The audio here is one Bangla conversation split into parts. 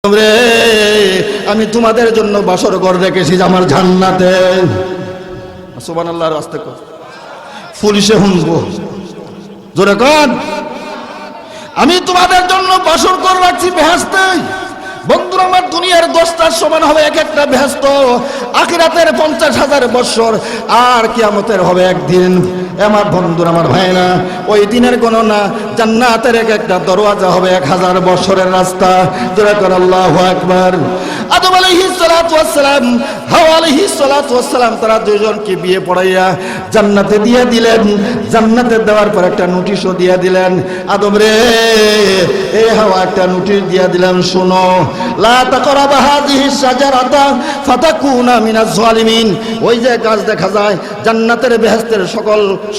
রে আমি তোমাদের জন্য বাসর ঘর রেখেছি আমার জান্নাতে। সুবহানাল্লাহর আস্তে কর, পুলিশে হুনবো জোরে কর। আমি তোমাদের জন্য বাসর ঘর রাখছি বেহেশতে। বন্ধুরা আমার, দুনিয়ার 10টার সমান হবে এক একটা বেহেশত, আখিরাতের 50,000 বছর, আর কিয়ামতের হবে একদিন। আমার বন্ধুরা, আমার ভাইরা, ওই দিনের গণনা জান্নাতের এক একটা দরওয়াজা হবে 1000 বছরের রাস্তা। জোরে কর আল্লাহু আকবার। আদম আলাইহিস সালাতু ওয়াস সালাম, হাওয়া আলাইহিস সালাতু ওয়াস সালাম, তারা দুইজনকে বিয়ে পড়াইয়া জান্নাতে দিয়ে দিলেন। জান্নাতে দেওয়ার পর একটা নোটিশও দিয়ে দিলেন, আদম রে, এ হাওয়া একটা নোটিশ দিয়ে দিলেন, শোনো, লা তাকরাবা হাযিহিস শাজারাতা ফাতাকুনা মিনাজ জালিমিন। ওই যে গাছ দেখা যায় জান্নাতের বেহেশতের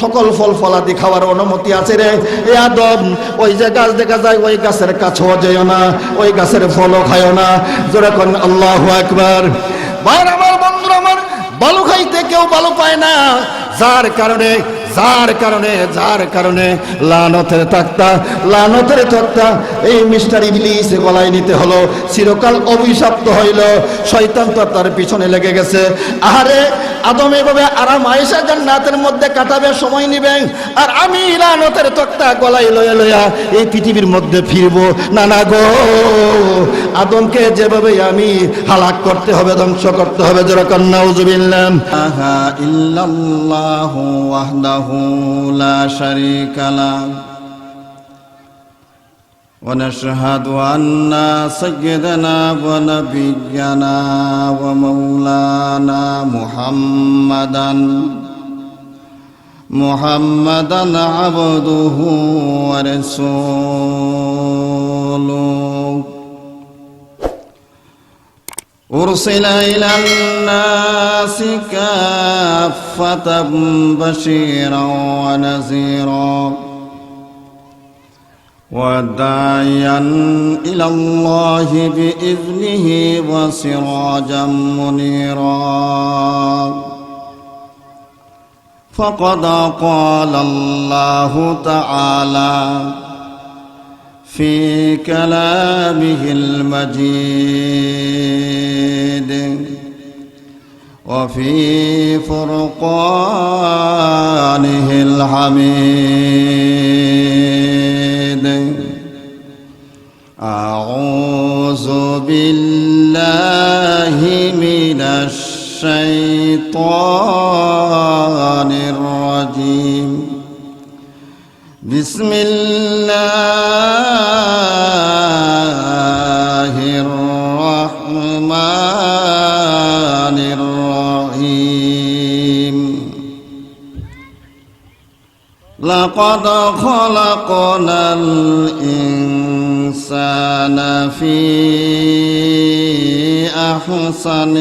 সকল ফল ফলাদি খাওয়ার অনুমতি আছে রে এ আদম, ওই যে গাছ দেখা যায় ওই গাছের কাছেও যেও না, ওই গাছের ফলও খায়ও না। জোরে কোন আল্লাহু আকবার। ভাই আমার, বন্ধুরা আমার, ভালো খাইতে কেউ ভালো পায় না, যার কারণে লানতের তক্তা এই মিস্টার ইবলিস গলায় নিতে হলো, চিরকাল অভিশপ্ত হইল। শয়তান তো তার পিছনে লেগে গেছে। আহারে আদম এভাবে আরাম আয়েশা জান্নাতের মধ্যে কাটাবে, সময় নিবে, আর আমি লানতের তক্তা গলায় লয়া এই পৃথিবীর মধ্যে ফিরবো। না না গো, আদমকে যেভাবে আমি হালাক করতে হবে, ধ্বংস করতে হবে। যেরকম নাউজুবিল্লাহ ইল্লাল্লাহু ওয়াহদাহু লা শারীকা লাহু ওয়া নাশহাদু আন্না সাইয়্যিদানা ওয়া নাবিয়্যানা ওয়া মাওলানা মুহাম্মাদান আবদুহু ওয়া রাসূলুহু أرسل إلى الناس كافة بشيرا ونذيرا وداعيا إلى الله بإذنه وسراجا منيرا فقد قال الله تعالى في كلامه المجيد وفي فرقانه الحميد أعوذ بالله من الشيطان الرجيم بسم الله الرحمن الرحيم لقد خلقنا الإنسان في أحسن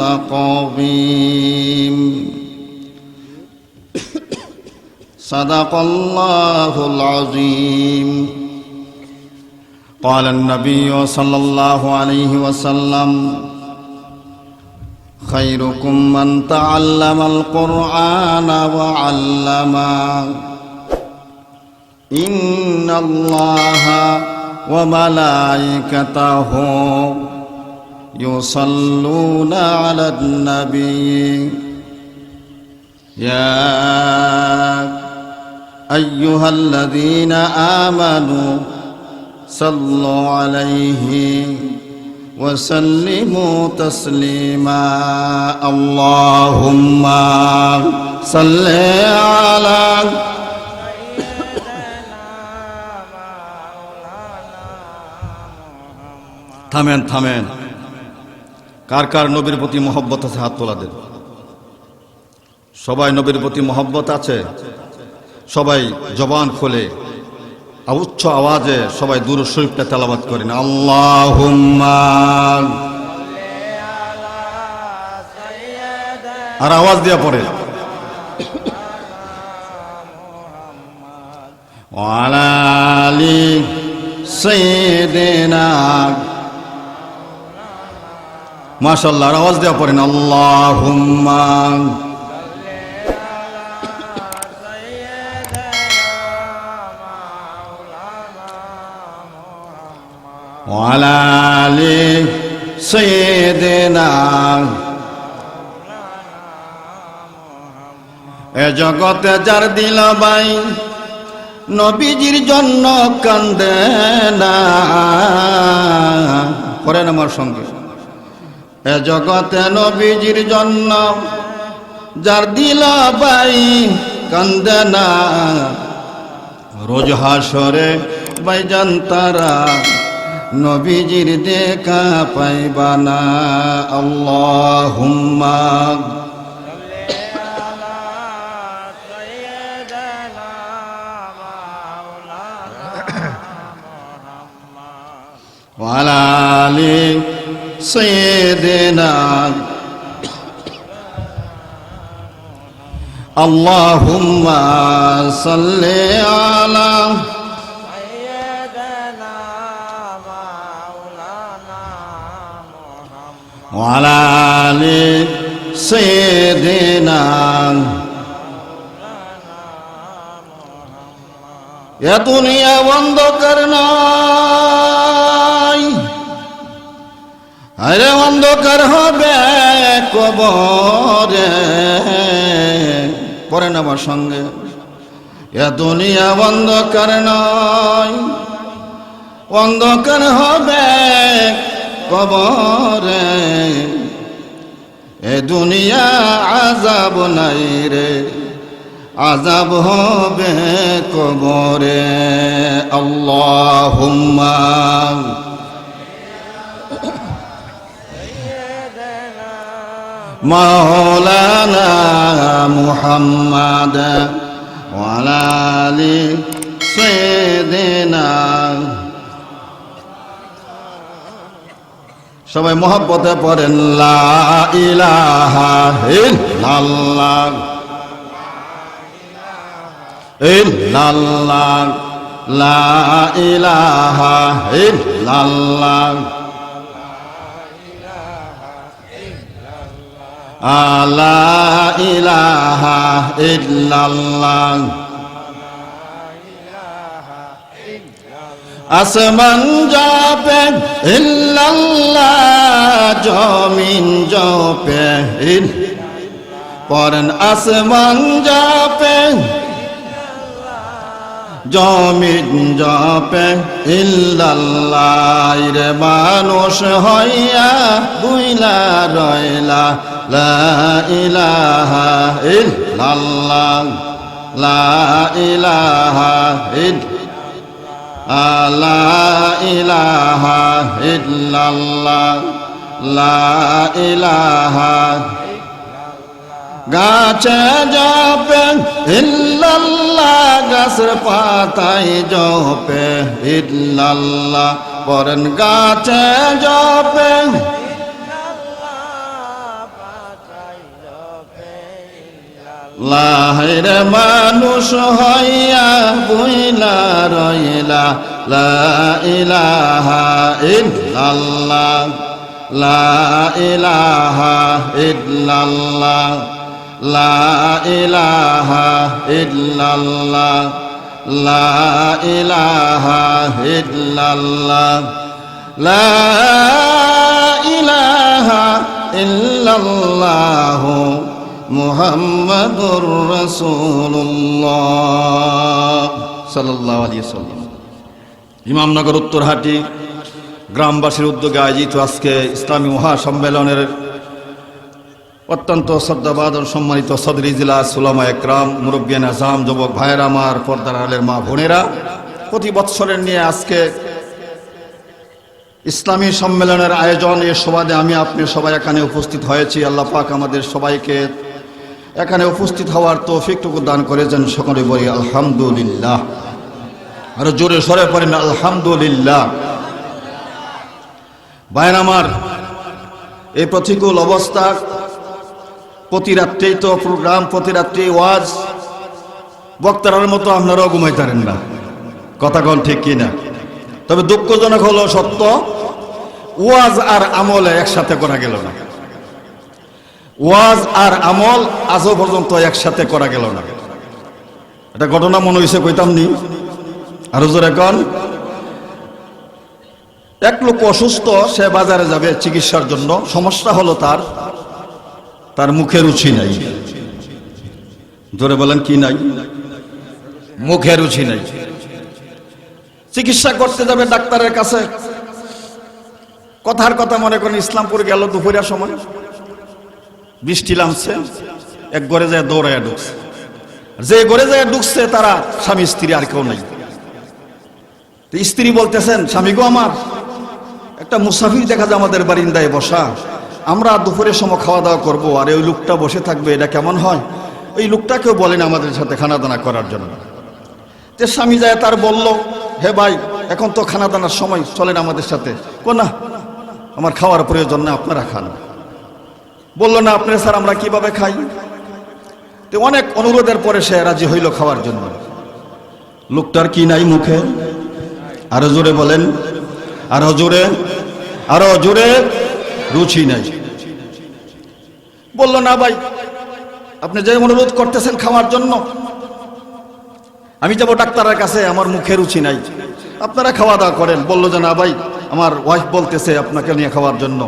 تقويم صدق الله العظيم قال النبي صلى الله عليه وسلم خيركم من تعلم القرآن وعلمه إن الله وملائكته يصلون على النبي يا أيها الذين آمنوا صلوا عليه وسلموا تسليما اللهم صل على থামেন কার কার নবীর প্রতি মহব্বত আছে হাত তোলা দেন। সবাই নবীর প্রতি মহব্বত আছে? সবাই জবান খুলে উচ্চ আওয়াজে সবাই দুরূদ শরীফটা তেলাওয়াত করেন। আল্লাহুম্মা, আর আওয়াজ দিয়া পড়ে ওয়া আলা আলি সাইয়্যিদিনা। মাশাআল্লাহ, আর আওয়াজ দিয়া পড়েন আল্লাহুম্মা ওয়ালা আলি সাইয়্যিদিনা এ জগতে যার দিল বাই নবীজির জন্য কান্দে না। পড়েন আমার সঙ্গে, এ জগতে নবীজির জন্য যার দিল বাই কান্দে না। রোজ হাসরে বাইজান তারা নবীজির দেখা পাইবা না। আল্লাহুম্মা ওয়ালা আলি সাইয়্যিদিনা আল্লাহুম্মা সাল্লি আলা সাইয়্যিদিনা মাওলানা মুহাম্মদ ওয়ালা আলি সাইয়্যিদিনা এ দুনিয়া অন্ধকার নয়, আরে অন্ধকার হবে কবরে। পড়েন আমার সঙ্গে, এ দুনিয়া অন্ধকার নয়, অন্ধকার হবে কবরে। এ দুনিয়া আযাব নাই রে, আযাব হবে কবরে। আল্লাহুম্মা মাওলানা মুহাম্মাদ ওয়ালা আলি সাইয়্যিদিনা। সবাই মহব্বতে পড়েন লা ইলাহা ইল্লাল্লাহ ইল্লাল্লাহ লা ইলাহা ইল্লাল্লাহ লা ইলাহা ইল্লাল্লাহ। আসমান জপে ইল্লাল্লাহ, জমিন জপে পড়েন আসমান জপে জমিন জপে ইল্লাল্লাহ। রে মানুষ হইয়া বুইলা রইলা লা ইলাহা ইল্লাল্লাহ লা ইলাহা লা ইলাহা ইল্লাল্লাহ লা ইলাহা। গাছে জপে ইল্লাল্লাহ, গাছের পাতায় জপে ইল্লাল্লাহ। পড়েন গাছে জপে লাহের মানুষ হইয়া বুইলা রইলা লা ইলাহা ইল্লাল্লাহ লা ইলাহা ইল্লাল্লাহ লা ইলাহা ইল্লাল্লাহ লা ইলাহা ইল্লাল্লাহ লা ইলাহা ইল্লাল্লাহ মুহাম্মাদুর রাসূলুল্লাহ সাল্লাল্লাহু আলাইহি ওয়াসাল্লাম। ইমামনগর উত্তরহাটি গ্রামবাসীর উদ্যোগে আয়োজিত আজকে ইসলামী মহাসম্মেলনের অত্যন্ত শ্রদ্ধাবাদর সম্মানিত সদরি জিলা সুলামা একরাম, মুরব্বিয়ান আজম, যুবক ভাইয়েরা, আমার পর্দার আলের মা বোনেরা, প্রতি বৎসরের নিয়ে আজকে ইসলামী সম্মেলনের আয়োজন। এর সুবাদে আমি আপনি সবাই এখানে উপস্থিত হয়েছি। আল্লাহ পাক আমাদের সবাইকে এখানে উপস্থিত হওয়ার তৌফিকটুকু দান করেছেন। সকলে বলি আলহামদুলিল্লাহ। আরো জোরে সরে পড়েন আলহামদুলিল্লাহ। ভাইয়েরা আমার, এই প্রতিকূল অবস্থা, প্রতি রাত্রেই তো প্রোগ্রাম, প্রতি রাত্রি ওয়াজ, বক্তার মতো আপনারাও ঘুমাইতারেন না, কথা কোন ঠিক কিনা? তবে দুঃখজনক হলো সত্য, ওয়াজ আর আমলে একসাথে করা গেল না। ওয়াজ আর আমল আজও পর্যন্ত একসাথে করা গেল না। এটা ঘটনা মনে হয়েছে, কইতাম নি? আরো জোরে কোন। এক লোক অসুস্থ, সে বাজারে যাবে চিকিৎসার জন্য। সমস্যা হলো তার মুখে রুচি নাই। জোরে বলেন কি নাই? মুখে রুচি নাই। চিকিৎসা করতে যাবে ডাক্তারের কাছে। কথার কথা মনে করেন ইসলামপুর গেল দুপুরের সময়, বৃষ্টি নামছে, এক ঘরে যায় দৌড়াইয়া ঢুকছে। যে ঘরে যায় ঢুকছে তারা স্বামী স্ত্রী, আর কেউ নাই। স্ত্রী বলতেছেন, স্বামী গো আমার, একটা মুসাফির দেখা যায় আমাদের বারিন্দায় বসা, আমরা দুপুরের সময় খাওয়া দাওয়া করবো, আর ওই লোকটা বসে থাকবে, এটা কেমন হয়? ওই লোকটাকেও বলেন আমাদের সাথে খানা দানা করার জন্য। যে স্বামী যায় তার বলল, হে ভাই, এখন তো খানা দানার সময়, চলেন আমাদের সাথে। না, আমার খাওয়ার প্রয়োজন না, আপনারা খান। বললো না, আপনারা স্যার আমরা কিভাবে খাই? তো অনেক অনুরোধের পরে সে রাজি হইল খাওয়ার জন্য। লোকটার কি নাই মুখে? আরো জোরে বলেন, আরো জোরে, আরো জোরে। রুচি নাই। বললো না ভাই, আপনি যে অনুরোধ করতেছেন খাওয়ার জন্য, আমি যাবো ডাক্তারের কাছে, আমার মুখে রুচি নাই, আপনারা খাওয়া দাওয়া করেন। বললো যে না ভাই, আমার ওয়াইফ বলতেছে আপনাকে নিয়ে খাওয়ার জন্য,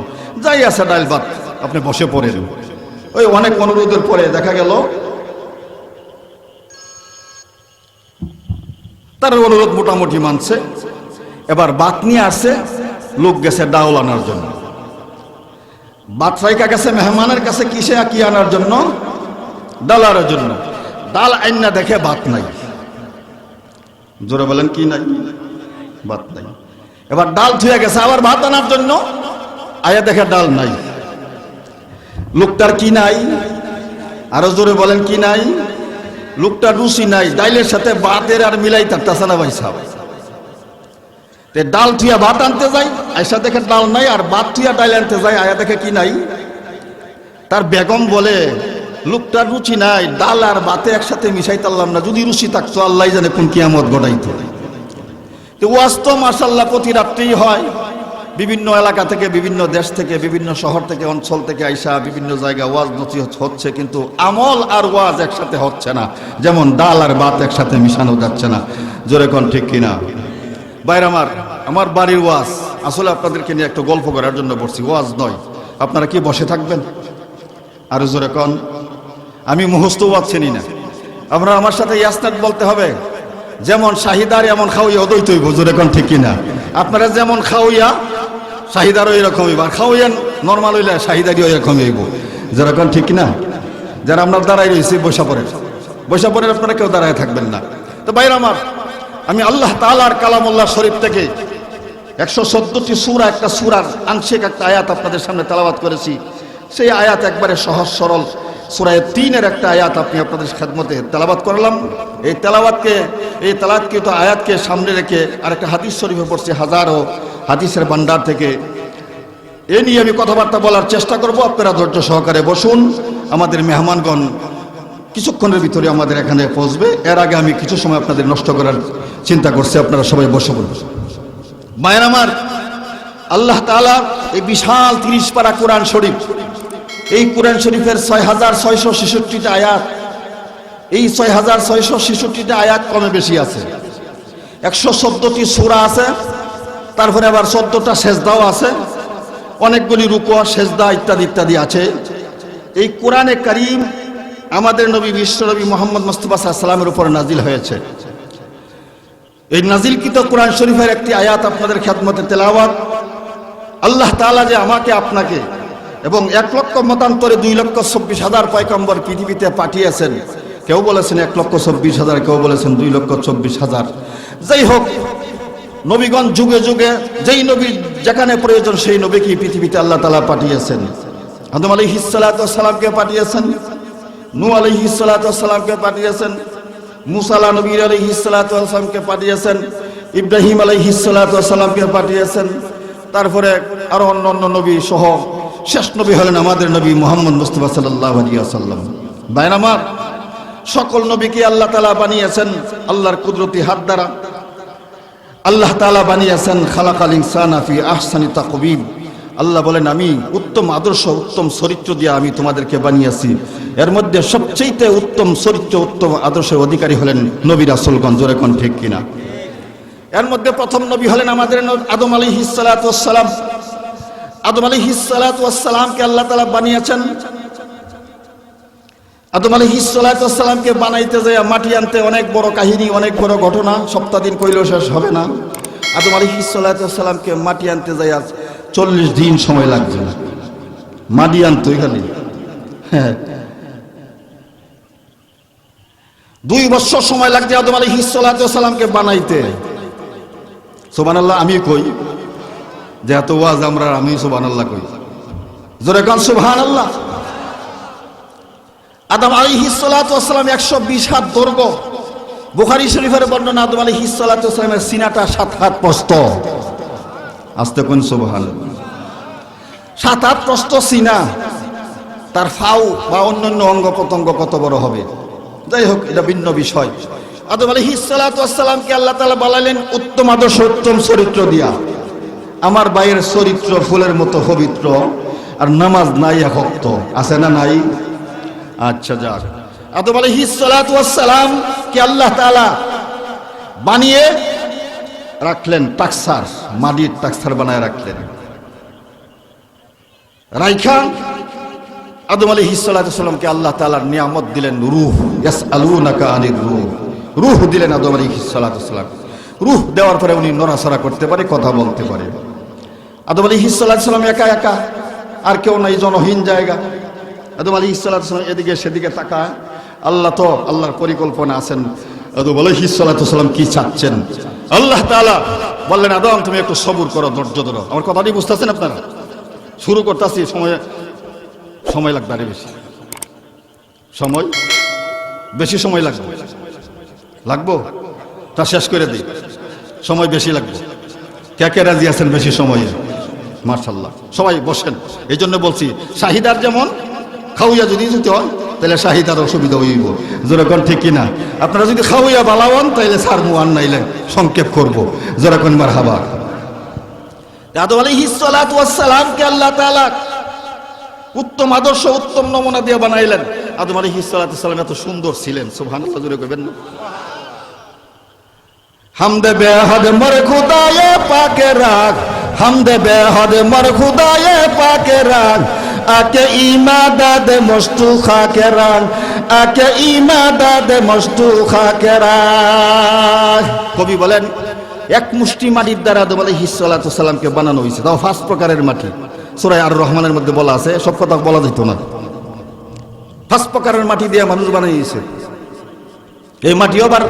যাই আছে ডাল ভাত, আপনি বসে পড়েন। ওই অনেক অনুরোধের পরে দেখা গেল তার অনুরোধ মোটামুটি মানছে। এবার ভাত নিয়ে আসছে, লোক গেছে ডাউল আনার জন্য। ভাত রাইকা গেছে মেহমানের কাছে, কিসে কি আনার জন্য? ডাল আনার জন্য। ডাল আইনা দেখে ভাত নাই। জোরে বলেন কি নাই? ভাত নাই। এবার ডাল থুয়ে গেছে আবার ভাত আনার জন্য, আয়া দেখে ডাল নাই। লোকটার কি নাই? আরো জোরে বলেন কি নাই? লোকটার রুচি নাই। ডাইলের সাথে ভাতের আর মিলাই থাকতেছে না ভাই সাহেব। ডাল থুয়া ভাত আনতে যাই, আয়সা দেখে ডাল নাই, আর ভাত থুয়া ডাল আনতে যাই, আয়া দেখে কি নাই? তার বেগম বলে, লোকটার রুচি নাই, ডাল আর ভাতে একসাথে মিশাই তারলাম না, যদি রুচি থাকতো আল্লাহ জানে কোন কিয়ামত ঘটাইতো। ওয়াজ তো মাশাআল্লাহ প্রতি রাত্রেই হয়, বিভিন্ন এলাকা থেকে, বিভিন্ন দেশ থেকে, বিভিন্ন শহর থেকে, অঞ্চল থেকে আইসা বিভিন্ন জায়গায় ওয়াজ নসিহত হচ্ছে, কিন্তু আমল আর ওয়াজ একসাথে হচ্ছে না। যেমন ডাল আর ভাত একসাথে মিশানো যাচ্ছে না। জোরে কোন ঠিক কিনা? বাইরে আমার বাড়ির ওয়াজ আসলে আপনাদেরকে নিয়ে একটু গল্প করার জন্য বলছি, ওয়াজ নয়। আপনারা কি বসে থাকবেন? আর জোরে কোন। আমি মুখস্থ ওয়াজ চিনি না, আপনারা আমার সাথে ইয়াসনাদ বলতে হবে। যেমন শাহিদার এমন খাওয়াইয়া অদ্বৈত হইব। জোরে কোন ঠিক কিনা? আপনারা যেমন খাওয়াইয়া শাহিদারও এরকম হইব, আর খাওয়াইয়া নর্মাল হইলে শাহিদারিও এরকমই হইব। যেরকম ঠিক কিনা? যারা আপনার দাঁড়াই রয়েছে বৈশা পরের আপনারা কেউ দাঁড়ায় থাকবেন না। তো বাইরে আমি আল্লাহ তাআলার কালামুল্লাহ শরীফ থেকে 114টি সূরা, একটা সূরার আংশিক একটা আয়াত আপনাদের সামনে তেলাওয়াত করেছি। সেই আয়াত একবারে সহজ সরল সূরা 3-এর একটা আয়াত আপনাদের খেদমতে তেলাওয়াত করলাম। এই তেলাওয়াতকৃত আয়াতকে সামনে রেখে আরেকটা হাদিস শরীফে পড়ছি, হাজারো হাদিসের ভান্ডার থেকে। এ নিয়ে আমি কথাবার্তা বলার চেষ্টা করব। আপনারা ধৈর্য সহকারে বসুন। আমাদের মেহমানগণ কিছুক্ষণের ভিতরে আমাদের এখানে পৌঁছবে। এর আগে আমি কিছু সময় আপনাদের নষ্ট করার চিন্তা করছি। আপনারা সবাই বসে পড়ুন। মায়ের আমার, আল্লাহ তাআলা এই বিশাল 30 পারা কোরআন শরীফ, এই কোরআন শরীফের 6666টা আয়াত, এই 6666টা আয়াত কমে বেশি আছে। 114টি সূরা আছে, তারপরে আবার 14টা সেজদাও আছে, অনেকগুলি রুকু, সেজদা ইত্যাদি ইত্যাদি আছে। এই কোরআনে কারীম আমাদের নবী বিশ্বনবী মুহাম্মদ মুস্তাফা সাল্লাল্লাহু আলাইহি ওয়াসাল্লামের উপর নাজিল হয়েছে। এই নাজিলকৃত কোরআন শরীফের একটি আয়াত আপনাদের খেদমতে তেলাওয়াত। আল্লাহ তাআলা যে আমাকে আপনাকে এবং 1 লক্ষ মতান্তরে 2,24,000 পয়গম্বর পৃথিবীতে পাঠিয়েছেন, কেউ বলেছেন 1,24,000, কেউ বলেছেন 2,24,000। যাই হোক, নবীগণ যুগে যুগে যেই নবী যেখানে প্রয়োজন সেই নবীকে পৃথিবীতে আল্লাহ তাআলা পাঠিয়েছেন। আদম আলাইহিস সালাতু ওয়াস সালামকে পাঠিয়েছেন, নূহ আলাইহিস সালাতু ওয়াস সালামকে পাঠিয়েছেন, মুসা নবী আলাইহিস সালাতু ওয়াস সালামকে পাঠিয়েছেন, ইব্রাহিম আলাইহিস সালাতু ওয়াস সালামকে পাঠিয়েছেন। তারপরে আরো অন্যান্য নবী সহ শেষ নবী হলেন আমাদের নবী মুহাম্মদ মুস্তাফা সাল্লাল্লাহু আলাইহি ওয়াসাল্লাম। ভাইরা আমার, সকল নবীকে আল্লাহ তাআলা বানিয়েছেন আল্লাহর কুদরতি হাত দ্বারা। আল্লাহ তাআলা বানিয়েছেন খালাকাল ইনসানা ফি আহসানি তাকওয়িম। আল্লাহ বলেন, আমি উত্তম আদর্শ, উত্তম চরিত্র দিয়ে আমি তোমাদেরকে বানিয়েছি। এর মধ্যে সবচেয়ে উত্তম চরিত্র, উত্তম আদর্শের অধিকারী হলেন নবী রাসূলগণ। জোরে কোন ঠিক কিনা? এর মধ্যে প্রথম নবী হলেন আমাদের আদম আলাইহিস সালাতু ওয়াস সালাম। আদম আলাইহিস সালাতু ওয়াস সালামকে আল্লাহ তাআলা বানিয়েছেন। আদম আলাইহিস সালাতু ওয়াস সালামকে বানাইতে যায় মাটি আনতে অনেক বড় কাহিনী, অনেক বড় ঘটনা, সপ্তাহ দিন কইলেও শেষ হবে না। আদম আলাইহিস সালাতু ওয়াস সালামকে মাটি আনতে যায় 40 দিন সময় লাগছে না, মাটি আনতো এখানে। হ্যাঁ, 2 বছর সময় লাগছে আদম আলাইহিস সালাতু ওয়াস সালামকে বানাইতে। সুবহানাল্লাহ। আমি কই যে এত ওয়াজ আমরা, আমি সুবহানাল্লাহ কই, জোরে কান সুবহানাল্লাহ। আদম আলাইহিস সালাতু ওয়াস সালাম 120 হাত দৈর্ঘ্য। বুখারী শরীফের বর্ণনা, আদম আলাইহিস সালাতু ওয়াস সালামের সিনাটা 7 হাত প্রস্থ। আস্তে কোন সুবহানাল্লাহ। 7 হাত প্রস্থ সিনা, তার ফাউ বা অন্যান্য অঙ্গ প্রত্যঙ্গ কত বড় হবে, যাই হোক এটা ভিন্ন বিষয়। আদম আলাইহিস সালাতু ওয়াস সালামকে আল্লাহ তাআলা বানালেন উত্তম আদর্শ, উত্তম চরিত্র দিয়া। আমার ভাইয়ের চরিত্র ফুলের মতো পবিত্র, আর নামাজ নাই ভক্ত, আছে না নাই? আচ্ছা যাক, আদম আলাইহিস সালাতু ওয়াস সালামকে আল্লাহ তাআলা বানিয়ে রাখলেন টাকসার, মাটির টাকসার বানায় রাখলেন। রাইখা আদম আলাইহিস সালাতু ওয়াস সালামকে আল্লাহ তাআলা নিয়ামত দিলেন রূহ। ইয়াসআলুনাকা আনির রূহ, রূহ দিলেন আদম আলাইহিস সালাতু ওয়াস সালাম। রূহ দেওয়ার পরে উনি নড়াচড়া করতে পারে, কথা বলতে পারে। আদম আলাইহিস সালাতু ওয়াস সালাম একা একা, আর কেউ নাই, জনহীন জায়গা। আদম আলাইহিস সালাতু ওয়াস সালাম এদিকে সেদিকে তাকায়। আল্লাহ তো, আল্লাহর পরিকল্পনা আছেন। আদম আলাইহিস সালাতু ওয়াস সালাম কি চাচ্ছেন? আল্লাহ তাআলা বললেন, আদম তুমি একটু সবুর করো, ধৈর্য ধরো। আমার কথাটি বুঝতেছেন আপনারা? শুরু করতেছি, সময় লাগবে, আরে বেশি সময় লাগবো, তা শেষ করে দিই। সময় বেশি লাগবে। কে কে রাজি আছেন বেশি সময়ে? মাশাআল্লাহ, সবাই বসেন। এই জন্য বলছি, শাহিদার যেমন খাওয়াইয়া যদি যেতে হয় তাহলে শাহিদার অসুবিধা হইব, যেরকম ঠিক কিনা? আপনারা যদি খাওয়াইয়া বালাওয়ান তাইলে সারমু, আর নাইলে সংক্ষেপ করবো, যেরকম মারহাবা। আদম আলাইহিস সালাতু ওয়াস সালামকে আল্লাহ তাআলা উত্তম আদর্শ, উত্তম নমুনা দিয়ে বানাইলেন। আদম আলাইহিস সালাতু ওয়াস সালাম এত সুন্দর ছিলেন, সুবহানাল্লাহ, জোরে কইবেন না? হামদে বেহদ মর খুদায়ে পাকে রাখ, হামদে বেহদ মর খুদায়ে পাকে রাখ, আকে ইমাদাদ মস্তু খাকে রাখ, আকে ইমাদাদ মস্তু খাকে রাখ। কবি বলেন, এক মুষ্টি মাটির দ্বারা আদম আলাইহিস সালাতু ওয়াস সালামকে বানানো হয়েছে, তাও 5 প্রকারের মাটি। সূরা আর রহমানের মধ্যে বলা আছে, সব কথা বলা যেত না। 5 প্রকারের মাটি দিয়ে মানুষ বানাইছে। এই মাটি আবার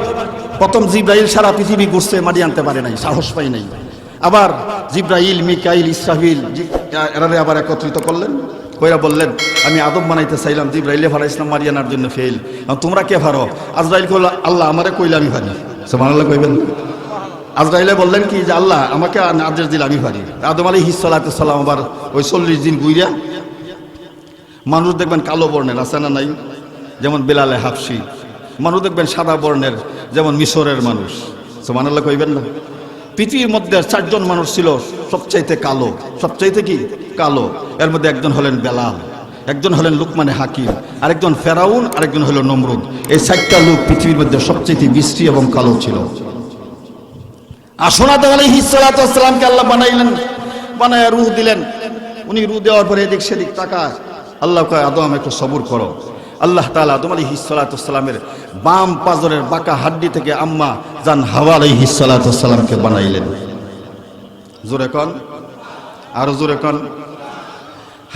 প্রথম জিব্রাইল সারা পৃথিবী ঘুরছে, মাটি আনতে পারে নাই, সাহস পাই নাই। আবার জিব্রাইল, মিকাইল, ইসরাফিল এরারে আবার একত্রিত করলেন, কইরা বললেন, আমি আদম বানাইতে চাইলাম, জিব্রাইলে ফারাইছিলাম মাটি আনার জন্য, ফেল। তোমরা কে ফারো? আজরাইল কইল, আল্লাহ আমারে কইলে আমি পারি। সুবহানাল্লাহ কইবেন? আজরাইলে বললেন কি, যে আল্লাহ আমাকে আদেশ দিলে আমি পারি। আদম আলাইহিস সালাতু ওয়াস সালাম আবার ওই 40 দিন ঘুরিয়া, মানুষ দেখবেন কালো বর্ণের, আছে না নাই? যেমন বেলালে হাফসি। মানুষ দেখবেন সাদা বর্ণের, যেমন মিশরের মানুষ। সুবহানাল্লাহ কইবেন না? পৃথিবীর মধ্যে 4 জন মানুষ ছিল সবচাইতে কালো, সবচাইতে কি কালো। এর মধ্যে একজন হলেন বেলাল, একজন হলেন লুকমানে হাকিম, আরেকজন ফেরাউন, আরেকজন হলো নমরুদ। এই 4টা লোক পৃথিবীর মধ্যে সবচাইতে বিশ্রী এবং কালো ছিল। আসুন আদম আলাইহিস সালাতু ওয়াস সালামকে আল্লাহ বানাইলেন, বানায়া রূহ দিলেন। উনি রূহ দেওয়ার পরে এদিক সেদিক তাকায়। আল্লাহ কয়, আদম একটু সবুর করো। আল্লাহ তাআলা আদম আলাইহিস সালাতু ওয়াস সালামের বাম পাজরের বাঁকা হাড্ডি থেকে আম্মা জান হাওয়া আলাইহিস সালাতু ওয়াস সালামকে বানাইলেন। জোরে কোন, আরো জোরে কোন।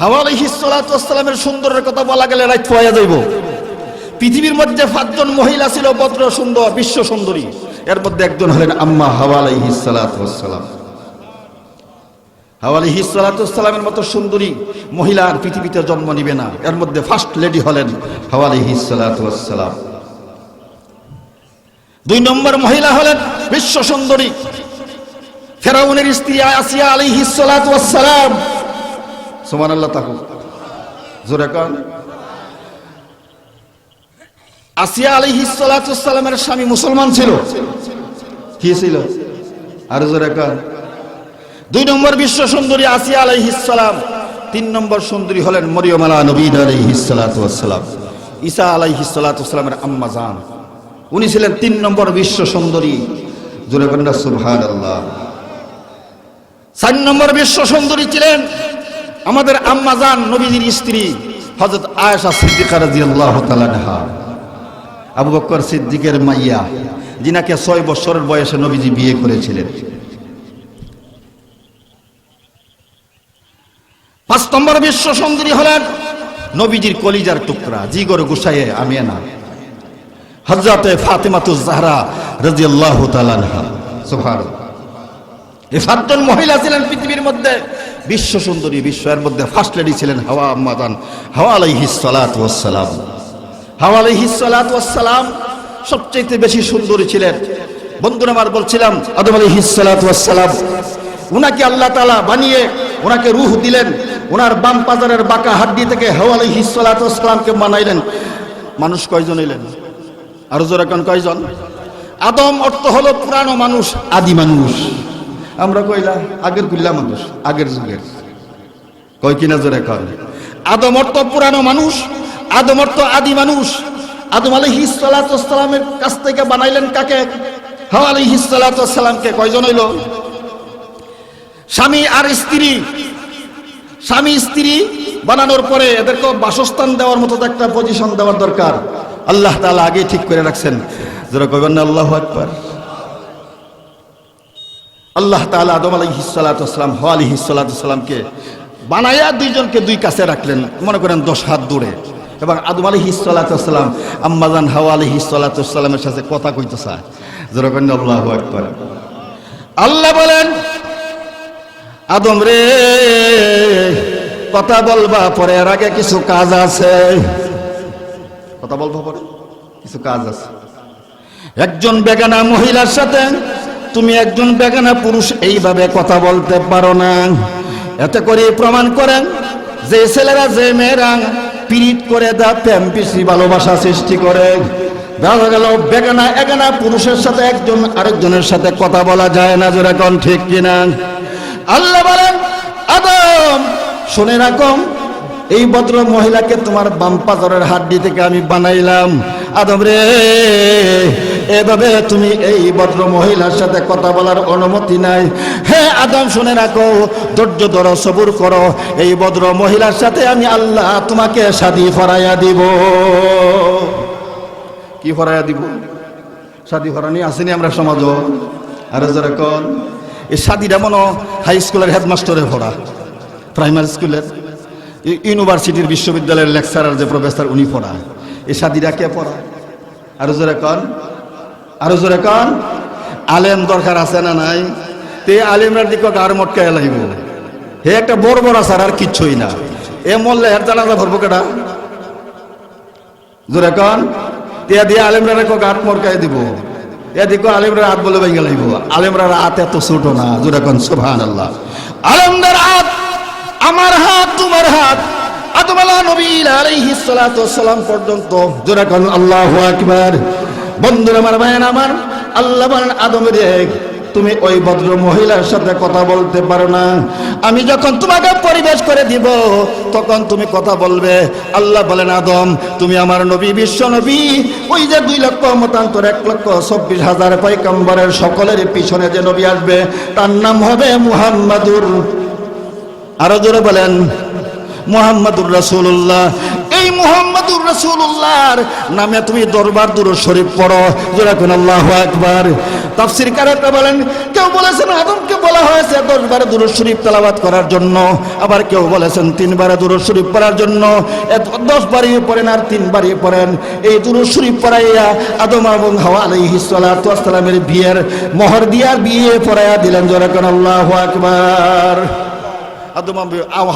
হাওয়া আলাইহিস সালাতু ওয়াস সালামের সুন্দরের কথা বলা গেলে রাত হয়ে যাইব। পৃথিবীর মধ্যে 5 জন মহিলা ছিল ভদ্র সুন্দর, বিশ্ব সুন্দরী। এর মধ্যে একজন হলেন আম্মা হাওয়া আলাইহিস সালাতু ওয়াস সালাম। হাওয়া আলাইহিস সালাতু ওয়াস সালামের মতো সুন্দরী মহিলা আর পৃথিবীতে জন্ম নিবে না। এর মধ্যে ফার্স্ট লেডি হলেন হাওয়া আলাইহিস সালাতু ওয়াস সালাম। 2 নম্বর মহিলা হলেন বিশ্ব সুন্দরী ফেরাউনের স্ত্রী আসিয়া আলাইহিস সালাতু ওয়াস সালাম। সুবহানাল্লাহ, তাকু জোরে কোন। আসিয়া আলাইহিস সালাতু ওয়াস সালামের স্বামী মুসলমান ছিল। কি ছিল? আর জোরে কোন। 2 নম্বর বিশ্ব সুন্দরী আসিয়া আলাইহিস সালাম। 3 নম্বর সুন্দরী হলেন মরিয়ম নবী আলাইহিস সালাতু ওয়াস সালাম, ঈসা আলাইহিস সালাতু ওয়াস সালামের আম্মা জান। উনি ছিলেন 3 নম্বর বিশ্ব সুন্দরী। জোরে করেন না সুবহানাল্লাহ। 4 নম্বর বিশ্ব সুন্দরী ছিলেন আমাদের আম্মা জান নবীজির স্ত্রী হযরত আয়েশা সিদ্দিকা রাদিয়াল্লাহু তাআলা আনহা, আবু বকর সিদ্দিকের মাইয়া, যিনাকে 6 বছরের বয়সে নবীজি বিয়ে করেছিলেন। 5 নম্বর বিশ্ব সুন্দরী হলেন নবীজির কলিজার টুকরা, জিগর গুসাইয়ে আমিনা, হযরতে ফাতেমাতুজ জাহরা রাদিয়াল্লাহু তাআলা আনহা। সুবহানাল্লাহ। এই 7 জন মহিলা ছিলেন পৃথিবীর মধ্যে বিশ্ব সুন্দরী। বিশ্বের মধ্যে ফার্স্ট লেডি ছিলেন হাওয়া আম্মা জান, হাওয়া আলাইহিস সালাতু ওয়াস সালাম। হাওয়া আলাইহিস সালাতু ওয়াস সালাম সবচেয়ে বেশি সুন্দরী ছিলেন। বন্ধুরা আমার, বলছিলাম আদম আলাইহিস সালাতু ওয়াস সালাম, উনাকে আল্লাহ তাআলা বানিয়ে ওনাকে রূহ দিলেন, ওনার বাম পাজারের বাঁকা হাড্ডি থেকে হাওয়া আলাইহিস সালাতু ওয়াস সালামকে বানাইলেন। মানুষ কয়জন হইলেন? আরো জোরে কোন কয়জন? আদম অর্থ হলো পুরানো মানুষ, আদি মানুষ। আমরা কইলা আগের কুল্লা মানুষ, আগের যুগের, কয় কিনা জোরে কয়। আদম অর্থ পুরানো মানুষ, আদম অর্থ আদি মানুষ। আদম আলাইহিস সালাতু ওয়াস সালামের কাছ থেকে বানাইলেন কাকে? হাওয়া আলাইহিস সালাতু ওয়াস সালামকে। কয়জন হইল? স্বামী আর স্ত্রী। স্বামী স্ত্রী বানানোর পরে এদেরকে বাসস্থান দেওয়ার মতো একটা পজিশন দেওয়ার দরকার। আল্লাহ তাআলা আগে ঠিক করে রাখছেন। যারা কইবেন না আল্লাহু আকবার। আল্লাহ তাআলা আদম আলাইহিস সালাতু ওয়াস সালাম, হাওয়া আলাইহিস সালাতু ওয়াস সালামকে বানায়া দুইজনকে দুই কাছে রাখলেন, মনে করেন 10 হাত দূরে। এবং আদম আলাইহিস সালাতু ওয়াস সালাম আম্মা জান হাওয়া আলাইহিস সালাতু ওয়াস সালামের সাথে কথা কইতে চায়। যারা কইবেন না আল্লাহু আকবার। আল্লাহ বলেন, আদম রে কথা বলবা, পরে এর আগে কিছু কাজ আছে। কথা বলবো পরে কিছু কাজ আছে। একজন বেগানা মহিলার সাথে তুমি একজন বেগানা পুরুষ এইভাবে কথা বলতে পারো না। এতে করে প্রমাণ করেন যে ছেলেরা যে মেয়েরা পীড়িত করে প্রেম পিসি ভালোবাসা সৃষ্টি করে, দেখা গেল বেগানা এগানা পুরুষের সাথে একজন আরেকজনের সাথে কথা বলা যায় না। জোরে কোন ঠিক কিনা? আল্লাহ বলেন, আদম শুনে রাখো, এই ভদ্র মহিলাকে তোমার বাম পাজরের হাড্ডি থেকে আমি বানাইলাম। আদম রে, এভাবে তুমি এই ভদ্র মহিলার সাথে কথা বলার অনুমতি নাই। হে আদম শুনে রাখো, ধৈর্য ধরো, সবুর করো, এই ভদ্র মহিলার সাথে আমি আল্লাহ তোমাকে শাদী ফরাইয়া দিব। কি ফরাইয়া দিব? শাদী ফরানি আসেনি আমরা সমাজ। আর যারা কোন এই শাদীটা মনে হাই স্কুলের হেডমাস্টারে পড়া, প্রাইমারি স্কুলের, ইউনিভার্সিটির বিশ্ববিদ্যালয়ের লেকচারার যে প্রফেসর উনি পড়া। এই শাদীরা কে পড়া? আরো জোরে কন, আরো জোরে কন। আলেম দরকার আছে না নাই? তে আলেমরার দিকে গার মটকায় লাগব। হে একটা বড় বড় আসার আর কিচ্ছুই না। এ মরলে হের জানাজা ভরবো কেটা? জোরে কন। তে দিয়ে আলেমরা গাট মটকায় দিব। এদিকে আলেমরা হাত বলে ভেঙে লাগব। আলেমরা হাত এত ছোট না। জোরে কন সুবহানাল্লাহ। আলেমদের হাত আমার হাত, তোমার হাত, আদম নবী আলাইহিস সালাতু ওয়াস সালাম পর্যন্ত। জোরে কোন আল্লাহু আকবার। বন্ধুরা আমার, ভাইয়েরা আমার, আল্লাহ বলেন, আদম রে তুমি ওই ভদ্র মহিলার সাথে কথা বলতে পারো না। আমি যখন তোমাকে পরিবেশ করে দিব তখন তুমি কথা বলবে। আল্লাহ বলেন, আদম তুমি আমার নবী, বিশ্ব নবী, ওই যে 2 লক্ষ মতান্তর 1,24,000 পয়গম্বরের সকলের পিছনে যে নবী আসবে তার নাম হবে মুহাম্মাদুর। আরো জোরে বলেন মুহাম্মাদুর রাসূলুল্লাহ। এই মুহাম্মাদুর রাসূলুল্লাহর নামে তুমি দরবার দুরূদ শরীফ পড়ো। জোরে কোন আল্লাহু আকবার। তাফসীরকাররা বলেন, কেউ বলেছেন আদমকে বলা হয়েছে 10 বার দুরূদ শরীফ তেলাওয়াত করার জন্য, আবার কেউ বলেছেন 3 বার দুরূদ শরীফ পড়ার জন্য। 10 বারই পড়েন আর 3 বারই পড়েন। এই দুরূদ শরীফ পড়াইয়া আদম এবং হাওয়া আলাইহিস সালাতু ওয়াস সালামের বিয়ের মোহর দিয়া বিয়ে পড়াইয়া দিলেন। জোরে কোন আল্লাহু আকবার। আদম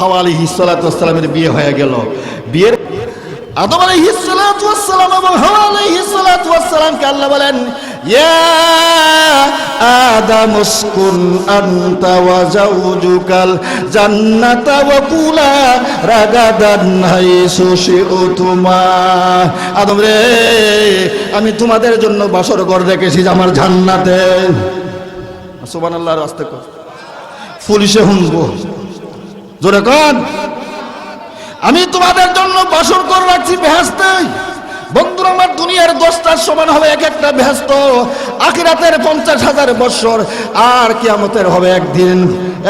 হাওয়া আলাইহিস সালাতু ওয়াস সালামের বিয়ে হয়ে গেল। বিয়ের আদম আলাইহিস সালাতু ওয়াস সালাম এবং হাওয়া আলাইহিস সালাতু ওয়াস সালামকে আল্লাহ বলেন, ইয়া আদম উসকুন আনতা ওয়া যাওজুকাল জান্নাতা ওয়া কুলা রাগাদান হাইসু শিউতুমা। আদম রে, আমি তোমাদের জন্য বাসর ঘর রেখেছি আমার জান্নাতে। সুবহানাল্লাহর আস্তে কর, পুলিশে হুনবো। জোরে কন, আমি তোমাদের জন্য বাসর ঘর রাখছি বেহেশতে। বন্ধুরা আমার, দুনিয়ার 10টার সমান হবে এক একটা বেহেশত, আখিরাতের 50,000 বছর, আর কিয়ামতের হবে একদিন।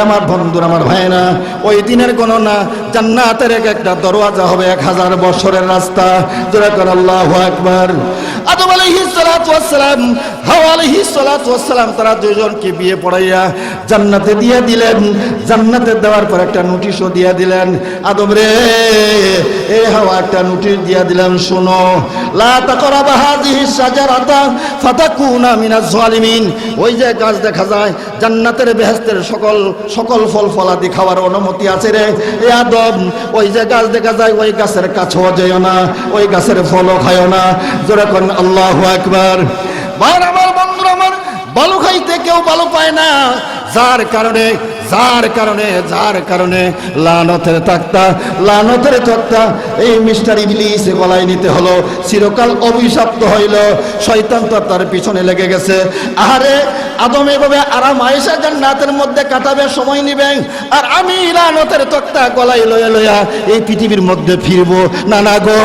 আমার বন্ধুরা আমার ভাইনা, ওই দিনের গণনা জান্নাতের এক একটা দরওয়াজা হবে 1000 বছরের রাস্তা। জোরে করে আল্লাহু আকবার। আদম আলাইহিস সালাতু ওয়াস সালাম, হাওয়া আলাইহিস সালাতু ওয়াস সালাম, তারা দুইজনকে বিয়ে পড়াইয়া জান্নাতে দিয়ে দিলেন। জান্নাতে দেওয়ার পর একটা নোটিশও দিয়ে দিলেন, আদম রে, এ হাওয়া একটা নোটিশ দিয়ে দিলাম, শোনো, লা তাকরাবা হাযিহিস শাজারাতা ফাতাকুনা মিনাজ জালিমিন। ওই যে গাছ দেখা যায় জান্নাতের বেহেশতের সকল ফল ফলাদি খাওয়ার অনুমতি আছে রে এ আদম, ওই যে গাছ দেখা যায় ওই গাছের কাছেও যাইও না, ওই গাছের ফলও খাইও না। জোরে কোন আল্লাহু আকবার। ভাই আমার, বন্ধুরা আমার, ভালো খাইতে কেউ ভালো পায় না, যার কারণে লানতের তক্তা এই মিস্টার ইবলিস গলায় নিতে হলো, চিরকাল অভিশপ্ত হইল, শয়তান তো তার পিছনে লেগে গেছে। আরে আদম এভাবে আরাম আয়েশা জান্নাতের মধ্যে কাটাবে, সময় নিবে, আর আমি লানতের তক্তা গলায় লয়া এই পৃথিবীর মধ্যে ফিরবো। না গো,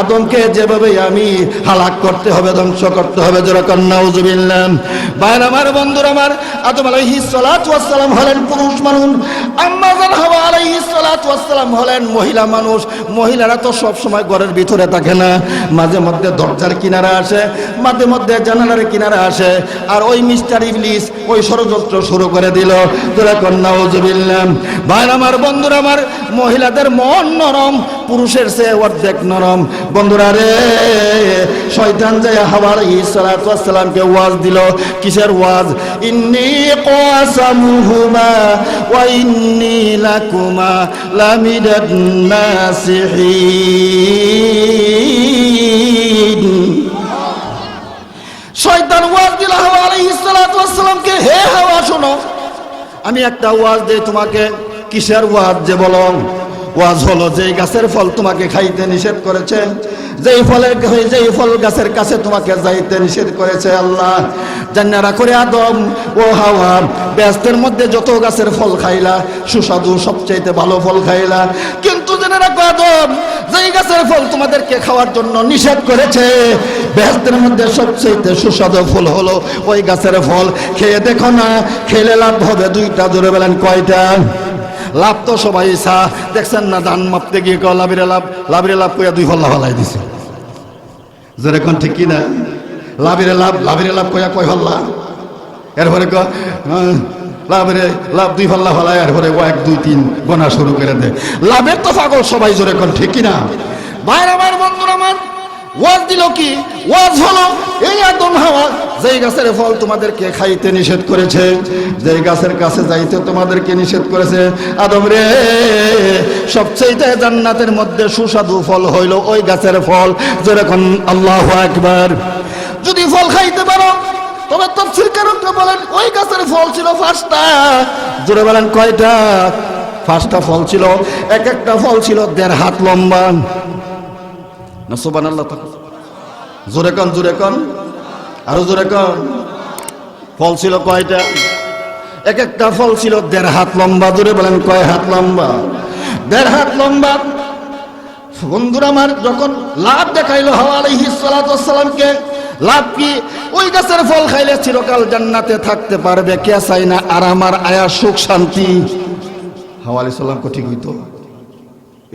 আদমকে যেভাবে আমি হালাক করতে হবে, ধ্বংস করতে হবে। যেরকম নাউজুবিল্লাহ। ভাইরা আমার, বন্ধুরা আমার, আদম আলাইহিস সালাতু ওয়াস সালাম হলেন পুরুষ মানুষ, আম্মা জান হাওয়া আলাইহিস সালাতু ওয়াস সালাম হলেন মহিলা মানুষ। মহিলারা তো সব সময় ঘরের ভিতরে থাকে না, মাঝে মধ্যে দরজার কিনারা আসে, মাঝে মধ্যে জানালার কিনারা আসে, আর ওই মিস্টার ইবলিস ওই ষড়যন্ত্র শুরু করে দিল। যেরকম নাউজুবিল্লাহ। ভাইরা আমার, বন্ধুরা আমার, মহিলাদের মন নরম, পুরুষের চেয়ে অর্ধেক নরম। বন্ধুরা রে, শয়তান যায় হাওয়া আলাইহিস সালাতু ওয়াস সালামকে ওয়াজ দিল। কিসের ওয়াজ? ইন্নী কাসামুহুমা ওয়া ইন্নী লাকুমা লামিনান নাসিহিন। শয়তান ওয়াজ দিল হাওয়া আলাইহিস সালাতু ওয়াস সালামকে, হে হাওয়া শোনো, আমি একটা ওয়াজ দেই তোমাকে। কিসের ওয়াজ যে বলো? ওয়াজ হলো, যেই গাছের ফল তোমাকে খাইতে নিষেধ করেছে, যেই ফল গাছের কাছে তোমাকে যাইতে নিষেধ করেছে আল্লাহ, জান্না রাখো রে আদম ও হাওয়া, বেহেশতের মধ্যে যত গাছের ফল খাইলা, সুস্বাদু সবচাইতে ভালো ফল খাইলা, কিন্তু জেনে রাখো আদম, যেই গাছের ফল তোমাদেরকে খাওয়ার জন্য নিষেধ করেছে, বেহেশতের মধ্যে সবচাইতে সুস্বাদু ফল হলো ওই গাছের ফল। খেয়ে দেখো না, খেলে লাভ হবে 2টা। জোরে বলেন কয়টা? লাভ তো সবাই চা দেখছেন না, ধান মাপতে গিয়ে লাভের লাভ কইয়া 2 ফল্লা ফলাই দিছে। যেরকম ঠিক কিনা? লাভের লাভ কইয়া কয় ফল্লা, এরপরে লাভ 2 ফল্লা ফলায়, এরপরে 1 2 3 গোনা শুরু করে দেয়। লাভের তো পাগল সবাই। জোরে কোন ঠিক কিনা? ভাইরা আমার, বন্ধুরা আমার, ওয়াজ দিল কি? ওয়াজ হলো, এই আদম হাওয়া, যেই গাছের ফল তোমাদেরকে খাইতে নিষেধ করেছে, যেই গাছের কাছে যাইতে তোমাদেরকে নিষেধ করেছে, আদম রে, সবচেয়ে জান্নাতের মধ্যে সুস্বাদু ফল হইল ওই গাছের ফল। যেরকম আল্লাহু আকবার। যদি ফল খাইতে পারো, তবে তাফসীরকাররা বলেন ওই গাছের ফল ছিল 5টা। জোরে বলেন কয়টা? 5টা ফল ছিল, এক একটা ফল ছিল 1.5 হাত লম্বা। না সুবহানাল্লাহ। জোরে কন, আরো জোরে কন। ফল ছিল কয়টা? এক একটা ফল ছিল 1.5 হাত লম্বা। জোরে বলেন কয় হাত লম্বা? 1.5 হাত লম্বা। বন্ধুরা আমার, যখন লাভ দেখাইলো হাওয়া আলাইহিস সালাতু ওয়াস সালামকে, লাভ কি? ওই গাছের ফল খাইলে চিরকাল জান্নাতে থাকতে পারবে। কে চাই না আরাম আর আয়া সুখ শান্তি? হাওয়া আলাইহিস সালাম কো ঠিক হইতো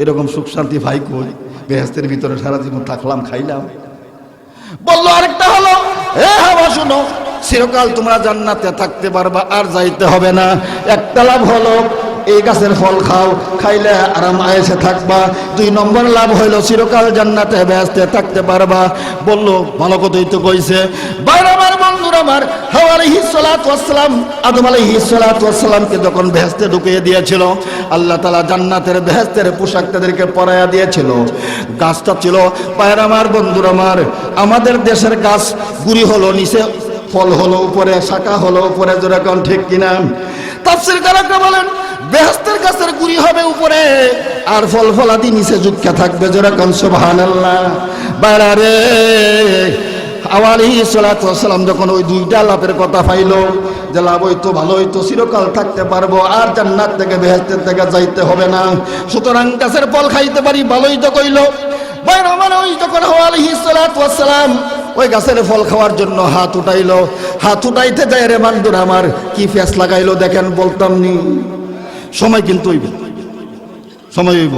এরকম সুখ শান্তি ভাই কই? বেহেশতের ভিতরে সারা জীবন থাকলাম, খাইলাম। বললো আরেকটা হলো, এ হাওয়া শুনো, চিরকাল তোমরা জান্নাতে থাকতে পারবা, আর যাইতে হবে না। একটা লাভ হলো, এই গাছের ফল খাও, খাইলে আরাম আয়েশে থাকবা। 2 নম্বর লাভ হইলো, চিরকাল জান্নাতে বেহেশতে থাকতে পারবা। বললো ভালো কথাই তো কইছে। বাইরে আমার, বন্ধুরা আমার, হাওয়া আলাইহিস সালাতু ওয়াস সালাম আদম আলাইহিস সালাতু ওয়াস সালামকে যখন বেহেশতে ঢুকিয়ে দিয়েছিল, আল্লাহ তাআলা জান্নাতের বেহেশতের পোশাক তাদেরকে পরাইয়া দিয়েছিল। গাছটা ছিল, বাইরে আমার, বন্ধুরা আমার, আমাদের দেশের গাছ, গুড়ি হলো নিচে, ফল হলো উপরে, শাখা হলো উপরে। যেরকম ঠিক কিনা? তাফসীরকাররা বলেন বেহেশতের গাছের গুড়ি হবে উপরে, আর ফল ফলাদি নিচে ঝুঁকা থাকবে। যেরকম সুবহানাল্লাহ। বাইরে রে, হাওয়া আলাইহিস সালাতু ওয়াস সালাম যখন ওই 2টা লাভের কথা পাইলো, যে লাভ হইতো, ভালো হইতো, চিরকাল থাকতে পারবো, আর জান্নাত থেকে বেহেশতের থেকে যাইতে হবে না, সুতরাং গাছের ফল খাইতে পারি, ভালোই তো কইলো। বাইরে আমার ওই যখন হাওয়া আলাইহিস সালাতু ওয়াস সালাম ওই গাছের ফল খাওয়ার জন্য হাত উঠাইলো, হাত উঠাইতে যায় রে বান্দুরা আমার কি ফেস লাগাইলো দেখেন, বলতাম নি সময় কিন্তু হইব, সময় হইব,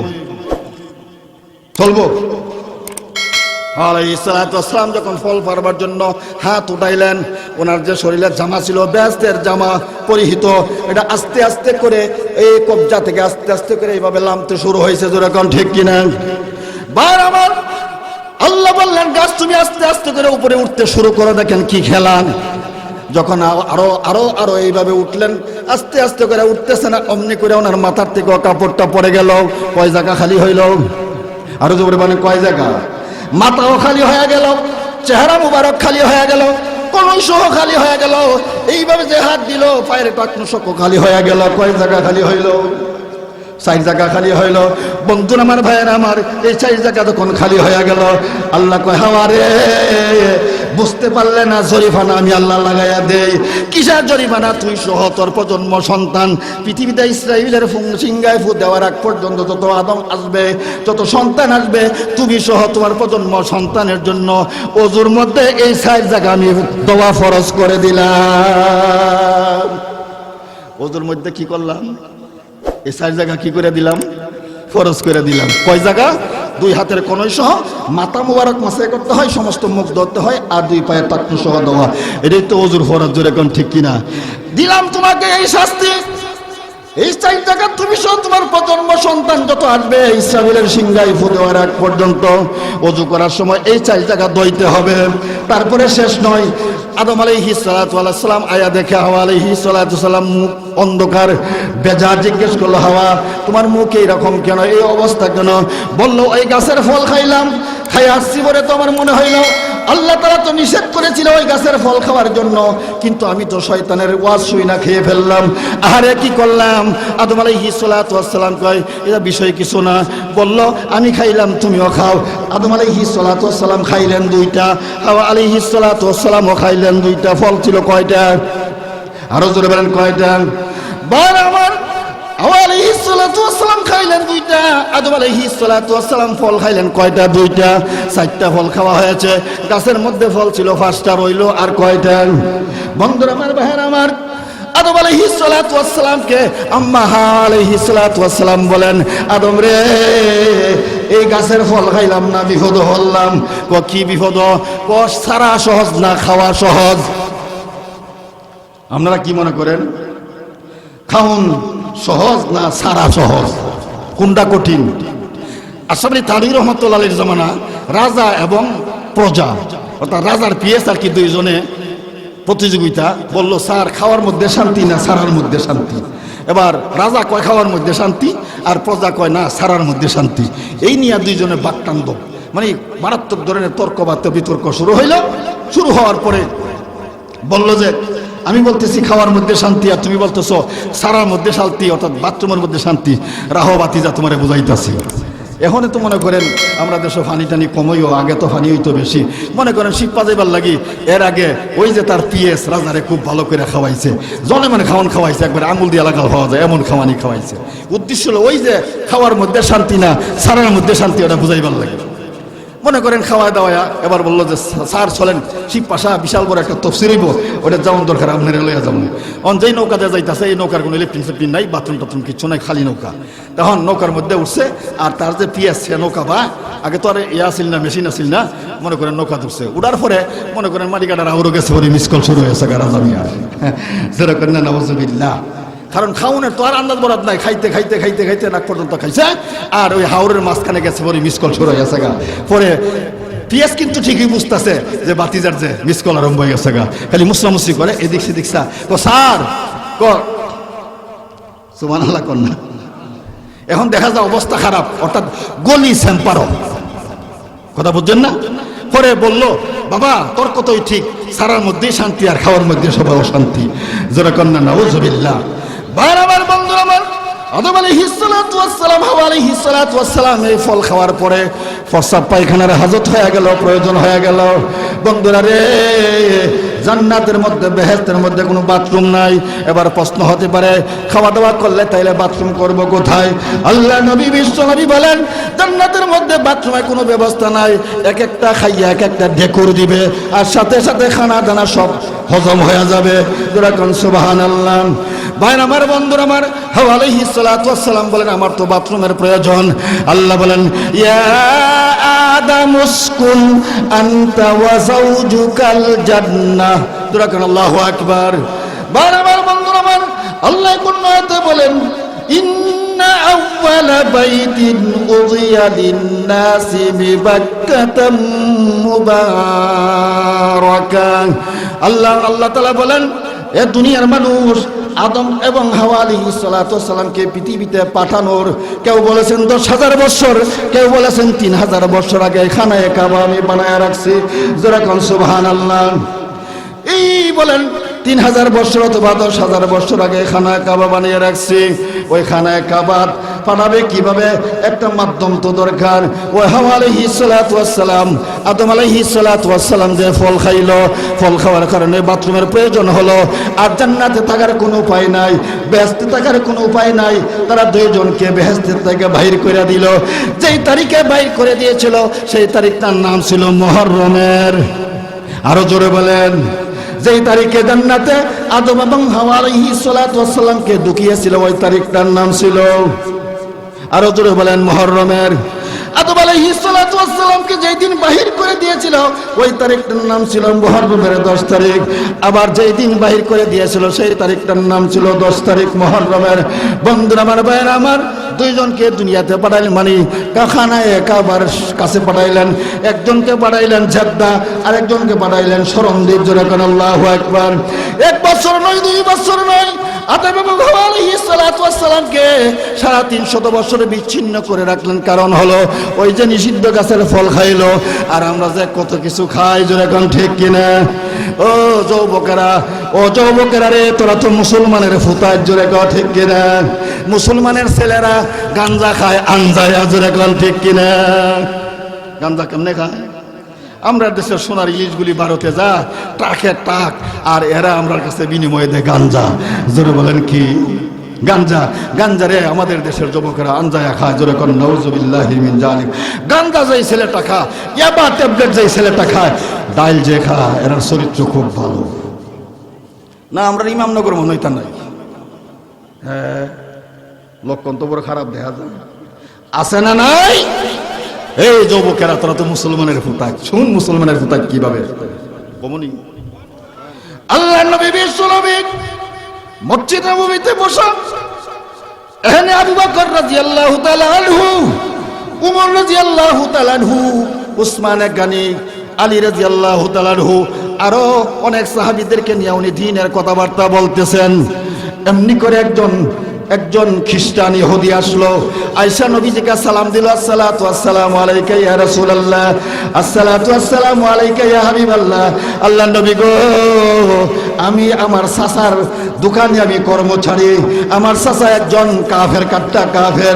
চলবো। আলাইহিস সালাতু ওয়াস সালাম যখন ফল পারবার জন্য হাত উঠাইলেন, ওনার যে শরীরের জামা ছিল বেহেশতের জামা পরিহিত, এটা আস্তে আস্তে করে এই কবজা থেকে আস্তে আস্তে করে এইভাবে নামতে শুরু হয়েছে, যেরকম ঠিক কিনা? বার আমার আল্লাহ বললেন গাছ তুমি আস্তে আস্তে করে উপরে উঠতে শুরু করো, দেখেন কি খেলান। যখন আরো আরো আরো এইভাবে উঠলেন, আস্তে আস্তে করে উঠতেছে না, অমনি করে ওনার মাথার থেকে কাপড়টা পড়ে গেল, কয় জায়গা খালি হইল, আরো জোরে মানে কয় জায়গা, মাথাও খালি হয়ে গেল, চেহারা মুবারক খালি হয়ে গেল, কলই সহ খালি হয়ে গেল, এইভাবে যে হাত দিল পায়ের টাকনু সহ খালি হয়ে গেল, কয় জায়গা খালি হইল, 4 জায়গা খালি হইল। বন্ধুরা আমার, ভাইয়েরা আমার, এই 4 জায়গা তখন খালি হয়ে গেল, আল্লাহ কয় হাওয়া রে বুঝতে পারলে না, জরিমানা আমি আল্লাহ লাগাইয়া দেই। কিসের জরিমানা? তুই সহ তোর প্রজন্ম সন্তান পৃথিবীতে ইসরাইলের সিংহায় ফু দেওয়ার আগ পর্যন্ত যত আদম আসবে, যত সন্তান আসবে, তুমি সহ তোমার প্রজন্ম সন্তানের জন্য ওজুর মধ্যে এই 4 জায়গা আমি দোয়া ফরজ করে দিলাম। ওজুর মধ্যে কি করলাম? এই 4 জায়গা কি করে দিলাম? ফরজ করে দিলাম। কয় জায়গা? 2 হাতের কনুই সহ মাথা মুবারক মাসে করতে হয়, সমস্ত মুখ ধরতে হয়, আর 2 পায়ের টাকনু সহ দেওয়া, এটাই তো ওজুর ফরজ, যেরকম ঠিক কিনা? দিলাম তোমাকে এই শাস্তি, এই 4 জায়গা তুমি সহ তোমার প্রজন্ম সন্তান যত আসবে ইসরাইলের সিংহায় ফু দেওয়ার আগ পর্যন্ত ওযু করার সময় এই 4 জায়গা ধুইতে হবে। তারপরে শেষ নয়, আদম আলাইহিস সালাতু ওয়াস সালাম আয়া দেখে হাওয়া আলাইহিস সালাতু ওয়াস সালাম মুখ অন্ধকার, বেজার জিজ্ঞেস করলো, হাওয়া তোমার মুখ এইরকম কেন, এই অবস্থা কেন? বললো ওই গাছের ফল খাইলাম, খাই আসছি বলে তো আমার মনে হইল আল্লাহ তাআলা তো নিষেধ করেছিল ওই গাছের ফল খাওয়ার জন্য, কিন্তু আমি তো শয়তানের ওয়াজ শুই না খেয়ে ফেললাম, আরে কি করলাম? আদম আলাইহিস সালাতু ওয়াস সালাম কয় এটা বিষয় কিছু না। বলল আমি খাইলাম তুমিও খাও। আদম আলাইহিস সালাতু ওয়াস সালাম খাইলেন 2টা, হাওয়া আলাইহিস সালাতু ওয়াস সালামও খাইলেন 2টা। ফল ছিল কয়টা? আরো জোরে বলেন কয়টা? বার আমার হাওয়া আলাইহিস সালাতু ওয়াস সালাম খাইলেন 2টা, আদম আলাইহিস সালাতু ওয়াস সালাম ফল খাইলেন কয়টা? 2টা। 4টা ফল খাওয়া হয়েছে, গাছের মধ্যে ফল ছিল 5টা, রইল আর কয়টা? বন্ধুরা আমার, ভাইয়েরা আমার, আদম আলাইহিস সালাতু ওয়াস সালামকে আম্মা হাওয়া আলাইহিস সালাতু ওয়াস সালাম বলেন, আদম রে এই গাছের ফল খাইলাম না, বিপদ হলাম। কি বিপদ? সারা সহজ না, খাওয়া সহজ। আপনারা কি মনে করেন, খাউন সহজ না সারা সহজ, কোনটা কঠিন? আশরাফ থানভী রহমাতুল্লাহ আলাইহির জামানা রাজা এবং প্রজা, অর্থাৎ রাজার পিএস আর কি, 2 জনে প্রতিযোগিতা। বলল স্যার খাওয়ার মধ্যে শান্তি না সারার মধ্যে শান্তি? এবার রাজা কয় খাওয়ার মধ্যে শান্তি, আর প্রজা কয় না সারার মধ্যে শান্তি। এই নিয়ে 2 জনে বাকটান্দ, মানে মারাত্মক ধরনের তর্ক বার্তা বিতর্ক শুরু হইল। শুরু হওয়ার পরে বলল যে আমি বলতেছি খাওয়ার মধ্যে শান্তি, আর তুমি বলতেছো সারার মধ্যে শান্তি, অর্থাৎ বাথরুমের মধ্যে শান্তি। রাহো বাতিজা তোমারে বুঝাইতাছি। এখন তো মনে করেন আমরা দেশে ফানি টানি কমইও, আগে তো ফানি হইতো বেশি। মনে করেন শীত পাজাইবার লাগি এর আগে ওই যে তার পিএস রাজারে খুব ভালো করে খাওয়াইছে, জনে মানে খাওয়ান খাওয়াইছে, একবার আঙুল দিয়ে লাগাল খাওয়া যায় এমন খাওয়ানি খাওয়াইছে। উদ্দেশ্য হলো ওই যে খাওয়ার মধ্যে শান্তি না সারার মধ্যে শান্তি, ওটা বুঝাইবার লাগে। মনে করেন খাওয়া দাওয়া। এবার বললো যে স্যার চলেন শিব পাশা বিশাল বড় একটা তফসির হইব, ওটা যেমন দরকার আপনারা লইয়া যাবেন। অন যেই নৌকাতে যাইতেছে এই নৌকার কোনো ইলেকট্রিক ফেকট্রিক নাই, বাথরুম টাথরুম কিচ্ছু নাই, খালি নৌকা। তখন নৌকার মধ্যে উঠছে, আর তার যে পিএস সে নৌকা বা আগে তো আর ইয়ে আসিল না, মেশিন আসিল না, মনে করেন নৌকা ধরছে। উঠার পরে মনে করেন মালিকাটার আউরও গেছে, ওর মিস কল শুরু হয়েছে গারা জামিয়া যেরকম না, নাউজুবিল্লাহ। কারণ খাউনের তো আর আন্দাজ বরাদ নাই, খাইতে খাইতে খাইতে খাইতে নাক পর্যন্ত খাইছে, আর ওই হাওরের মাঝখানে গেছে পরে মিস কল শুরু হয়ে গেছে গা। পরে পিএস কিন্তু ঠিকই বুঝতেছে যে বাতিজার যে মিস কল আরম্ভ হয়ে গেছে গা, খালি মুসলামুসি করে এদিক সেদিক সা ও স্যার সুবহানাল্লাহ কর না। এখন দেখা যায় অবস্থা খারাপ, অর্থাৎ গলি স্যাম্পারো, কথা বুঝছেন না? পরে বলল বাবা তোর কতই ঠিক, সারার মধ্যেই শান্তি আর খাওয়ার মধ্যে সবাই অশান্তি। যারা কন্যা নাউজুবিল্লাহ। বারবার বন্ধুরা আমার, আদম আলাইহিস সালাতু ওয়াস সালাম হাওয়া আলাইহিস সালাতু ওয়াস সালাম এই ফল খাওয়ার পরে প্রস্রাব পায়খানার হাজত হয়ে গেল, প্রয়োজন হয়ে গেল। বন্ধুরা রে জান্নাতের মধ্যে বেহেশতের মধ্যে কোনো বাথরুম নাই। এবার প্রশ্ন হতে পারে খাওয়া দাওয়া করলে তাইলে বাথরুম করব কোথায়? আল্লাহ নবী বিশ্ব নবী বলেন জান্নাতের মধ্যে বাথরুমের কোনো ব্যবস্থা নাই। এক একটা খাইয়া এক একটা ঢেকুর দিবে আর সাথে সাথে খানা দানা সব হজম হয়ে যাবে। যেরকম সুবহানাল্লাহ। ভাইরা আমার, বন্ধুরা আমার, হাওয়া আলাইহিস সালাতু ওয়াস সালাম বলেন আমার তো বাথরুমের প্রয়োজন। আল্লাহ বলেন ইয়া আদম উসকুন আনতা ওয়া যাওজুকাল জান্নাহ। যেরকম আল্লাহু আকবার। ভাইরা আমার, বন্ধুরা আমার, আল্লাহ কোন আয়াতে বলেন ইন্না আউওয়ালা বাইতিন উযিয়া লিন-নাসি বিবাক্কাতা মুবারাকান। আল্লাহ তাআলা বলেন এ দুনিয়ার মানুষ আদম এবং হাওয়া আলাইহিস সালাতু ওয়াস সালামকে পৃথিবীতে পাঠানোর কেউ বলেছেন 10,000 বছর, কেউ বলেছেন 3,000 বছর আগে খানায়ে কাবা আমি বানায় রাখছি। যেরকম সুবহানাল্লাহ। এই বলেন 3,000 বছর অথবা 10,000 বছর আগে খানায়ে কাবা বানিয়ে রাখছি। ওই খানায়ে কাবা বানাবে কিভাবে? একটা মাধ্যম তো দরকার। ওই হাওয়া আলাইহিস সালাতু ওয়াস সালাম আদম আলাইহিস সালাতু ওয়াস সালাম যে ফল খাইলো, ফল খাওয়ার কারণে বাথরুমের প্রয়োজন হলো। আর জান্নাতে থাকার কোনো উপায় নাই, বেহেশতে থাকার কোনো উপায় নাই। তারা দুইজনকে বেহেশত থেকে বাহির করে দিল। যেই তারিখে বাহির করে দিয়েছিল সেই তারিখটার নাম ছিল মুহররমের। আরো জোরে বলেন। যেই তারিখে জান্নাতে আদম এবং হাওয়া আলাইহিস সালাতু ওয়াস সালামকে ঢুকিয়েছিল ওই তারিখটার নাম ছিল, আরো জোরে বলেন, মুহররমের। আদম আলাইহিস সালাতু ওয়াস সালামকে যেই দিন বাহির করে দিয়েছিল ওই তারিখটার নাম ছিল মুহররমের 10 তারিখ। আবার যেই দিন বাহির করে দিয়েছিল সেই তারিখটার নাম ছিল 10 তারিখ মুহররমের। বন্ধুরা আমার, ভাইরা আমার, দুইজনকে দুনিয়াতে পাঠাইলেন মানে খানায়ে কাবার কাছে পাঠাইলেন। একজনকে পাঠাইলেন জেদ্দা, আর একজনকে পাঠাইলেন শরণদ্বীপ। যেরকম আল্লাহু আকবার। 1 বছর নয়, 2 বছর নয়, আদম এবং হাওয়া আলাইহিস সালাতু ওয়াস সালামকে 350 বছরে বিচ্ছিন্ন করে রাখলেন। কারণ হলো ওই যে নিষিদ্ধ গাছের ফল খাইলো। আর আমরা যে কত কিছু খাই, যেরকম ঠিক কিনা? ও যুবকেরা রে, তোরা তো মুসলমানের ফুতার, জোরে কর ঠিক কিনা? মুসলমানের ছেলেরা গাঞ্জা খায় আঞ্জায়া, জোরে কর ঠিক কিনা? গাঞ্জা কেমনে খায়? আমরা দেশের সোনার ইলিশগুলি ভারতে যা ট্রাকে ট্রাক, আর এরা আমার কাছে বিনিময়ে দেয় গাঞ্জা। জোরে বলেন কি? গাঞ্জা রে আমাদের দেশের যুবকেরা আঞ্জায়া খায়। জোরে কর নাউযুবিল্লাহি মিন জালিক। গাঞ্জা যেই ছেলেটা খায়, ইয়াবা ট্যাবলেট যেই ছেলেটা খায়, ডাইল যে খায়, এর চরিত্র খুব ভালো না। আমরা ইমামনগর মনে হইতা নাই। হ্যাঁ, লক্ষণ তো বড় খারাপ দেখা যায়, আছে না নাই? এই যুবকেরা, তোরা তো মুসলমানের ফুতাক। শুন মুসলমানের ফুতাক কিভাবে বমনি। আল্লাহর নবী বিশ্ব নবী মসজিদ নববীতে বসা, এখানে আবু বকর রাদিয়াল্লাহু তাআলা আনহু, উমর রাদিয়াল্লাহু তাআলা আনহু, উসমান গনি, আলী রাদিয়াল্লাহু তাআলা আনহু, আরো অনেক সাহাবীদেরকে নিয়ে উনি দ্বীনের কথাবার্তা বলতেছেন। এমনি করে একজন খ্রিস্টান ইহুদি আসলো, আয়েশা নবীজিকে সালাম দিল, আসসালাতু আসসালামু আলাইকা ইয়া রাসূলুল্লাহ, আসসালাতু আসসালামু আলাইকা ইয়া হাবিবাল্লাহ। আল্লাহর নবী গো, আমি আমার চাচার দোকানে আমি কর্মচারী, আমার চাচা একজন কাফের, কাট্টা কাফের।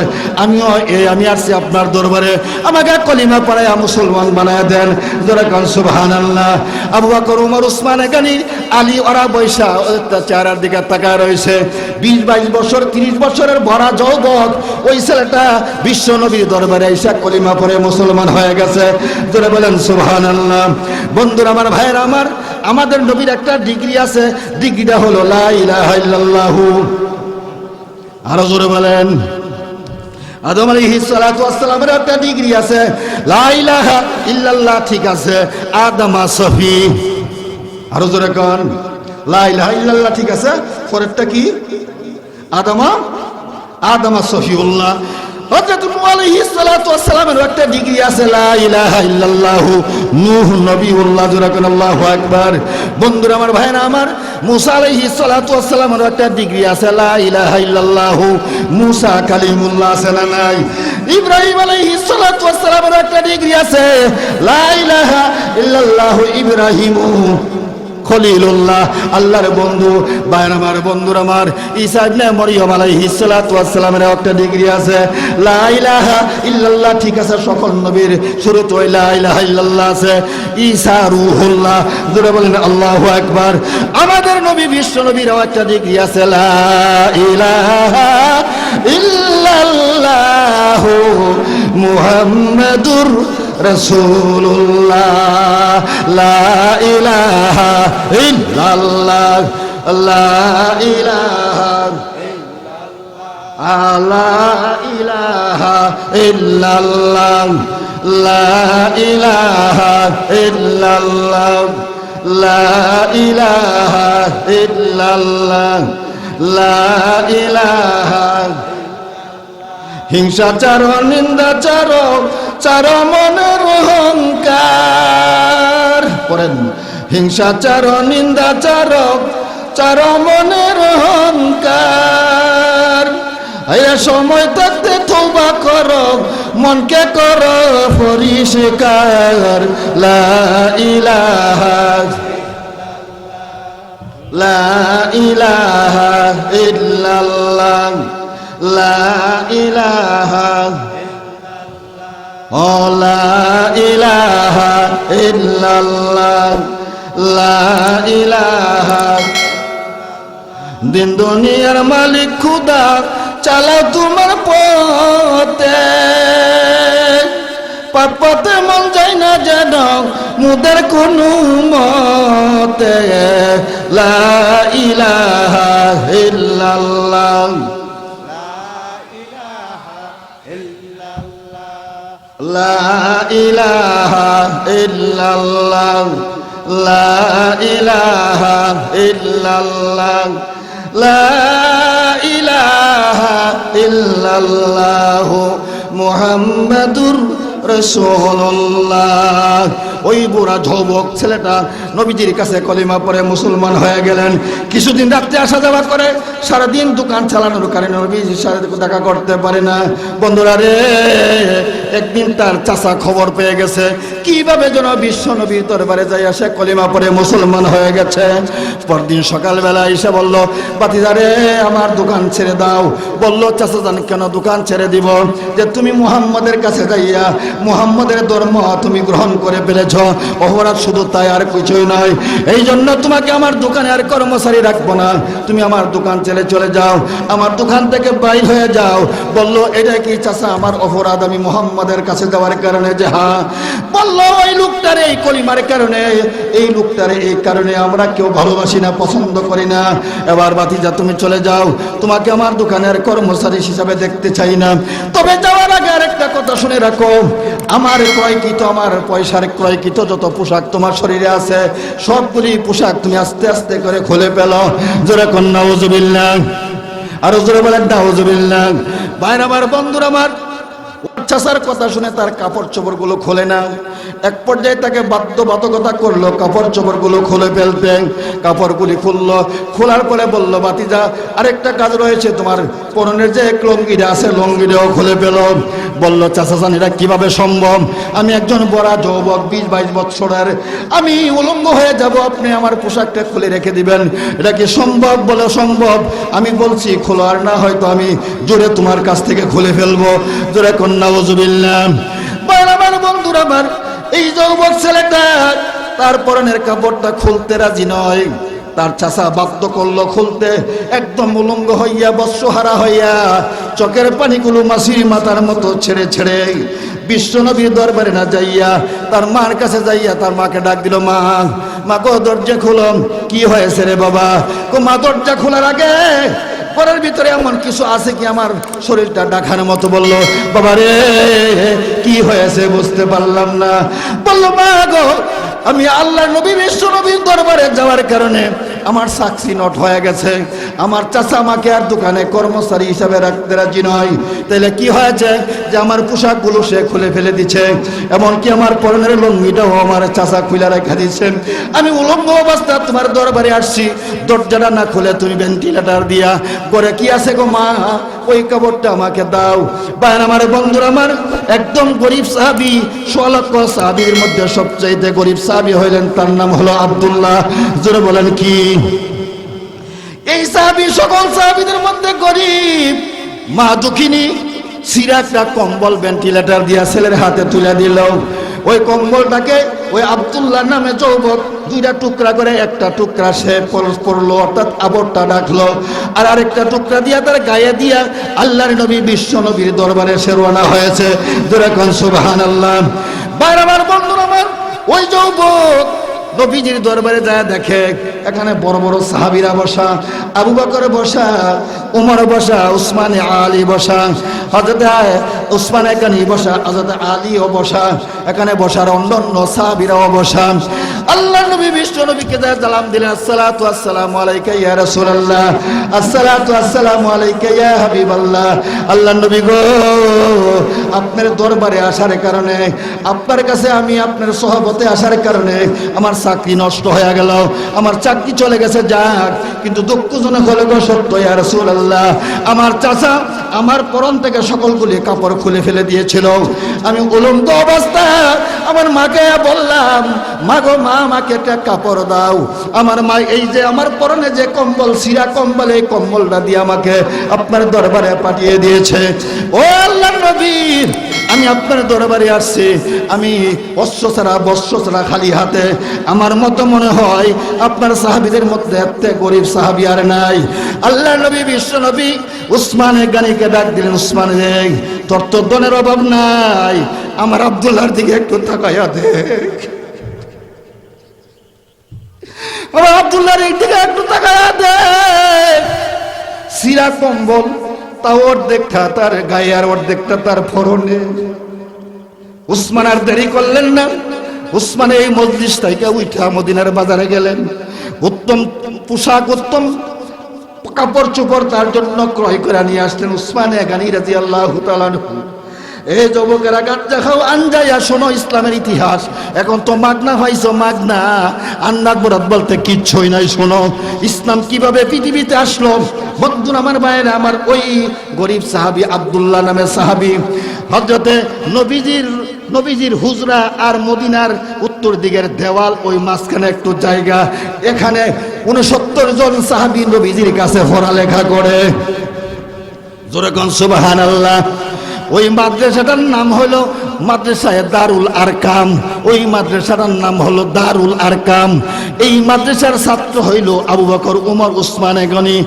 আমি আসছি আপনার দরবারে, আমাকে কলিমা পড়ায় মুসলমান বানায় দেন। যেরকম সুবহানাল্লাহ। আবু বকর, উমর, উসমান গনি, আলী ওরা বৈশা চেহারার দিকে তাকায় রয়েছে। 20-22 বছর, 30 বছরের ভরা যৌবক ওই ছেলেটা বিশ্ব নবীর দরবারে এসে কলিমা পড়ে মুসলমান হয়ে গেছে। জোরে বলেন সুবহানাল্লাহ। বন্ধুরা আমার, ভাইয়েরা আমার, আমাদের নবীর একটা ডিগ্রি আছে, ডিগ্রিটা হলো লা ইলাহা ইল্লাল্লাহু। আরো জোরে বলেন। আদম আলাইহিস সালাতু ওয়াস সালামের একটা ডিগ্রি আছে, লা ইলাহা ইল্লাল্লাহ। ঠিক আছে, আদমা সফি। আরো জোরে কোন, লা ইলাহা ইল্লাল্লাহ। ঠিক আছে, পরেরটা কি? আদমা সফিউল্লাহ। হযরত নূহ আলাইহিস সালাতু ওয়াস সালামের একটা ডিগ্রি আছে, লা ইলাহা ইল্লাল্লাহ। নূহ নবিউল্লাহ। যেরকম আল্লাহু আকবার। বন্ধুরা আমার, ভাইরা আমার, মুসা আলাইহিস সালাতু ওয়াস সালামের একটা ডিগ্রি আছে, লা ইলাহা ইল্লাল্লাহ। মুসা কালিমুল্লাহ। আছে না নাই? ইব্রাহিম আলাইহিস সালাতু ওয়াস সালামের একটা ডিগ্রি আছে, লা ইলাহা ইল্লাল্লাহ ইব্রাহিম। খলিলুল্লাহ, আল্লাহর বন্ধু। ভাইরা আমার, বন্ধুরা আমার, ঈসা ইবনে মরিয়ম আলাইহিস সালাতু ওয়াস সালামের একটা ডিগ্রি আছে, লা ইলাহা ইল্লাল্লাহ। ঠিক আছে, সকল নবীর শুরুতে ওই লা ইলাহা ইল্লাল্লাহ আছে। ঈসা রূহুল্লাহ, জোরে বলেন আল্লাহু আকবার। আমাদের নবী বিশ্ব নবীরও একটা ডিগ্রি আছে, লা ইলাহা ইল্লাল্লাহ মুহাম্মাদুর রাসূলুল্লাহ, লা ইলাহা ইল্লাল্লাহ, লা ইলাহা লা ইলাহা ইল্লাল্লাহ, লা ইলাহা ইল্লাল্লাহ, লা ইলাহা ইল্লাল্লাহ, লা ইলাহা। হিংসাচার নিন্দাচার চার মনের অহংকার, পড়েন, হিংসাচার নিন্দাচার চার মনের অহংকার। এই সময় থাকতে তওবা করো, মনকে করো পরিষ্কার, লা ইলাহা লা ইলাহা ইল্লাল্লাহ, লা ইলাহা ও লা ইলাহা ইল্লাল্লাহ, লা ইলাহা। দিন দুনিয়ার মালিক খুদা, চালাও তোমার পথে, পাপ পথে মন যায় না যেন মুদের কোনো মতে, লা ইলাহা ইল্লাল্লাহ, লা ইলাহা ইল্লাল্লাহ, লা ইলাহা ইল্লাল্লাহ, লা ইলাহা ইল্লাল্লাহ মুহাম্মাদুর রাসূলুল্লাহ। ওই বুড়া যুবক ছেলেটা নবীজির কাছে কলিমা পড়ে মুসলমান হয়ে গেলেন। কিছুদিন রাত্রে আসা যাওয়া করে, সারাদিন দোকান চালানোর কারণে নবীজির সাথে দেখা করতে পারে না। বন্ধুরা রে, একদিন তার চাচা খবর পেয়ে গেছে কিভাবে যেন বিশ্ব নবীর দরবারে যাই আসে কলিমা পড়ে মুসলমান হয়ে গেছে। পরদিন সকালবেলা এসে বলল, বাতিজা রে, আমার দোকান ছেড়ে দাও। বলল, চাচা জান কেন দোকান ছেড়ে দিব? যে তুমি মুহাম্মদের কাছে যাইয়া মুহাম্মদের ধর্ম তুমি গ্রহণ করে ফেলেছ, অপরাধ শুধু তাই, আর কিছুই নয়। এই জন্য তোমাকে আমার দোকানে আর কর্মচারী রাখবো না, তুমি আমার দোকান ছেড়ে চলে যাও, আমার দোকান থেকে বাইর হয়ে যাও। বলল, এটা কি চাচা আমার অপরাধ আমি মুহাম্মদের কাছে যাওয়ার কারণে? যে হ্যাঁ। বলল, ওই লোকটার এই কলিমার কারণে, এই লোকটার এই কারণে আমরা কেউ ভালোবাসি না, পছন্দ করি না। এবার বাতিজা তুমি চলে যাও, তোমাকে আমার দোকানের কর্মচারী হিসাবে দেখতে চাই না। তবে যাওয়ার আগে আরেকটা কথা শুনে রাখো, আমার ক্রয়কৃত, আমার পয়সার ক্রয়কৃত যত পোশাক তোমার শরীরে আছে, সবগুলি পোশাক তুমি আস্তে আস্তে করে খুলে ফেলো। জোরে কন নাউজুবিল্লাহ, আর জোরে বলেন নাউজুবিল্লাহ। ভাইরা আমার, বন্ধুরা আমার, চাচার কথা শুনে তার কাপড় চোপড় গুলো খোলে না। এক পর্যায়ে তাকে বাধ্যবাধকতা করলো কাপড় চোপড় গুলো খুলে ফেলতে। কাপড়গুলি খুললো, খোলার পরে বলল, বাতিজা আরেকটা কাজ রয়েছে, তোমার পরনের যে এক লঙ্গিটা আছে লঙ্গিটাও খুলে ফেল। বলল, চাচা জান এটা কিভাবে সম্ভব? আমি একজন বড় যুবক, 20-22 বছরের, আমি উলঙ্গ হয়ে যাব, আপনি আমার পোশাকটা খুলে রেখে দিবেন, এটা কি সম্ভব? বলে, সম্ভব। আমি বলছি খোলো, আর না হয়তো আমি জোরে তোমার কাছ থেকে খুলে ফেলবো। জোরে কন্যা নাউজুবিল্লাহ। আমার বন্ধুরা আমার, এই যুবক ছেলেটা তার পরনের কাপড়টা খুলতে রাজি নয়। তার চাচা বাধ্য করলো খুলতে। একদম উলঙ্গ হইয়া, বস্ত্রহারা হইয়া, চোখের পানিগুলো মাসির মাথার মতো ছেড়ে ছেড়ে বিশ্ব নবীর দরবারে না যাইয়া তার মার কাছে যাইয়া তার মাকে ডাক দিল, মা, মা গো দরজা খুলো। কি হয়েছে রে বাবা? কো মা, দরজা খোলার আগে ঘরের ভিতরে এমন কিছু আছে কি আমার শরীরটা ডাকার মতো। বলল, বাবা রে, কি হয়েছে বুঝতে পারলাম না। বলল, মা গো, আমি আল্লাহ নবী বিশ্ব নবীর দরবারে যাওয়ার কারণে আমার চাকরি নট হয়ে গেছে, আমার চাচা আমাকে আর দোকানে কর্মচারী হিসাবে রাখতে রাজি নয়, তাহলে কি হয়েছে যে আমার পোশাকগুলো সে খুলে ফেলে দিচ্ছে, এমনকি আমার পরনের লুঙ্গিটাও আমার চাচা খুলে রেখে দিচ্ছেন। আমি উলঙ্গ অবস্থা তোমার দরবারে আসছি, দরজাটা না খুলে তুমি ভেন্টিলেটর দিয়া করে কি আছে গো মা, ওই কাপড়টা আমাকে দাও। বায়ান আমার বন্ধুরা আমার, একদম গরিব সাহাবী, ১৬ লক্ষ সাহাবীর মধ্যে সবচাইতে গরিব সাহাবী হইলেন, তার নাম হলো আব্দুল্লাহ। জোরে বলেন কি? এই সাহাবী সকল সাহাবীদের মধ্যে গরিব। মা দুঃখিনী সিরা একটা কম্বল ভেন্টিলেটর দিয়া ছেলের হাতে তুলে দিল। ওই কম্বলটাকে ওই আব্দুল্লাহ নামে যুবক দুইটা টুকরা করে, একটা টুকরা সে পড়লো অর্থাৎ আবরটা রাখলো, আর আরেকটা টুকরা দিয়া তার গায়ে দিয়া আল্লাহর নবী বিশ্ব নবীর দরবারে সে রওনা হয়েছে। যেরকম সুবহানাল্লাহ। বাইরে আমার বন্ধুরা আমার, ওই যুবক নবীজির দরবারে যায়, দেখে এখানে বড় বড় সাহাবীরা বসা, আবু বকর বসা, উমর বসা, উসমানে আলী বসা, হযরত উসমান এখানে বসা, হযরত আলীও বসা, এখানে বসার অন্যান্য সাহাবীরাও বসা। আল্লাহ নবী বিশ্ব নবীকে যায় সালাম দিলেন, আসসালাতু আসসালামু আলাইকা ইয়া রাসূলুল্লাহ, আসসালাতু আসসালামু আলাইকা ইয়া হাবিবাল্লাহ। আল্লাহ নবী গো, আপনার দরবারে আসার কারণে, আপনার কাছে আমি আপনার সহবতে আসার কারণে আমার চাকরি নষ্ট হয়ে গেল, আমার চাকরি চলে গেছে যাক, কিন্তু দুঃখজনক হলো গো সত্য ইয়া রাসূলুল্লাহ, আমার চাচা আমার পরন থেকে সকলগুলি কাপড় খুলে ফেলে দিয়েছিল। আমি উলঙ্গ অবস্থা আমার মাকে বললাম, মা গো মা, আমাকে একটা কাপড় দাও। আমার মা এই যে আমার পরনে যে কম্বল, সিরা কম্বল, এই কম্বলটা দিয়ে আমাকে আপনার দরবারে পাঠিয়ে দিয়েছে। ও আল্লাহর নবী, আমি আপনার দরবারে আসছি, আমি অস্ত্র ছাড়া বস্ত্র ছাড়া খালি হাতে, আমার মতো মনে হয় আপনার সাহাবীদের মধ্যে এত গরিব সাহাবী আর নাই। আল্লাহর নবী বিশ্ব নবী উসমানে গানিকে ডাক দিলেন, উসমান রে, তোর তো ধনের অভাব নাই, আমার আব্দুল্লাহর দিকে একটু তাকাইয়া দেখ, আমার আব্দুল্লাহর দিকে একটু তাকাইয়া দেখ। সিরা কম্বল তাও অর্ধেকটা তার গায়ে আর অর্ধেকটা তার পরনে। উসমান আর দেরি করলেন না, উসমান এই মজলিস থেকে উঠা মদিনার বাজারে গেলেন, উত্তম পোশাক, উত্তম কাপড় চোপড় তার জন্য ক্রয় করে নিয়ে আসলেন। উসমানে গানি রাদিয়াল্লাহু তাআলা আনহু, এই যুবকেরা গাঁজা খাও, আনজাইয়া শোনো ইসলামের ইতিহাস, এখন তো মাগনা পাইছো, মাগনা, আন্নাত বরাত বলতে কিচ্ছুই নাই। শোনো ইসলাম কিভাবে পৃথিবীতে আসলো। বন্ধুরা আমার, বাইরে আমার, ওই গরিব সাহাবী আব্দুল্লাহ নামে সাহাবী, হযরতে নবীজির হুজরা আর মদিনার উত্তর দিকের দেওয়াল, ওই মাঝখানে একটু জায়গা, এখানে ৬৯ জন সাহাবী নবীজির কাছে পড়ালেখা করে। জোরে কোন সুবহানাল্লাহ। ওই মাদ্রাসাটার নাম হলো মাদ্রাসায়ে দারুল আরকাম, ওই মাদ্রাসাটার নাম হলো দারুল আরকাম। এই মাদ্রাসার ছাত্র হইল আবু বকর, উমর, উসমানে গনি।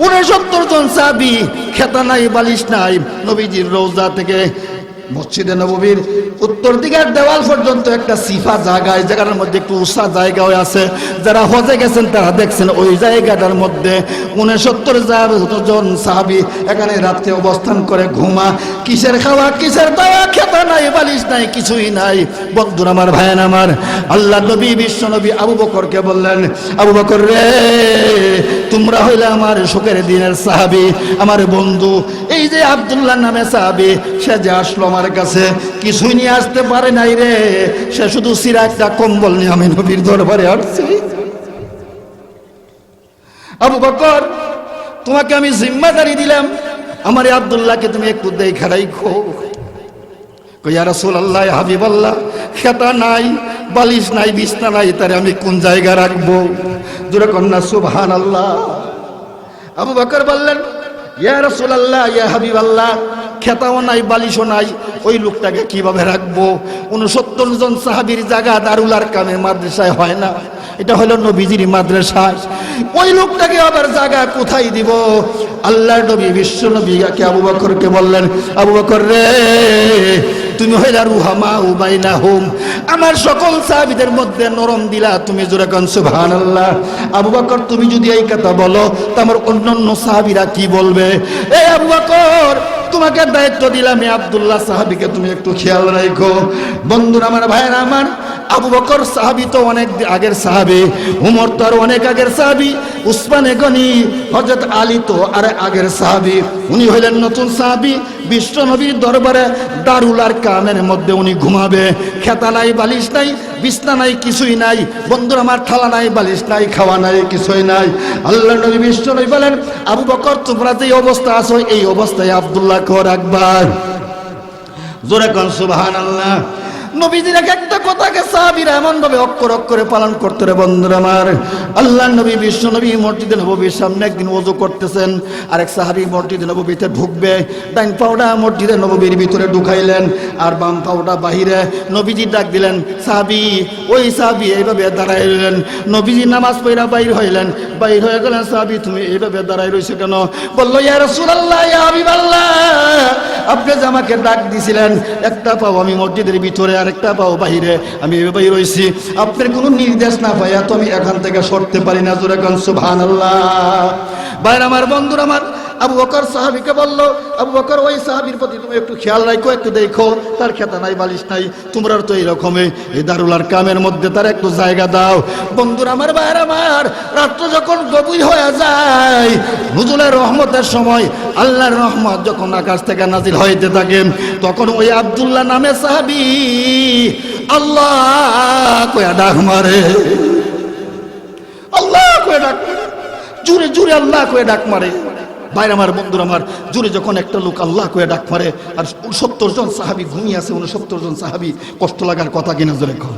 ৬৯ জন সাহাবী, খেতা নাই, বালিশ নাই, নবীজির রওজা থেকে মসজিদে নববীর উত্তর দিকের দেওয়াল পর্যন্ত একটা সিফা জায়গায়, জায়গার মধ্যে একটু উষা জায়গাও আছে, যারা হজে গেছেন তারা দেখছেন ওই জায়গাটার মধ্যে ৬৯ জন সাহাবী এখানে রাত্রে অবস্থান করে ঘুমা। কিসের খাওয়া, কিসের দাওয়া, খেতা নাই, বালিশ নাই, কিছুই নাই। বন্ধুরা আমার, ভাইয়ের আমার, আল্লাহ নবী বিশ্ব নবী আবু বকরকে বললেন, আবু বকর রে, তোমরা হইলে আমার সুখের দিনের সাহাবী, আমার বন্ধু। এই যে আব্দুল্লাহ নামে সাহাবী, সে যে আসলো আমার কাছে, কিছুই নিয়ে আসতে পারে নাই রে, সে শুধু সিরা একটা কম্বল নিয়ে আমি নবীর দরবারে আসছি। আবু বকর, তোমাকে আমি জিম্মাদারি দিলাম, আমার আব্দুল্লাহকে তুমি একটু দেখা রাখো। ইয়া রাসূলুল্লাহ, ইয়া হাবিবাল্লাহ, খেতা নাই, বালিশ নাই, বিছনা নাই, তারে আমি কোন জায়গায় রাখবো? জোরে কন্যা সুবহানাল্লাহ। আবু বকর বললেন, ইয়া রাসূলুল্লাহ, ইয়া হাবিবাল্লাহ, খেতাও নাই, বালিশও নাই, ওই লোকটাকে কিভাবে রাখবো? ৬৯ জন সাহাবীর জায়গা দারুল আরকামে মাদ্রাসায় হয় না, এটা হলো নবীজির মাদ্রাসা। ওই লোকটাকে আবার জায়গা কোথায় দিব? আল্লাহর নবী বিশ্ব নবীকে আবু বকরকে বললেন, আবু বকর রে, তুমি হইলা রুহামা উবাইনাহুম, আমার সকল সাহাবীদের মধ্যে নরম দিলা তুমি। জোরে কোন সুবহানাল্লাহ। আবু বকর, তুমি যদি এই কথা বলো তো আমার অন্যান্য সাহাবীরা কি বলবে? এই আবু বকর, তোমাকে দায়িত্ব দিলাম এই আব্দুল্লাহ সাহাবীকে তুমি একটু খেয়াল রাখো। বন্ধুরা আমার, ভাইরা আমার, আবু বকর সাহাবী তো অনেক আগের সাহাবী, উমর তো আর অনেক আগের সাহাবী, উসমানে গনি, হযরত আলী তো আর আগের সাহাবী, উনি হইলেন নতুন সাহাবী। বিশ্ব নবীর দরবারে দারুল আরকামের মধ্যে উনি ঘুমাবে, খেতা নাই, বালিশ নাই, বিছনা নাই, কিছুই নাই। বন্ধুরা আমার, থালা নাই, বালিশ নাই, খাওয়া নাই, কিছুই নাই। আল্লাহ নবী বিশ্ব নবী বলেন, আবু বকর তোমরা যে অবস্থা আছো এই অবস্থায় আব্দুল্লাহকে রাখবার। জোরে কোন সুবহানাল্লাহ। নবীজির একটা কথাকে সাহাবীরা এমন ভাবে অক্ষর অক্ষরে পালন করতে রে। বন্ধুরা আমার, আল্লাহ নবী বিশ্ব নবী মসজিদে নববীর সামনে একদিন ওযু করতেছেন, আরেক সাহাবী মসজিদে নববীতে ঢুকবে, ডাইন পাওটা মসজিদে নববীর ভিতরে ঢুকাইলেন আর বাম পাওটা বাহিরে। নবীজি ডাক দিলেন, সাহাবী। ওই সাহাবী এইভাবে দাঁড়ায় রইলেন। নবীজি নামাজ পড়া বাইর হইলেন, বাইর হয়ে গেলেন, সাহাবী তুমি এইভাবে দাঁড়ায় রইছো কেন? বলল, ইয়া রাসূলুল্লাহ, ইয়া হাবিবাল্লাহ, আপনি যে আমাকে ডাক দিছিলেন, একটা পাও আমি মসজিদের ভিতরে আর একটা পাও বাহিরে, আমি এভাবেই রইছি, আপনার কোনো নির্দেশ না পাইয়া তো আমি এখান থেকে সরতে পারি না। জোরে কোন সুবহানাল্লাহ। ভাইরা আমার, বন্ধুরা আমার, আবু বকর সাহাবীকে বলল, আবু বকর ওই সাহাবীর প্রতি তুমি একটু খেয়াল রাখো, একটু দেখো, তার খেতা নাই, বালিশ নাই, তোমরা তো এইরকমই এই দারুল আরকামের মধ্যে তার একটু জায়গা দাও। বন্ধুরা আমার, ভাইরা আমার, রাত্র যখন গভীর হয়ে যায়, নুজুলের রহমতের সময়, আল্লাহর রহমত যখন আকাশ থেকে নাজিল হইতে থাকে, তখন ওই আব্দুল্লাহ নামে সাহাবী আল্লাহ কইয়া ডাক মারে, আল্লাহ কইয়া ডাক, জোরে জোরে আল্লাহ কইয়া ডাক মারে। ভাইরা আমার, বন্ধুরা আমার, জোরে যখন একটা লোক আল্লাহ কইয়া ডাক মারে, আর 70 জন সাহাবী ঘুমিয়ে আছে, 69 জন সাহাবী, কষ্ট লাগার কথা কিনা জোরে কর।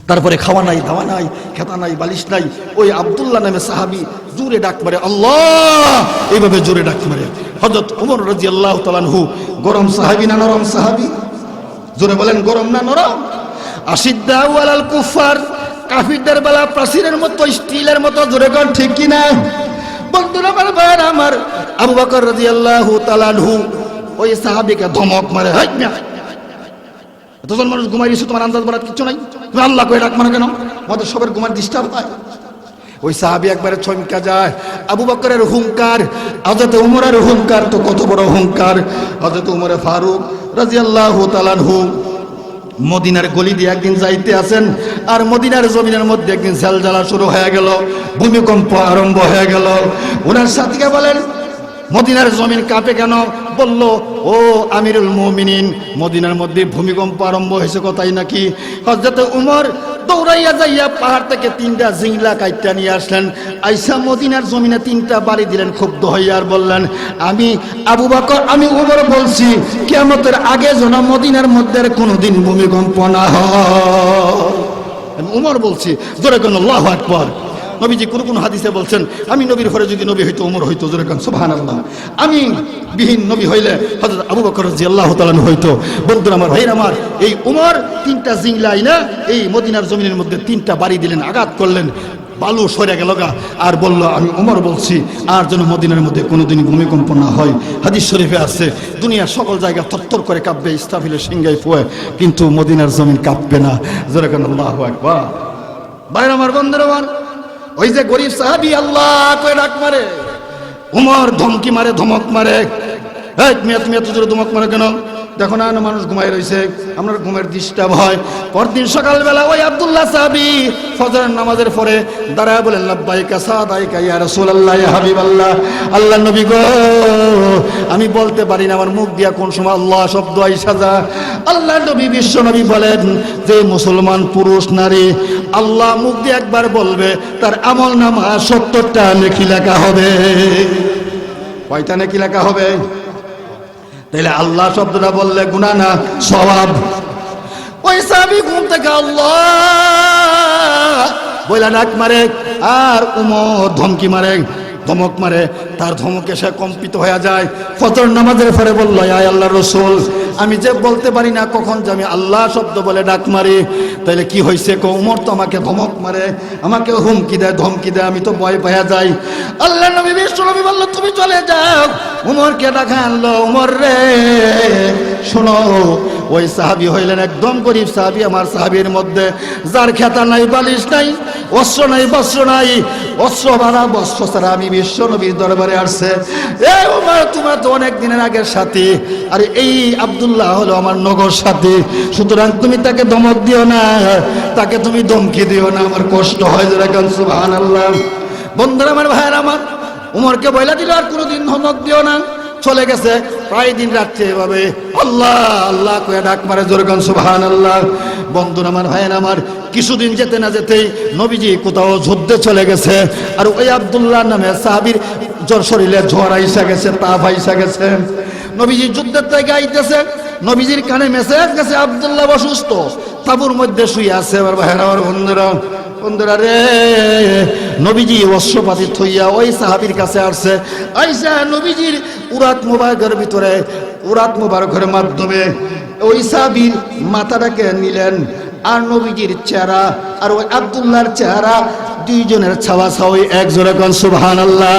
তারপরে খাওয়া নাই, দাওয়া নাই, খেতা নাই, বালিশ নাই, ওই আব্দুল্লাহ নামে সাহাবী জোরে ডাক মারে, আল্লাহ, এইভাবে জোরে ডাক মারে। হযরত ওমর রাদিয়াল্লাহু তাআলা আনহু, গরম সাহাবী না নরম সাহাবী? জোরে বলেন, গরম না নরম? আশিদ্দাউ আলাল কুফার, কাফিরদের বেলা প্রাচীরের মতো, স্টিলের মতো। জোরে কোন ঠিক কি না? বন্ধুরা আমার, ভাইরা আমার, আবু বকর রাদিয়াল্লাহু তাআলা আনহু ওই সাহাবীকে ধমক মারে, হাই না, এতজন মানুষ ঘুমাই গেছে, তোমার আন্দাজ বলার কিছু নাই, তুমি আল্লাহ কই ডাক মারো কেন? আমাদের সবার ঘুমার ডিস্টার্ব হয়। ওই সাহাবী একবারে চমকা যায়। আবু বকরের হুঙ্কার, হযরত ওমরের হুঙ্কার তো কত বড় হুঙ্কার। হযরত ওমর ফারুক রাদিয়াল্লাহু তাআলা আনহু মদিনার গলি দিয়ে একদিন যাইতে আছেন, আর মদিনার জমিনের মধ্যে একদিন ঝালঝালা শুরু হয়ে গেল, ভূমিকম্প আরম্ভ হয়ে গেল। ওনার সাথীকে বলেন, মদিনার জমিন কাঁপে কেন? বলল, ও আমিরুল মুমিনিন, মদিনার মধ্যে ভূমিকম্প আরম্ভ হয়েছে কথাই নাকি? হযরত ওমর দৌড়াইয়া যাইয়া পাহাড় থেকে 3টা জিংলা কাইটটা নিয়ে আসলেন, আইসা মদিনার জমিনে 3টা বাড়ি দিলেন, ক্ষুব্ধ হইয়া আর বললেন, আমি আবু বকর, আমি ওমর বলছি, কিয়ামতের আগে যেন মদিনার মধ্যে কোনোদিন ভূমিকম্প না হয়। আমি ওমর বলছি। জোরে কোন আল্লাহু আকবার। নবীজি কোন হাদিসে বলছেন, আমি নবীর ঘরে যদি নবী হইতো ওমর হইতো। জোরে কোন সুবহানাল্লাহ। আমি বিহীন নবী হইলে হযরত আবু বকর রাদিয়াল্লাহু তাআলা হইতো। বন্ধুরা আমার, ভাইরা আমার, এই ওমর 3টা জিংলাই না এই মদিনার জমিনের মধ্যে 3টা বাড়ি দিলেন, আঘাত করলেন, বালু সরে গেল গা, আর বলল, আমি ওমর বলছি, আর যেন মদিনার মধ্যে কোনোদিন ভূমিকম্প না হয়। হাদিস শরীফে আছে, দুনিয়ার সকল জায়গা থরথর করে কাঁপবে, ইসরাফিলের সিংহায় ফুয়ে, কিন্তু মদিনার জমিন কাঁপবে না। জোরে কোন আল্লাহু আকবার। ভাইরা আমার, বন্ধুরা আমার, ওই যে গরিব সাহাবী আল্লাহ কয়ে ডাক মারে, ওমর ধমকি মারে, ধমক মারে, এই তুমি এত জোরে ধমক মারে কেন? দেখো না মানুষ ঘুমাই রয়েছে, আপনার ঘুমের ডিস্টার্ব হয়। পরদিন সকালবেলা ওই আব্দুল্লাহ সাহাবী ফজরের নামাজের পরে দাঁড়ায় বলেন, লাব্বাইকা সাদাইকা ইয়া রাসূলুল্লাহ, ইয়া হাবিবাল্লাহ, আল্লাহর নবী গো, আমি বলতে পারি না আমার মুখ দিয়া কোন সময় আল্লাহ শব্দ আইসা যায়। আল্লাহর নবী বিশ্ব নবী বলেন, যে মুসলমান পুরুষ নারী আল্লাহ মুখ দিয়ে একবার বলবে, তার আমল নামা 70টা নেকি লেখা হবে। কয়টা নেকি লেখা হবে? তাইলে আল্লাহ শব্দটা বললে গুনাহ না সওয়াব। ওই সাহাবী ঘুম থেকে আল্লাহ বইলা ডাক মারে, আর ওমর ধমকি মারে, ধমক মারে, তার ধমকে সে কম্পিত হয়ে যায়। ফজর নামাজের পরে বলল, ইয়া আল্লাহর রাসূল, আমি যে বলতে পারি না কখন যে আমি আল্লাহ শব্দ বলে ডাক মারি, তাইলে কি হয়েছে? ওমর তো আমাকে ধমক মারে, আমাকে হুমকি দেয়, ধমকি দেয়, আমি তো ভয় পেয়ে যাই। আল্লাহ নবী বিশ্ব নবী বলল, তুমি চলে যাও। ওমরকে ডাকা আনলো, ওমর রে শোনো, ওই সাহাবী হইলেন একদম গরিব সাহাবী। আমার সাহাবীর মধ্যে যার খেতা নাই, বালিশ নাই, অস্ত্র নাই, বস্ত্র নাই, অস্ত্র ভাড়া বস্ত্র ছাড়া আমি বিশ্ব নবীর দরবারে আসছে। এই ওমর, তোমার তো অনেক দিনের আগের সাথী, আর এই আব্দুল্লাহ হলো আমার নগর সাথী, সুতরাং তুমি তাকে ধমক দিও না, তাকে তুমি ধমকি দিও না, আমার কষ্ট হয়। যেরকম সুবহানাল্লাহ। বন্ধুরা আমার, ভাইয়ের আমার, উমরকে বইলা দিল আর কোনোদিন ধমক দিও না। চলে গেছে প্রায় দিন রাত্রে এভাবে আল্লাহ আল্লাহ কয়ে ডাক মারে। যেরকম সুবহানাল্লাহ। বন্ধুরা আমার, ভাইয়ের আমার, কিছুদিন যেতে না যেতেই নবীজি কোথাও যুদ্ধে চলে গেছে, আর ওই আব্দুল্লাহ নামে সাহাবীর শরীরে জ্বর আইসা গেছে, তাপ আইসা গেছে। নবীজি যুদ্ধের থেকে আইতেছে, নবীজির কানে মেসেজ গেছে আব্দুল্লাহ অসুস্থ, তাঁবুর মধ্যে শুয়ে আছে। আমার ভাইয়ের আমার, বন্ধুরা রে, নবীজি অশ্বপাতি থইয়া ওই সাহাবীর কাছে আসছে। আইসা নবীজির উরাত মুবারকের ভিতরে, উরাত মুবারকের মাধ্যমে ওই সাহাবীর মাথাটাকে নিলেন, আর নবীজির চেহারা আর ওই আব্দুল্লাহর চেহারা দুইজনের ছাওয়া ছাওয়ি এক। জোরে কোন সুবহানাল্লাহ।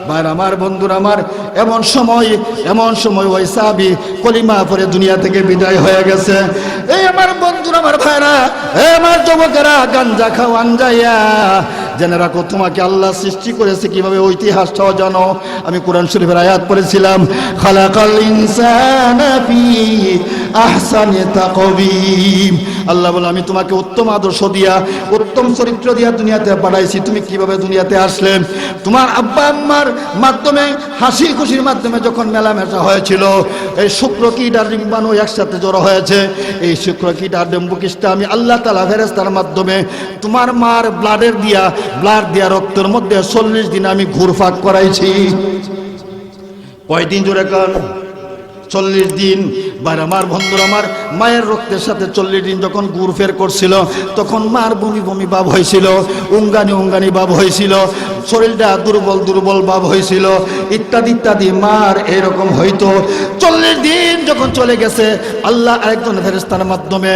ভাইরা আমার, বন্ধুরা আমার, এমন সময় ওই সাহাবী কলিমা পড়ে দুনিয়া থেকে বিদায় হয়ে গেছে। এই আমার বন্ধুরা আমার, ভাইরা, এই আমার যুবকেরা, গাঞ্জা খাও আঞ্জাইয়া জেনে রাখো তোমাকে আল্লাহ সৃষ্টি করেছে কিভাবে, ঐতিহাসটাও জানো। আমি কোরআন শরীফের আয়াত পড়েছিলাম, খালাকাল ইনসানা ফি আহসানি তাকওয়িম। আল্লাহ বলে আমি তোমাকে উত্তম আদর্শ দিয়া, উত্তম চরিত্র দিয়া দুনিয়াতে পাঠাইছি। তুমি কিভাবে দুনিয়াতে আসলে? তোমার আব্বা আম্মার মাধ্যমে, হাসি খুশির মাধ্যমে যখন মেলামেশা হয়েছিল, এই শুক্র কীট আর ডিম্বাণু একসাথে জড়ো হয়েছে। এই শুক্র কীট আর ডিম্বুকিসটা আমি আল্লাহ তাআলা ফেরেশতার মাধ্যমে তোমার মার ব্লাড দিয়া রক্তের মধ্যে 40 দিন আমি ঘুরফাক করাইছি। কয়দিন? জোরে কান, 40 দিন। বার আমার বন্ধুরা আমার, মায়ের রক্তের সাথে 40 দিন যখন ঘুরফের করছিল, তখন মার বমি বমি ভাব হয়েছিল, উঙ্গানি ভাব হয়েছিল, শরীরটা দুর্বল ভাব হয়েছিল, ইত্যাদি ইত্যাদি মার এরকম হইতো। 40 দিন যখন চলে গেছে, আল্লাহ আরেকজন ফেরেশতার মাধ্যমে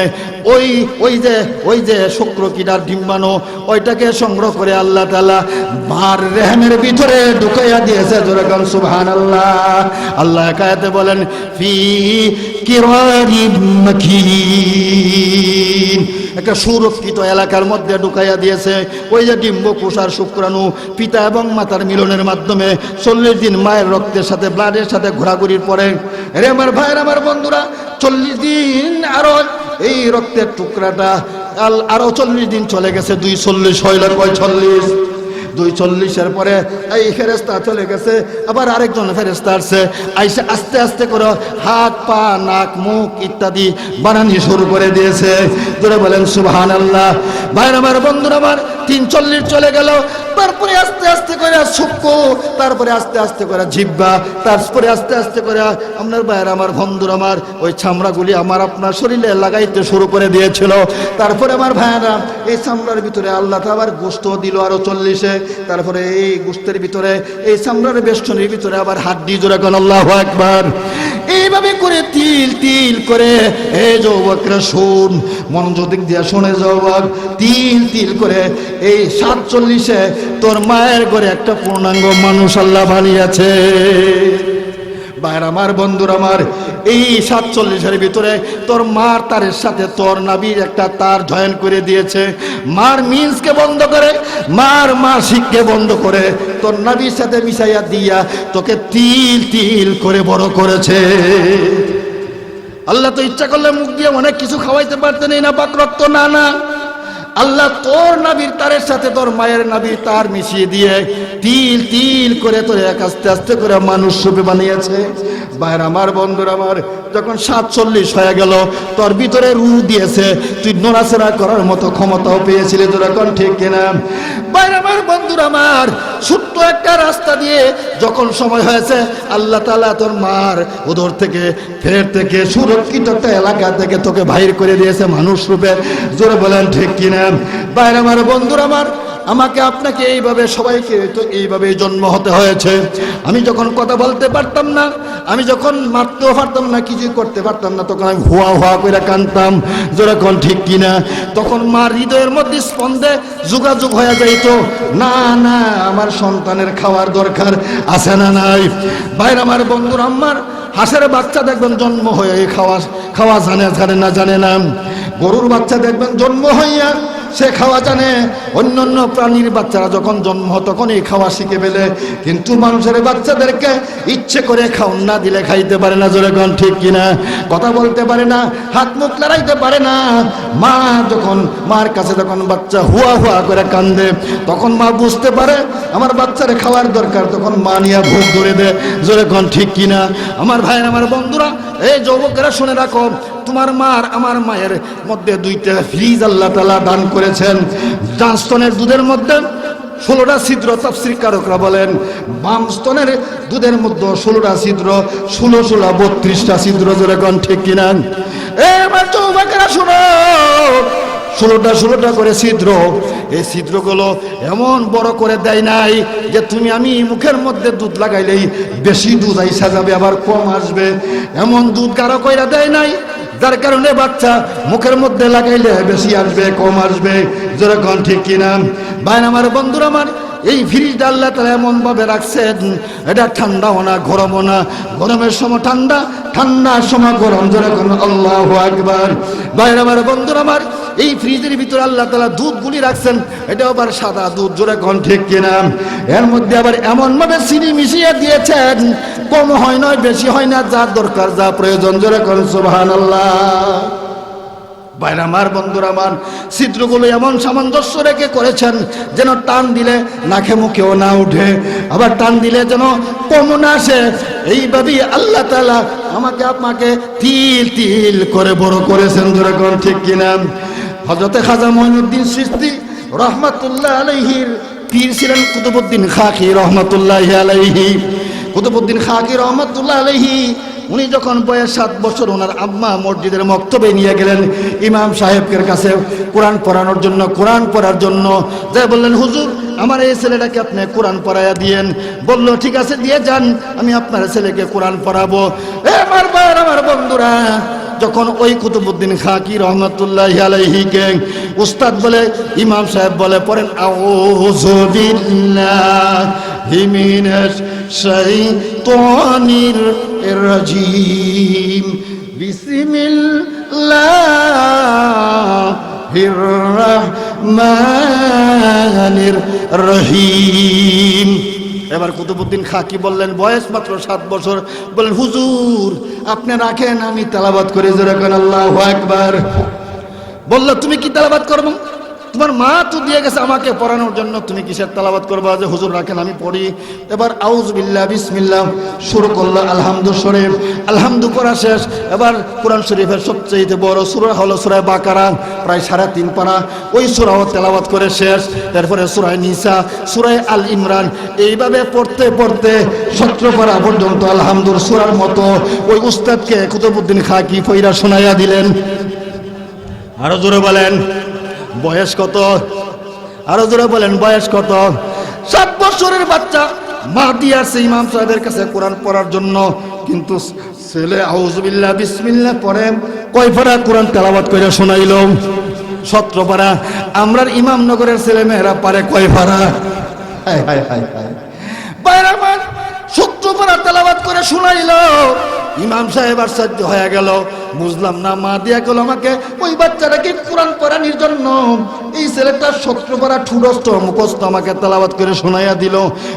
ওই যে শুক্র কীটার ডিম্বাণু, ওইটাকে সংগ্রহ করে আল্লাহ তাআলা মার রেহমের ভিতরে ঢুকাইয়া দিয়েছে। যেরকম সুবহানাল্লাহ। আল্লাহ আয়াতে বলেন, ফি কিরারিম মাকিন, একটা সুরক্ষিত এলাকার মধ্যে ঢুকাইয়া দিয়েছে। ওই যে ডিম্বকোষ আর শুক্রাণু পিতা এবং মাতার মিলনের মাধ্যমে 40 দিন মায়ের রক্তের সাথে, ব্লাডের সাথে ঘোরাঘুরির পরে, রে আমার ভাইয়ের আমার বন্ধুরা, 40 দিন আরো এই রক্তের টুকরাটা আরো 40 দিন চলে গেছে। 240 হইল, কয় 40? 240-এর পরে এই ফেরেশতা চলে গেছে, আবার আরেকজন ফেরেশতা আসছে, আইসা আস্তে আস্তে করে হাত পা নাক মুখ ইত্যাদি বানানি শুরু করে দিয়েছে। জোরে বলেন সুবহানাল্লাহ। ভাইরা আমার, বন্ধুরা আমার, 340 চলে গেল, তারপরে আস্তে আস্তে করে চক্ষু, তারপরে আস্তে আস্তে করে জিহ্বা, তারপরে আস্তে আস্তে করে আপনার ভাইরা আমার, বন্ধুরা আমার, ওই চামড়াগুলি আমার আপনার শরীরে লাগাইতে শুরু করে দিয়েছিল। তারপরে আমার ভাইরা এই চামড়ার ভিতরে আল্লাহ আবার গোশত দিল আরো 40-এ। তারপরে এই গোশতের ভিতরে, এই চামড়ার বেষ্টনীর ভিতরে আবার হাড্ডি। জোরে কোন আল্লাহু আকবার। এইভাবে করে তিল করে, এই যুবকরা শুন, মনোযোগ দিয়ে শুনে যুবক, তিল করে এই 47-এ তোর মায়ের ঘরে একটা পূর্ণাঙ্গ মানুষ আল্লাহ বানিয়েছে। ভাইরা আমার, বন্ধুরা আমার, এই 47-এর ভিতরে তোর মার তারের সাথে তোর নাবির একটা তার জয়েন করে দিয়েছে। মার মিন্সকে বন্ধ করে, মার মাসিককে বন্ধ করে তোর নাবির সাথে মিশাইয়া দিয়া তোকে তিল করে বড় করেছে। আল্লাহ তো ইচ্ছা করলে মুখ দিয়ে অনেক কিছু খাওয়াইতে পারতেন, এই না পাক রক্ত, না, আল্লাহ তোর নাবির তারের সাথে তোর মায়ের নাবির তার মিশিয়ে দিয়ে তিল করে তোরে আস্তে আস্তে করে মানুষ রূপে বানিয়েছে। ভাইরা আমার, বন্ধুরা আমার, যখন 47 হয়ে গেল, তোর ভিতরে রূহ দিয়েছে, তুই নড়াচড়া করার মতো ক্ষমতাও পেয়েছিলি। তোরা কোন ঠিক কিনা? ভাইরা আমার, বন্ধুরা আমার, ছোট্ট একটা রাস্তা দিয়ে যখন সময় হয়েছে, আল্লাহ তাআলা তোর মার উদর থেকে, ফের থেকে, সুরক্ষিত একটা এলাকা থেকে তোকে বাহির করে দিয়েছে মানুষ রূপে। জোরে বলেন ঠিক কিনা? ভাইরা আমার, বন্ধুরা আমার, আমাকে আপনাকে এইভাবে সবাইকে তো এইভাবেই জন্ম হতে হয়েছে। আমি যখন কথা বলতে পারতাম না, আমি যখন মারতেও পারতাম না, কিছুই করতে পারতাম না, তখন আমি হুয়া করে কাঁদতাম। যেরকম ঠিক কিনা? তখন মার হৃদয়ের মধ্যে স্পন্দে যোগাযোগ হয়ে যাইত, না আমার সন্তানের খাওয়ার দরকার আছে না নাই। ভাইরা আমার, বন্ধুরা আমার, হাঁসের বাচ্চা দেখবেন জন্ম হয়ে খাওয়া জানে না। গরুর বাচ্চা দেখবেন জন্ম হইয়া সে খাওয়া জানে। অন্যান্য প্রাণীর বাচ্চারা যখন জন্ম হয় তখন এই খাওয়া শিখে ফেলে, কিন্তু মানুষের বাচ্চাদেরকে ইচ্ছে করে খাওন না দিলে খাইতে পারে না। জোরে কোন ঠিক কিনা? কথা বলতে পারে না, হাত মুখ লড়াইতে পারে না। মার কাছে যখন বাচ্চা হুয়া হুয়া করে কান্দে তখন মা বুঝতে পারে আমার বাচ্চারে খাওয়ার দরকার, তখন মা নিয়ে ভোগ ধরে দেয়। জোরে কোন ঠিক কিনা? আমার ভাইয়ের, আমার বন্ধুরা, এই যুবকেরা শুনে রাখো, তোমার মার আমার মায়ের মধ্যে দুইটা ফ্রিজ আল্লাহ তাআলা দান করেছেন। ডান স্তনের দুধের মধ্যে 16টা ছিদ্র। তাফসীরকারকরা বলেন বাম স্তনের দুধের মধ্যে 16টা ছিদ্র, 16 32টা ছিদ্র। জোরে কোন ঠিক কিনা? এবার যুবকেরা শুনো, 16টা করে ছিদ্র। এই ছিদ্রগুলো এমন বড় করে দেয় নাই যে তুমি আমি মুখের মধ্যে দুধ লাগাইলেই বেশি দুধ আইসা যাবে আবার কম আসবে, এমন দুধ গাঢ় কইরা দেয় নাই যার কারণে বাচ্চা মুখের মধ্যে লাগাইলে বেশি আসবে কম আসবে। যেরকম ঠিক কিনা? ভাই আমার, বন্ধুরা আমার, এই ফ্রিজটা আল্লাহ তাআলা এমন ভাবে রাখছেন, এটা ঠান্ডাও না গরমও না। গরমের সময় ঠান্ডা, ঠান্ডার সময় গরম। যেরকম আল্লাহু আকবার। ভাই আমার, বন্ধুরা আমার, এই ফ্রিজের ভিতরে আল্লাহ তাআলা দুধগুলি রাখছেন, এটা আবার সাদা দুধ। যেরকম ঠিক কিনা? এর মধ্যে আবার এমন ভাবে চিনি মিশিয়ে দিয়েছেন, কম হয় নয় বেশি হয় না, যা দরকার যা প্রয়োজন। যেরকম সুবহানাল্লাহ। ভাইরা আমার, বন্ধুরা আমার, ছিদ্রগুলো এমন সামঞ্জস্য রেখে করেছেন যেন টান দিলে নাকে মুখেও না উঠে, আবার টান দিলে যেন কম না আসে। এইভাবেই আল্লাহ তাআলা আমাকে আপনাকে তিল তিল করে বড় করেছেন। যেরকম ঠিক কিনা? হযরতে খাজা মঈনুদ্দিন চিশতি রহমাতুল্লাহ আলাইহির পীর ছিলেন কুতুবউদ্দিন খাকি রহমাতুল্লাহি আলাইহি। কুতুবউদ্দিন খাকি রহমাতুল্লাহ আলাইহি উনি যখন বয়স 7 বছর, ওনার আম্মা মসজিদের মক্তবে নিয়ে গেলেন ইমাম সাহেবের কাছে কোরআন পড়ানোর জন্য। কোরআন পড়ার জন্য যাই বললেন, হুজুর আমার এই ছেলেটাকে আপনি কোরআন পড়াইয়া দিয়েন। বলল ঠিক আছে দিয়ে যান, আমি আপনার ছেলেকে কোরআন পড়াবো। আমার ভাইয়ের, আমার বন্ধুরা, যখন ওই কুতুবউদ্দিন খাকি রহমাতুল্লাহি আলাইহিকে উস্তাদ বলে, ইমাম সাহেব বলে পড়েন আউযু বিল্লাহি মিনাশ শাইতানির রাজিম বিসমিল্লাহির রাহমানির রহিম। এবার কুতুবউদ্দিন খাকি বললেন, বয়স মাত্র 7 বছর, বললেন হুজুর আপনি রাখেন, আমি তেলাওয়াত করি। যেরকম আল্লাহু আকবার। বলল তুমি কি তেলাওয়াত করবো? তোমার মা তো দিয়ে গেছে আমাকে পড়ানোর জন্য, তুমি কিসের তেলাওয়াত করবা? যে হুজুর রাখেন আমি পড়ি। এবার আউযু বিল্লাহ বিসমিল্লাহ শুরু করলো, আলহামদু শরীফ, আলহামদু পড়া শেষ। এবার কোরআন শরীফের সবচেয়ে বড় সূরা হলো সূরা বাকারা, প্রায় 3.5 পারা। ওই সূরাও তেলাওয়াত করে শেষ। তারপরে সূরা নিসা, সূরা আল ইমরান, এইভাবে পড়তে পড়তে 17 পারা পর্যন্ত আলহামদুর সূরার মতো ওই উস্তাদকে কুতুবউদ্দিন খাকি পয়রা শোনাইয়া দিলেন। আরো জোরে বলেন বয়স কত? আরো জোরে বলেন বয়স কত? 7 বছরের বাচ্চা মা দিয়ে আসছে ইমাম সাহেবের কাছে কোরআন পড়ার জন্য, কিন্তু ছেলে আউযু বিল্লাহ বিসমিল্লাহ পড়ে কয় পারা কোরআন তেলাওয়াত করে শোনাইল? 17 পারা। আমরার ইমামনগরের ছেলে মেয়েরা পারে কয় পারা? হায় হায় হায় হায়। বাইরে 17 পারা তেলাওয়াত করে শোনাইল। ইমাম সাহেব আশ্চর্য হয়ে গেল, বুঝলাম না, মা দিয়া গেল আমাকে ওই বাচ্চাটাকে কোরআন পড়ানোর জন্য, এই ছেলেটা 17 পারা ঠুরস্ত মুখস্থ আমাকে তেলাওয়াত করে শোনাইয়া দিল,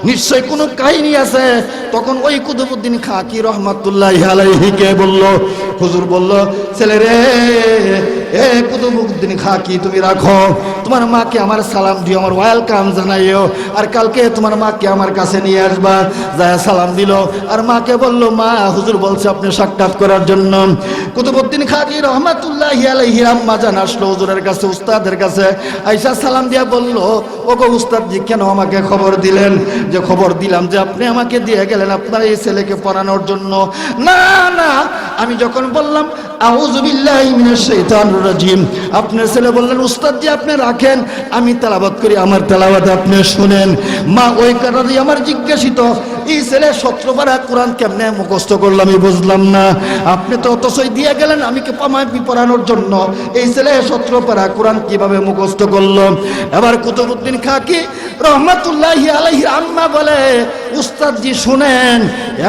নিশ্চয় কোনো কাহিনী আছে। তখন ওই কুতুবউদ্দিন খাকি রহমাতুল্লাহি আলাইহিকে বলল, হুজুর বলল, ছেলে রে, এ কুতুবউদ্দিন খাকি তুমি রাখো, তোমার মাকে আমার সালাম দিও, আমার ওয়েলকাম জানাইও, আর কালকে তোমার মাকে আমার কাছে নিয়ে আসবা। যায় সালাম দিল, আর মাকে বলল, মা হুজুর বলছে আপনি সাক্ষাৎ করার জন্য। কুতুবউদ্দিন খাকি রহমাতুল্লাহি আলাইহি আম্মা জান আসলো হুজুরের কাছে, উস্তাদের কাছে। আয়েশা সালাম দিয়া বলল, ওগো উস্তাদ জি কেন আমাকে খবর দিলেন? যে খবর দিলাম যে আপনি আমাকে দিয়ে গেলেন আপনার এই ছেলেকে পড়ানোর জন্য। না না, আমি যখন বললাম আউযু বিল্লাহি মিনাশ শাইতানির রাজিম, আপনার ছেলে বললেন উস্তাদ জি আপনি রাখেন, আমি তেলাওয়াত করি, আমার তেলাওয়াত আপনি শুনেন। মা ওই কারণে আমার জিজ্ঞাসিত এই ছেলে 17 পারা কোরআন কেমনে মুখস্থ করলো আমি বুঝলাম না। আপনি তো অতসই দিয়ে গেলেন আমি পড়ানোর জন্য, এই ছেলে 17 পারা কোরআন কিভাবে মুখস্থ করলো? এবার কুতুবউদ্দিন খাকি রহমাতুল্লাহি আলাইহি আম্মা বলে, উস্তাদ জি শুনেন,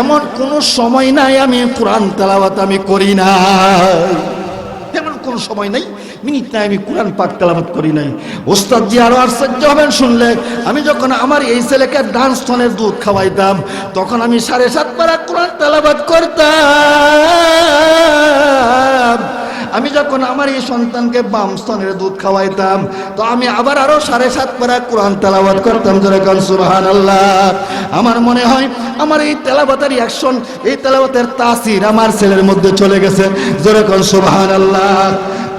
এমন কোনো সময় নাই আমি কোরআন তেলাওয়াত আমি করি না, এমন কোনো সময় নাই, মিনিট নাই আমি কোরআন পাক তেলাওয়াত করি নাই। ওস্তাদ জি আরো আশ্চর্য হবেন শুনলে, আমি যখন আমার এই ছেলেকে ডান স্তনের দুধ খাওয়াইতাম তখন আমি 7.5 পারা কোরআন তেলাওয়াত করতাম। আমি যখন আমার এই সন্তানকে বাম স্তনের দুধ খাওয়াইতাম তো আমি আবার আরো 7.5 পারা কোরআন তেলাওয়াত করতাম। জোরে কোন সুবহানাল্লাহ। আমার মনে হয় আমার এই তেলাওয়াতের অ্যাকশন, এই তেলাওয়াতের তাসির আমার ছেলের মধ্যে চলে গেছে। জোরে কোন সুবহানাল্লাহ।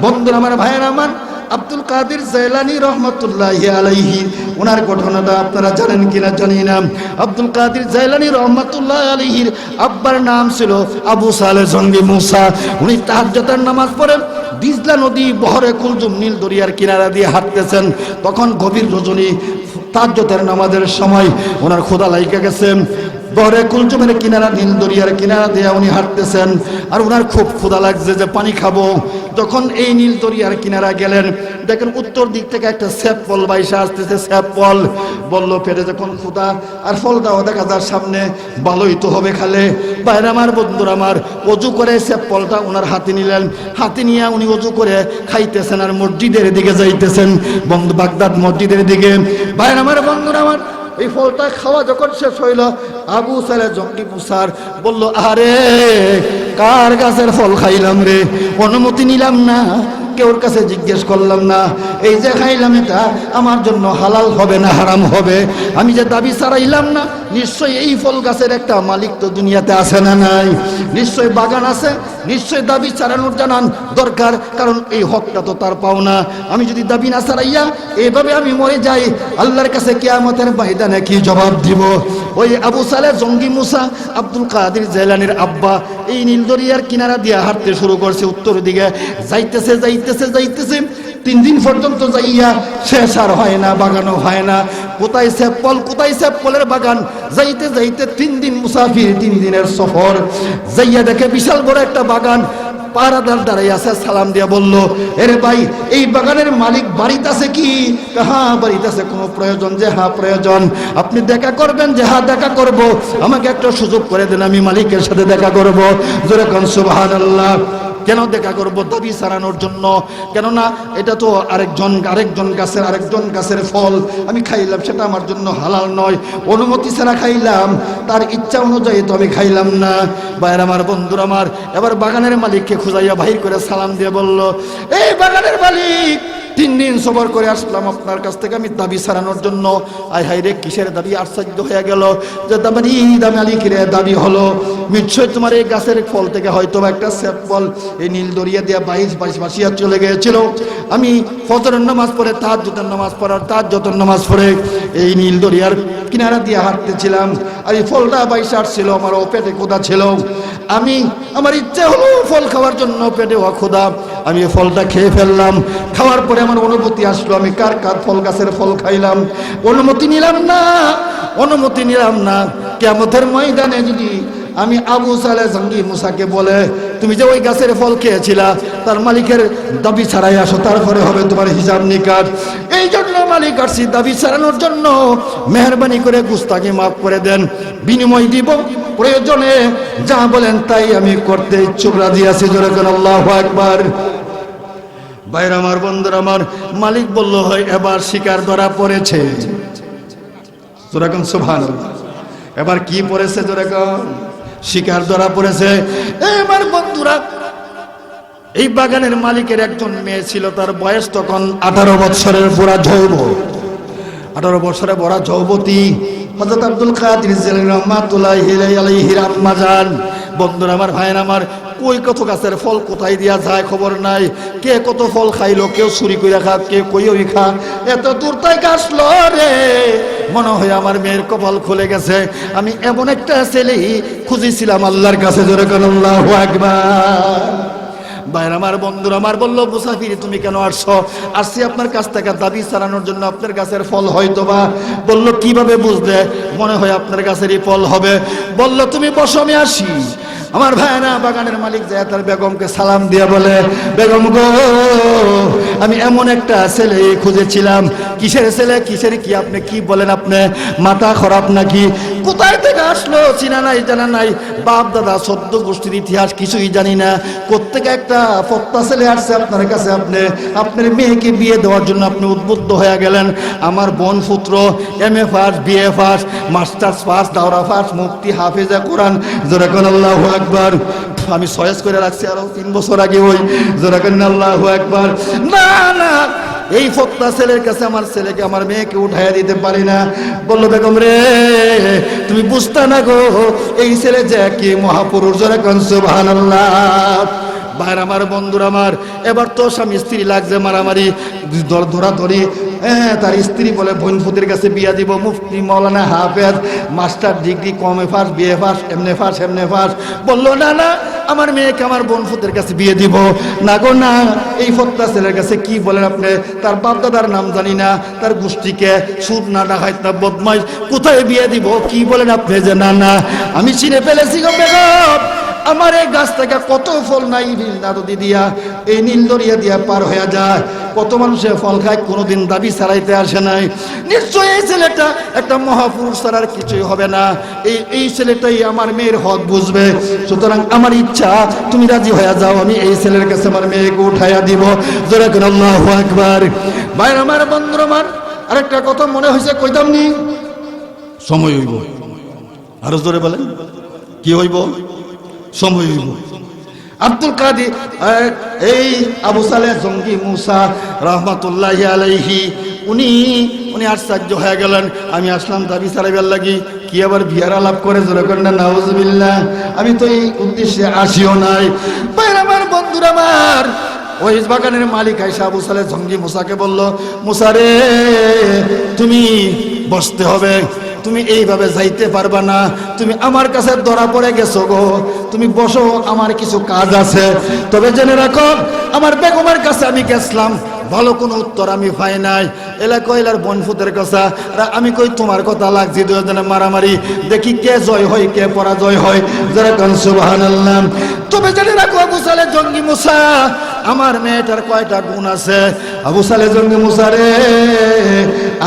বন্ধুরা আমার, ভাইয়েরা আমার, আব্দুল কাদের জাইলানী রহমাতুল্লাহি আলাইহি, ওনার ঘটনাটা আপনারা জানেন কিনা জানি না। আব্দুল কাদের জাইলানী রহমাতুল্লাহি আলাইহির আব্বার নাম ছিল আবু সালেহ জঙ্গি মুসা। উনি তাহাজ্জুদের নামাজ পড়েন, দিজলা নদী বহরে কুলজুম নীল দরিয়ার কিনারা দিয়ে হাঁটতেছেন। তখন গভীর রজনী, তাহাজ্জুদের নামাজের সময় ওনার ক্ষুধা লাগা গেছে। বহরে কুলজুমের কিনারা, নীল দরিয়ার কিনারা দিয়ে উনি হাঁটতেছেন, আর ওনার খুব ক্ষুধা লাগছে যে পানি খাবো। যখন এই নীল দরিয়ার কিনারা গেলেন, দেখেন উত্তর দিক থেকে একটা স্যাপ ফল বাইসা আসতেছে। স্যাপ ফল বলল, পেটে যখন ক্ষুধা আর ফলটাও দেখা যার সামনে, ভালোই তো হবে খালে। বাইরে আমার, বন্ধুরা আমার, অজু করে স্যাপ ফলটা ওনার হাতে নিলেন। হাতে নিয়ে উনি অজু করে খাইতেছেন আর মসজিদের দিকে যাইতেছেন, বাগদাদ মসজিদের দিকে। বাইরে আমার, বন্ধুরা আমার, এই ফলটা খাওয়া যখন শেষ হইল, আবু সালেহ জঙ্গি মুসার বলল, আরে কার গাছের ফল খাইলাম রে, অনুমতি নিলাম না, কেউর কাছে জিজ্ঞেস করলাম না, এই যে খাইলাম এটা আমার জন্য হালাল হবে না হারাম হবে? আমি যে দাবি ছাড়াইলাম না, নিশ্চয়ই এই ফল গাছের একটা মালিক তো দুনিয়াতে আছে না নাই? নিশ্চয়ই বাগান আছে, নিশ্চয়ই দাবি ছাড়ানোর জানান দরকার, কারণ এই হকটা তো তার পাওনা। আমি যদি দাবি না ছাড়াইয়া এইভাবে আমি মরে যাই, আল্লাহর কাছে কিয়ামতের ময়দানে কি জবাব দিব? ওই আবু সালেহ জঙ্গি মুসা, আব্দুল কাদের জাইলানীর আব্বা, এই নীল দরিয়ার কিনারা দিয়ে হাঁটতে শুরু করছে উত্তর দিকে। যাইতেছে যাইতেছে যাইতেছে, 3 দিন পর্যন্ত যাইয়া শেষ আর হয় না, বাগানও হয় না। কোথায় স্যাপল, কোথায় স্যাপলের বাগান? যাইতে যাইতে 3 দিন মুসাফির, 3 দিনের সফর। যাইয়া দেখে বিশাল বড় একটা বাগান। পাহারাদার দাঁড়াই আছে, সালাম দিয়া বলল, এরে ভাই, এই বাগানের মালিক বাড়িতে আছে কি? হ্যাঁ বাড়িতে আছে। কোনো প্রয়োজন? যে হ্যাঁ প্রয়োজন। আপনি দেখা করবেন? যে হ্যাঁ দেখা করব। আমাকে একটা সুযোগ করে দেন, আমি মালিকের সাথে দেখা করব। জোরে কোন সুবহানাল্লাহ। কেন দেখা করব? দাবি ছাড়ানোর জন্য। কেননা এটা তো আরেকজন গাছের ফল, আমি খাইলাম, সেটা আমার জন্য হালাল নয়। অনুমতি ছাড়া খাইলাম, তার ইচ্ছা অনুযায়ী তো আমি খাইলাম না। বাইরে আমার, বন্ধুরা আমার, এবার বাগানের মালিককে খুঁজাইয়া বাহির করে সালাম দিয়ে বলল, এই বাগানের মালিক, 3 দিন সফর করে আসলাম আপনার কাছ থেকে আমি দাবি ছাড়ানোর জন্য। আয় হায় রে, কিসের দাবি? আশ্চর্য হয়ে গেল যে মালিকের দাবি হলো, নিশ্চয় তোমার এই গাছের ফল থেকে হয়তো একটা স্যাপ ফল এই নীল দরিয়া দিয়ে 22 বাসিয়া চলে গিয়েছিল। আমি ফজরের নামাজ পড়ে, তাহাজ্জুদের নামাজ পড়ে এই নীল দরিয়ার কিনারা দিয়ে হাঁটতেছিলাম, আর এই ফলটা বাইসা আসছিল, আমারও পেটে ক্ষুধা ছিল। আমার ইচ্ছে হলো ফল খাওয়ার জন্য, পেটে ক্ষুধা, আমি এই ফলটা খেয়ে ফেললাম। খাওয়ার পরে আমার অনুমতি আসলো, আমি কার ফল গাছের ফল খাইলাম। অনুমতি নিলাম না। কিয়ামতের ময়দানে যদি আমি আবু সালেহ জঙ্গি মুসাকে বলে, তুমি যে ওই গাছের ফল খেয়েছিলা, তার মালিকের দাবি ছাড়াই আসো, তারপরে হবে তোমার হিসাব নিকাশ। এই জন্য মালিক আসছি দাবি ছাড়ানোর জন্য, মেহরবানি করে গুস্তাখি মাফ করে দেন, বিনিময় দিব, প্রয়োজনে যা বলেন তাই আমি করতে ইচ্ছুক, রাজি আছি। জোরে করে আল্লাহু আকবার। বাইরে আমার, বন্ধুরা আমার, মালিক বলল, হয় এবার শিকার ধরা পড়েছে। জোরে কোন সুবহানাল্লাহ। এবার কি পড়েছে? জোরে কোন, শিকার ধরা পড়েছে। এবার বন্ধুরা, এই বাগানের মালিকের একজন মেয়ে ছিল, তার বয়স তখন 18 বছরের বুড়া যৌবন, 18 বছরের বড় যৌবতী হযরত আব্দুল কাদের জিলানী রাহমাতুল্লাহি আলাইহির আম্মা জান। বন্ধুরা আমার, ভাইয়ের আমার, কই কত গাছের ফল কোথায় দিয়া যায় খবর নাই, কে কত ফল খাইলো, কেউ চুরি করে খা, কে কইও খা, এত দূর থেকে আসলো রে। মনে হয় আমার মেয়ের কপাল খুলে গেছে, আমি এমন একটা ছেলে খুঁজেছিলাম আল্লাহর কাছে। জোরে কোন আল্লাহু আকবার। ভাইরা আমার, বন্ধুরা আমার, বলল মুসাফির তুমি কেন আসছো? আসছি আপনার কাছ থেকে দাবি চালানোর জন্য, আপনার গাছের ফল হয়তো বা। বলল কিভাবে বুঝলে? মনে হয় আপনার গাছেরই ফল হবে। বলল তুমি বসো, আমি আসি। আমার ভাইরা, বাগানের মালিক যায় তার বেগমকে সালাম দিয়ে বলে, বেগম গো, আমি এমন একটা ছেলে খুঁজেছিলাম। কিসের ছেলে, কিসের কি? আপনি কি বলেন? আপনি মাথা খারাপ নাকি? কোথায় থেকে আসলো চিনা নাই, জানা নাই, বাপ দাদা 14 গোষ্ঠীর ইতিহাস কিছুই জানি না। কোত্থেকে একটা ফত্তা ছেলে আসছে আপনার কাছে, আপনার মেয়েকে বিয়ে দেওয়ার জন্য আপনি উদ্বুদ্ধ হয়ে গেলেন। আমার বোন পুত্র MA first, BA first, masters first, দাওরা ফার্স্ট, মুফতি, হাফেজা কোরআন, যেরকম আল্লাহু আকবার। আমি সয়েস করে রাখছি আরো 3 বছর আগে, ওই যেরকম আল্লাহু আকবার। না না, এই ফত্তা ছেলের কাছে আমার ছেলেকে, আমার মেয়েকে উঠাইয়া দিতে পারি না। বললো বেগম রে, তুমি বুঝতে না গো, এই ছেলে যে কি মহাপুরুষ, যেরকম সুবহানাল্লাহ। ভাইরা আমার, বন্ধুরা আমার, এবার তো স্বামী স্ত্রী লাগছে মারামারি, ধরাধরি। তার স্ত্রী বলে বোনফুতির কাছে বিয়া দিব, মুফতি, মৌলানা, হাফেজ, master degree, MA first, BA first, MA first, MA first. বললো না না, আমার মেয়েকে আমার বোনফুতের কাছে বিয়ে দিব না গো না। এই ফত্তা ছেলের কাছে কি বলেন আপনি? তার বাপ দাদার নাম জানি না, তার গোষ্ঠীকে, সুদ না, ডাকাইত না, বদমাইশ, কোথায় বিয়ে দিব? কি বলেন আপনি? যে না না, আমি চিনে ফেলেছি গো বেগম, আমার এই গাছ থেকে কত ফল নাই, নদী দিয়া, এই নীল দরিয়া দিয়া পার হয়ে যায়, কত মানুষের ফল খায়, কোনোদিন দাবি ছাড়াইতে আসে নাই। নিশ্চয়ই এই ছেলেটা একটা মহাপুরুষ ছাড়া আর কিছুই হবে না। এই ছেলেটাই আমার মেয়ের হক বুঝবে। সুতরাং আমার ইচ্ছা, তুমি রাজি হয়ে যাও, আমি এই ছেলের কাছে আমার মেয়েকে উঠাইয়া দিব। জোরে করে আল্লাহু আকবার। ভাইরা আমার, বন্ধুরা আমার, আরেকটা কথা মনে হয়েছে, কইতাম নি? সময় হইব। আরো জোরে বলেন, কি হইব? সময় হইব। আব্দুল কাদের, এই আবু সালেহ জঙ্গি মুসা রহমাতুল্লাহি আলাইহি, উনি আশ্চর্য হয়ে গেলেন। আমি আসলাম দাবি চালাইবার লাগি, কি আবার বিয়ার আলাপ করে? জোরে করেন না নাউজুবিল্লাহ। আমি তো এই উদ্দেশ্যে আসিও নাই। ভাইরা আমার, বন্ধুরা আমার, ওই বাগানের মালিক আইসা আবু সালেহ জঙ্গি মুসাকে বলল, মুসা রে, তুমি বসতে হবে, তুমি এইভাবে যাইতে পারবা না, তুমি আমার কাছে ধরা পড়ে গেছো গো, তুমি বসো, আমার কিছু কাজ আছে। তবে জেনে রাখো, আমার বেগমের কাছে আমি গেছিলাম, ভালো কোনো উত্তর আমি পাই নাই। এলাকার বনফুতের কথা, আমি কই তোমার কথা লাগছি, দুজনে মারামারি, দেখি কে জয় হয় কে পরাজয় হয়। যারা কান সুবহানাল্লাহ। তবে জেনে রাখো, আবু সালেহ জঙ্গি মুসা, আমার মেয়েটার কয়টা গুণ আছে? আবু সালেহ জঙ্গি মুসা রে,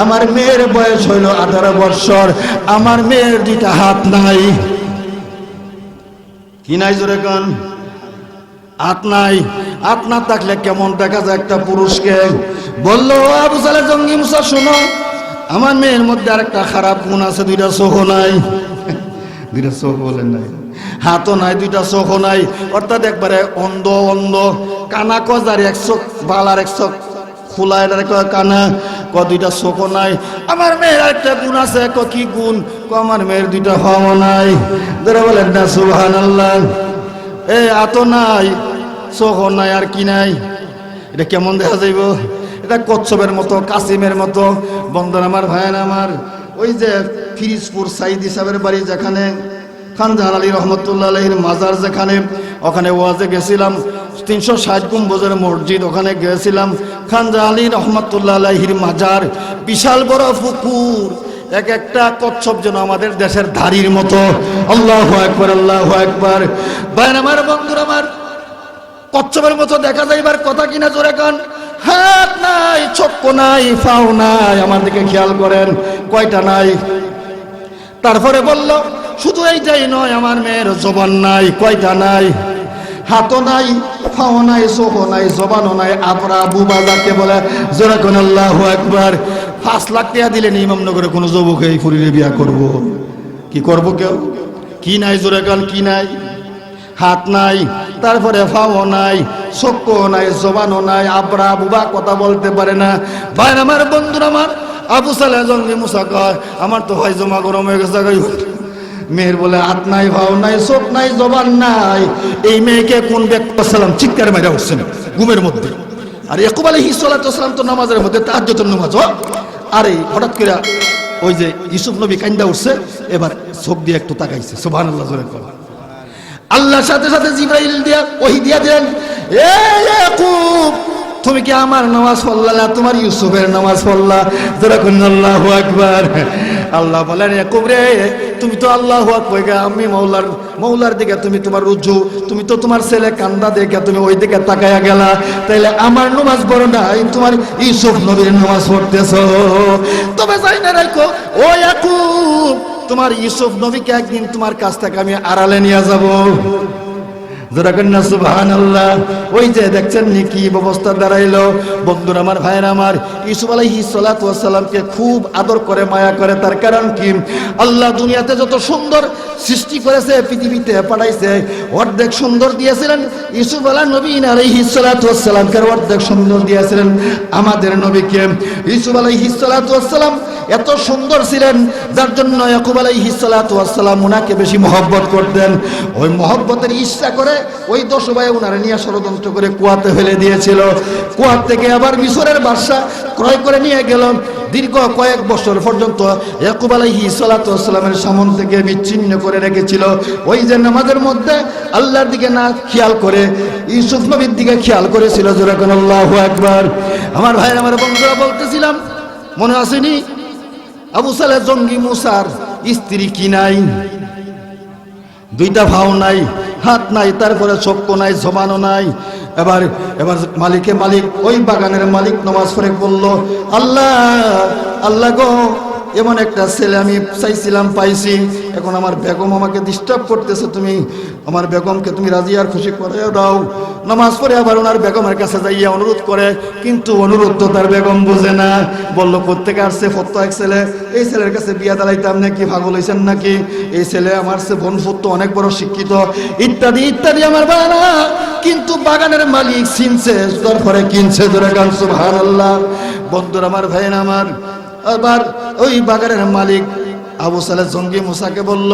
আমার মেয়ের বয়স হইল 18 বছর, আমার মেয়ের 2টা হাত নাই। কি নাই? জোরে কান। হাত নাই। হাত না থাকলে কেমন দেখা যায় একটা পুরুষকে? বললো আবু সালেহ জঙ্গি মুসা, শোনো, আমার মেয়ের মধ্যে আরেকটা খারাপ গুণ আছে, 2টা চোখ নাই। 2টা চোখ বলেন নাই, হাতও নাই, 2টা চোখও নাই, অর্থাৎ একবারে অন্ধ। কানা কজার, 1 চোখ বালার, 1 চোখ খোলা, এটার কানা। 2টা চোখও নাই। আমার মেয়ের একটা গুণ আছে। কি গুণ? আমার মেয়ের 2টা হাতও নাই। যারা বলেন না সুবহানাল্লাহ। হাতও নাই, চোখও নাই, আর কি নাই? এটা কেমন দেখা যাইব? এটা কচ্ছপের মতো, কাসিমের মতো। বন্ধন আমার, ভাইয়ের আমার, ওই যে ফিরিজপুর সাইদি সাহেবের বাড়ি, যেখানে খানজাহান আলী রহমতুল্লাহ আলাইহির মাজার, যেখানে, ওখানে ওয়াজে গেছিলাম। 360 গম্বুজের মসজিদ, ওখানে গেছিলাম। খানজাহান আলী রহমতুল্লাহ আলাইহির মাজার, বিশাল বড় পুকুর, এক একটা কচ্ছপ যেন আমাদের দেশের ধারির মতো। আল্লাহু আকবার, আল্লাহু আকবার। ভাই আমার, বন্ধুরা আমার, কচ্ছপের মতো দেখা যাইবার কথা কিনা? জোরে কান। হাত নাই, চোখ নাই, পাও নাই। আমার দিকে খেয়াল করেন, কয়টা নাই? তারপরে বলল, শুধু এইটাই নয়, আমার মেয়ের জবান নাই। কয়টা নাই? হাতও নাই, পাও নাই, চোখও নাই, জবানও নাই, আবরা বুবা যাকে বলে। জোরে কোন আল্লাহু আকবার। 5 লাখ টাকা দিলেন ইমামনগরে কোনো যুবক এই ফুরিরে বিয়া করব? কি করব কেউ? কি নাই? জোরে কান। কি নাই? হাত নাই, তারপরে পাও নাই, চোখও নাই, জবানও নাই, আবরা বুবা, কথা বলতে পারে না। ভাই আমার, বন্ধুরা আমার, আবু সালেহ জঙ্গি মুসা কয়, আমার তো ভাই জমা গরম হয়ে গেছে। মেয়ের বলে হাত নাই, ভাও নাই, চোখ নাই, জবান নাই। এই মেয়েকে কোন ব্যক্তি সালাম চিৎকার মেরে উঠছেন ঘুমের মধ্যে। আর ইয়াকুব আলাইহিস সালাতু ওয়াসসালাম তো নামাজের মধ্যে, তাহাজ্জুদের নামাজ। আরে হঠাৎ করে ওই যে ইউসুফ নবী কান্দা উঠছে, এবার চোখ দিয়ে একটু তাকাইছে। সুবহানাল্লাহ। জোরে কর। আল্লাহর সাথে সাথে জিবরাইল দিয়া ওহী দিয়া দেন, এই ইয়াকুব তুমি কি আমার নামাজ পড়লা না তোমার ইউসুফের নামাজ পড়লা? যেরকম আল্লাহু আকবার। আল্লাহ বলেন ইয়াকুব রে তুমি তো আল্লাহু আকবার আমি মৌলার দিকে তুমি তোমার রুজু, তুমি তো তোমার ছেলে কান্দা দেখে তুমি ওই দিকে তাকায়া গেলা, তাইলে আমার নামাজ পড়ো না, তোমার ইউসুফ নবীর নামাজ পড়তেছো। তবে যাই না রাখো ও ইয়াকুব, তোমার ইউসুফ নবীকে একদিন তোমার কাছ থেকে আমি আড়ালে নিয়ে যাব। সুবহানাল্লাহ। ওই যে দেখছেন নি কি ব্যবস্থা দাঁড়াইলো। বন্ধুরা আমার, ভাইরা আমার, ইউসুফ আলাইহিস সালাতু ওয়াস সালামকে খুব আদর করে মায়া করে। তার কারণ কি? আল্লাহ দুনিয়াতে যত সুন্দর সৃষ্টি করেছে, পৃথিবীতে পাঠাইছে, অর্ধেক সুন্দর দিয়েছিলেন ইউসুফ আলাইহিস সালাতু ওয়াস সালামকে, অর্ধেক সুন্দর দিয়েছিলেন আমাদের নবীকে। ইউসুফ আলাইহিস সালাতু ওয়াস সালাম এত সুন্দর ছিলেন যার জন্য ইয়াকুব আলাইহিস সালাতু ওয়াস সালাম উনাকে বেশি মহব্বত করতেন। ওই মহব্বতের ইচ্ছা করে ওই 10 ভাই উনারে নিয়ে ষড়যন্ত্র করে কুয়াতে ফেলে দিয়েছিল। কুয়ার থেকে আবার মিশরের বাদশা ক্রয় করে নিয়ে গেল। দীর্ঘ কয়েক বছর পর্যন্ত ইয়াকুব আলাইহিস সালাতু ওয়াস সালামের সামন থেকে বিচ্ছিন্ন করে রেখেছিল। ওই যে নামাজের মধ্যে আল্লাহর দিকে না খেয়াল করে ইউসুফ নবীর দিকে খেয়াল করেছিল। যেরকম আল্লাহু আকবার। আমার ভাই আমার বন্ধুরা, বলতেছিলাম মনে আসেনি আবু সালেহ জঙ্গি মুসার স্ত্রী কি নাই? 2টা ভাও নাই, হাত নাই, তারপরে চক্ষু নাই, জবানও নাই। এবার মালিক ওই বাগানের মালিক নামাজ পড়ে বলল, আল্লাহ গো, এমন একটা ছেলে আমি চাইছিলাম, পাইছি। এখন আমার বেগম আমাকে ডিস্টার্ব করতেছে, তুমি আমার বেগমকে তুমি রাজি আর খুশি করে দাও। নামাজ পড়ে আবার ওনার বেগমের কাছে যাইয়া অনুরোধ করে, কিন্তু অনুরোধ তো তার বেগম বোঝে না। বলল কোত্থেকে আসছে? ফত্ত এক ছেলে, এই ছেলের কাছে বিয়া দাঁড়াইতাম নাকি? পাগল হইছেন নাকি? এই ছেলে আমার সে বোন ফুত্ত অনেক বড় শিক্ষিত, ইত্যাদি ইত্যাদি। আমার বাবা কিন্তু বাগানের মালিক চিনছে, তারপরে কিনছে। জোরে গান সুবহানাল্লাহ। বন্ধুরা আমার, ভাইয়ের আমার, আবার ওই বাগানের মালিক আবু সালেহ জঙ্গি মুসাকে বলল,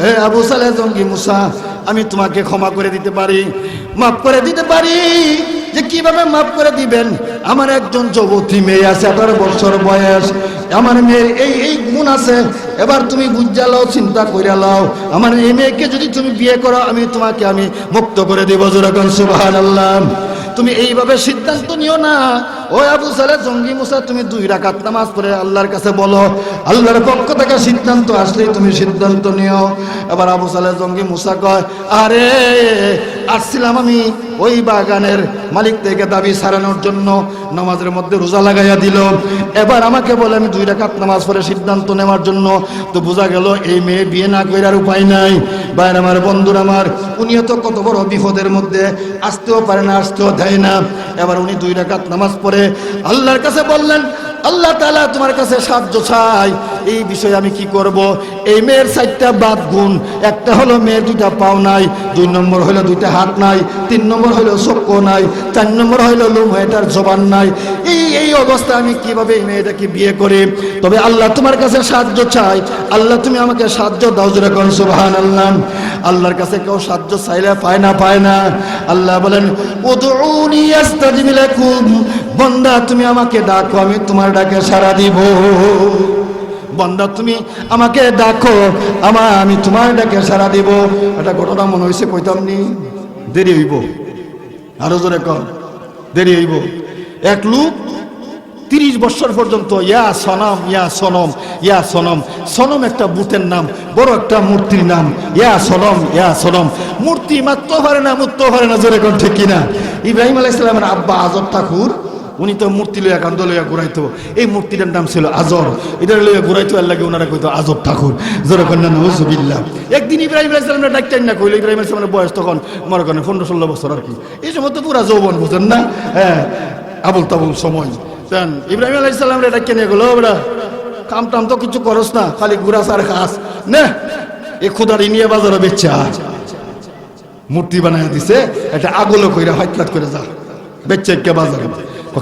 হে আবু সালেহ জঙ্গি মুসা, আমি তোমাকে ক্ষমা করে দিতে পারি, মাফ করে দিতে পারি। যে কিভাবে মাফ করে দিবেন? আমার একজন যুবতী মেয়ে আছে, 18 বছর বয়স, আমার মেয়ের এই গুণ আছে। এবার তুমি বুঝা লাও, চিন্তা কইরা লাও, আমার এই মেয়েকে যদি তুমি বিয়ে করো আমি তোমাকে মুক্ত করে দিব। যেরকম সুবহানাল্লাহ। তুমি এইভাবে সিদ্ধান্ত নিও না। ও আবু সালেহ জঙ্গি মুসা, তুমি 2 রাকাত নামাজ পড়ে আল্লাহর কাছে বলো, আল্লাহর পক্ষ থেকে সিদ্ধান্ত আসলেই তুমি সিদ্ধান্ত নিও। এবার আবু সালেহ জঙ্গি মুসা কয়, আরে আসছিলাম আমি ওই বাগানের মালিক থেকে দাবি সারানোর জন্য, নামাজের মধ্যে রোজা লাগাইয়া দিল। এবার আমাকে বলে আমি 2 রাকাত নামাজ পড়ে সিদ্ধান্ত নেওয়ার জন্য। তো বোঝা গেল এই মেয়ে বিয়ে না করার উপায় নাই। ভাইয়ের আমার, বন্ধুর আমার, উনিও তো কত বড় বিপদের মধ্যে, আসতেও পারে না, আসতেও দেয় না। এবার উনি 2 রাকাত নামাজ পড়ে আল্লাহর কাছে বললেন, আল্লাহ তাআলা তোমার কাছে সাহায্য চাই, এই বিষয়ে আমি কি করব? এই মেয়ের 4টা বাদ গুণ, একটা হলো মেয়ের 2টা পাও নাই, 2 নম্বর হলো 2টা হাত নাই, 3 নম্বর হলো চক্ষু নাই, 4 নম্বর হলো এটার জবান নাই। এই অবস্থা আমি কিভাবে এই মেয়েটাকে বিয়ে করি? তবে আল্লাহ তোমার কাছে সাহায্য চাই, আল্লাহ তুমি আমাকে সাহায্য দাও। যেরকম সুবহানাল্লাহ। আল্লাহর কাছে কেউ সাহায্য চাইলে পায় না। আল্লাহ বলেন, উদউনি আস্তাজিব লাকুম, বান্দা তুমি আমাকে ডাকো, আমি তোমার ডাকে সাড়া দিব। বান্দা তুমি আমাকে ডাকো, আমি তোমার ডাকে সাড়া দিব। এটা ঘটনা মনে হয়েছে, কইতাম নি, দেরি হইব, আরো জোরে কর, দেরি হইব। এক লোক 30 বছর পর্যন্ত ইয়া সনম ইয়া সনম ইয়া সনম, সনম একটা বুতের নাম, বড় একটা মূর্তির নাম, ইয়া সনম, মূর্তি মারতে পারে না, মুততে পারে না। জোরে কোন ঠিক কিনা? ইব্রাহিম আলাইহিস সালামের আব্বা আজর ঠাকুর, উনি তো মূর্তি লইয়া কান্দ লইয়া ঘুরাইতো। এই মূর্তিটার নাম ছিল আজর, এটা লইয়া ঘুরাইতো, আল্লাহ ওনারা কইতো আজর ঠাকুর। জোরে কন্যা নাউজুবিল্লাহ। একদিন ইব্রাহিম আলাইহিস সালামের ডাক্তার না কইলো, ইব্রাহিম আলাইহিস সালামের বয়স তখন মনে করেন 15-16 বছর আর কি। এই সময় তো পুরা যৌবন, বুঝেন না? হ্যাঁ, আবুল তাবুল সময়। ইব্রাহিম আলাইহিস সালাম এটা কেনে গেল, ওরা কাম টাম তো কিছু করস না, খালি ঘুরা সার খাস না, এই খুদারি নিয়ে বাজারে বেচা মূর্তি বানায় দিছে, এটা আগলো কইরা হাইটলাট করে যা বেচা কে বাজারে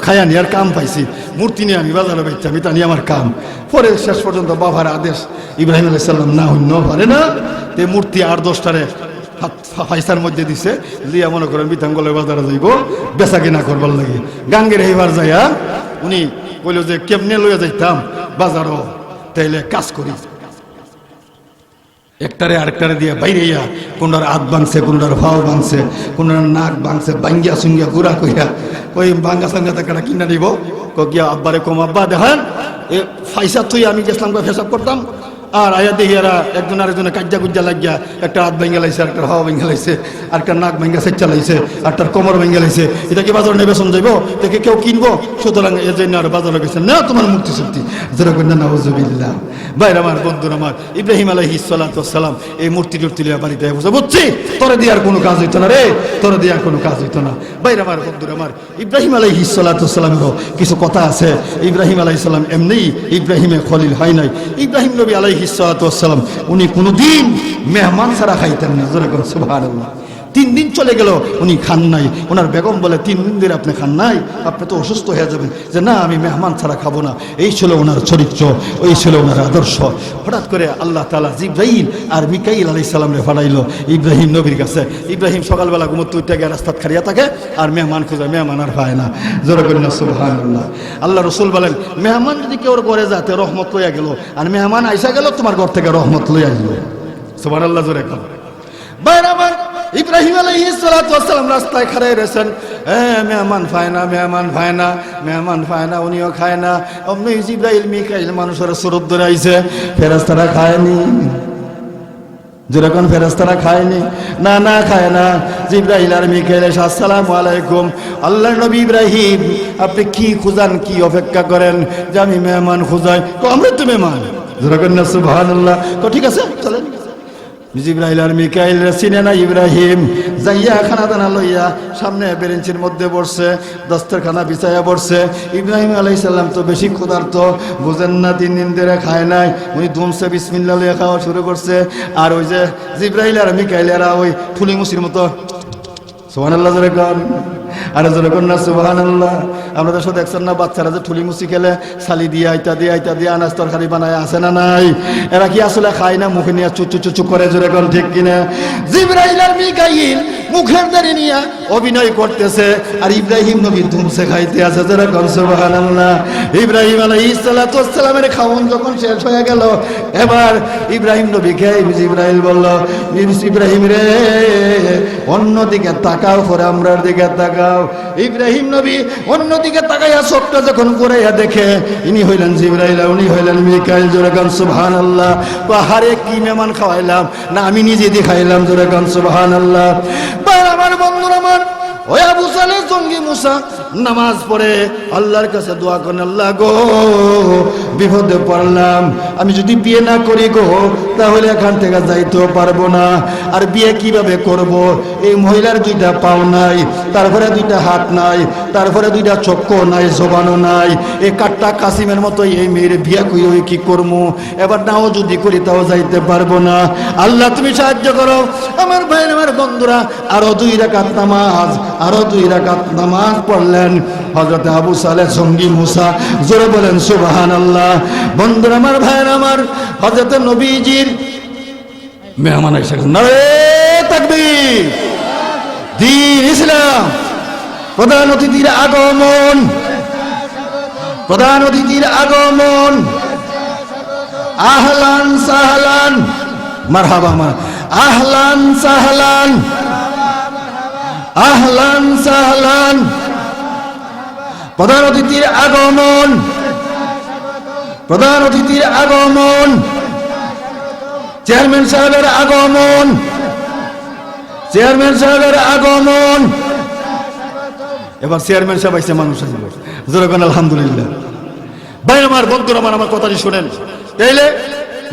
খায়া নিয়ে আর কাম পাইছি, মূর্তি নিয়ে আমি বাজারে বেচা, আমি তা নিয়ে আমার কাম। পরে শেষ পর্যন্ত বাবার আদেশ, ইব্রাহিম আলাইহিস সালাম না হইন পারে না, তে মূর্তি 8-10টারে পয়সার মধ্যে দিছে, লিয়া মনে করেন বিথাঙ্গলের বাজারে যাইব বেচা কিনা করবার লাগে। গাঙ্গের এইবার যাইয়া উনি কইল যে কেমনে লইয়া যাইতাম বাজারও, তাইলে কাজ করি, একটারে আরেকটারে দিয়ে বাইরে কোনটার হাত ভাঙছে, কোনটার ভাও ভাঙছে, কোনটার নাক ভাঙছে, ভাঙ্গিয়া সুঙ্গিয়া গুড়া কইয়া ওই ভাঙ্গা সাঙ্গা টাকাটা কিনা দিব কিয়া আব্বারে কম আব্বা দেখেন এ ফাইসা তুই আমি গেছিলাম ফেসাব করতাম আর আয়া দেখি এরা একজন আরেকজনে কাজ্জা গুজ্জা লাগিয়া একটা হাত ভেঙে লাইছে, একটা হাওয়া ভেঙে লাইছে, আর একটা নাক ভেঙে সেচ্চা লাইছে, আর তার কোমর ভেঙে লাইছে। এটা কি বাজারে নেবে শুন যাইব দেখে কেউ কিনবো? সুতরাং এই জন্য আর বাজারে গেছে না তোমার মুক্তি শক্তি যেরকম না নাউজুবিল্লাহ। বাইরে আমার বন্ধুরা আমার ইব্রাহিম আলাইহিস সালাতু ওয়াস সালাম এই মূর্তি টুর্তি লিয়া বাড়িতে বসে বুঝছি তোরে দিয়ে আর কোনো কাজ হইতো না রে, তোরে দিয়ে আর কোনো কাজ হইতো না। বাইরে আমার বন্ধুরা আমার ইব্রাহিম আলাইহিস সালাতু ওয়াস সালামেরও কিছু কথা আছে। ইব্রাহিম আলাইহিস সালাম এমনি ইব্রাহিমে খলিল হয় নাই। ইব্রাহিম নবী আলাইহিস সালাতু ওয়াস সালাম উনি কোনোদিন মেহমান ছাড়া খাইতেন না। যেরকম সুবহানাল্লাহ। 3 দিন চলে গেল উনি খান নাই। ওনার বেগম বলে 3 দিন ধরে আপনি খান নাই, আপনি তো অসুস্থ হয়ে যাবেন। যে না আমি মেহমান ছাড়া খাবো না। এই ছিল ওনার চরিত্র, এই ছিল ওনার আদর্শ। হঠাৎ করে আল্লাহ তাআলা জিবরাইল আর মিকাইল আলাইহিস সালামরে পাঠাইলো ইব্রাহিম নবীর কাছে। ইব্রাহিম সকালবেলা ঘুমোতে উঠে গিয়ে রাস্তাত খাড়িয়া থাকে আর মেহমান খুঁজে, মেহমান আর পায় না। জোরে করেন না সুবহানাল্লাহ। আল্লাহ রাসূল বলেন মেহমান যদি কেউ ঘরে যাতে রহমত লইয়া গেল, আর মেহমান আইসা গেল তোমার ঘর থেকে রহমত লইয়া গেল। সুবহানাল্লাহ জোরে কর। বাইরে আমার ইব্রাহিম আলাইহিস সালাতু ওয়াস সালাম রাস্তায় খাড়ায় রয়েছেন। মেহমান খায় না, মেহমান খায় না, মেহমান খায় না, উনিও খায় না। অমনি জিবরাইল মিকাইল মানুষের সুরত ধরে আইছে। ফেরেশতারা খায়নি, যেরকম ফেরেশতারা খায়নি, না না খায় না। জিবরাইল আর মিকাইল আসসালামু আলাইকুম। আল্লাহর নবী ইব্রাহিম আপনি কি খুঁজান, কি অপেক্ষা করেন যে আমি মেহমান খুঁজাই? আমরা তো মেহমান। যেরকম না সুবহানাল্লাহ। তো ঠিক আছে চলেন। জিবরাইল আর মিকাইল চিনে না ইব্রাহিম। যাইয়া খানা দানা লইয়া সামনে বেরেঞ্চির মধ্যে বসছে, দস্তরখানা বিছাইয়া বসছে। ইব্রাহিম আলাইহিস সালাম তো বেশি ক্ষুধার্ত, বুঝেন না 3 দিন ধরে খায় নাই। উনি ধুমসে বিসমিল্লাহ লইয়া খাওয়া শুরু করছে। আর ওই যে জিবরাইল আর মিকাইল এরা ওই ঠুলি মুসির মতো সুবহানাল্লাহ জোরে কর। আরে জোরে কর না সুবহানাল্লাহ। আমরা তো দেখছেন না বাচ্চারা যে ঠুলি মুসি খেলে সালি দিয়ে আইতা দিয়ে আনাজ তরকারি বানায়, আছে না নাই? এরা কি আসলে খায় না মুখে নিয়ে চুচু চুচু করে? জোরে কর ঠিক কিনা? জিবরাইল আর মিকাইল মুখের দাঁড়িয়ে নিয়ে অভিনয় করতেছে আর ইব্রাহিম নবী ধুমসে খাইতে আছে। জোরে কর সুবহানাল্লাহ। ইব্রাহিম আলাইহিস সালাতু ওয়াস সালামের খাওন যখন শেষ হয়ে গেল, এবার ইব্রাহিম নবীকে জিবরাইল বলল ইব্রাহিম রে অন্যদিকে তাকাও, পরে আমরার দিকে তাকাও। ইব্রাহিম নবী অন্যদিকে তাকাইয়া চোখটা যখন ঘুরাইয়া দেখে ইনি হইলেন জিবরাইল, উনি হইলেন মিকাইল। জোরে গান সুবহানাল্লাহ। পাহাড়ে কি মেহমান খাওয়াইলাম না আমি নিজে দিয়ে খাইলাম। জোরে গান সুবহানাল্লাহ। আমার বন্ধুরা আমার ওই আবু সালেহ জঙ্গি মুসা নামাজ পড়ে আল্লাহর কাছে দোয়া করেন, আল্লাহ গো বিপদে পড়লাম, আমি যদি বিয়ে না করি গো তাহলে এখান থেকে যাইতেও পারবো না। আর বিয়ে কিভাবে করব? এই মহিলার 2টা পাও নাই, তারপরে 2টা হাত নাই, তারপরে 2টা চক্ষু নাই, জবানও নাই। এই কাট্টা কাসিমের মতো এই মেয়ের বিয়ে কই কি করবো? এবার নাও যদি করি তাও যাইতে পারবো না। আল্লাহ তুমি সাহায্য করো। আমার ভাই আমার বন্ধুরা আরো 2 রাকাত নামাজ, আরো 2 রাকাত নামাজ পড়লেন হযরত আবু সালেহ জঙ্গি মুসা। জোরে বলেন সুবহানাল্লাহ। বন্ধুরা আমার ভাই আমার হযরত নবীজির মেহমান এসে নারে তাকবীর, দ্বীন ইসলাম, প্রধান অতিথির আগমন, প্রধান অতিথির আগমন। আহলান সাহলান মারহাবা, আহলান সাহলান, আহলান সাহলান। প্রধান অতিথির আগমন, প্রধান অতিথির আগমন, চেয়ারম্যান সাহেবের আগমন, চেয়ারম্যান সাহেবের আগমন। এবার চেয়ারম্যান সাহেব আইসে, মানুষ আসবে। যেরকম আলহামদুলিল্লাহ। ভাই আমার বন্ধুরা আমার কথাটি শুনেন। তাইলে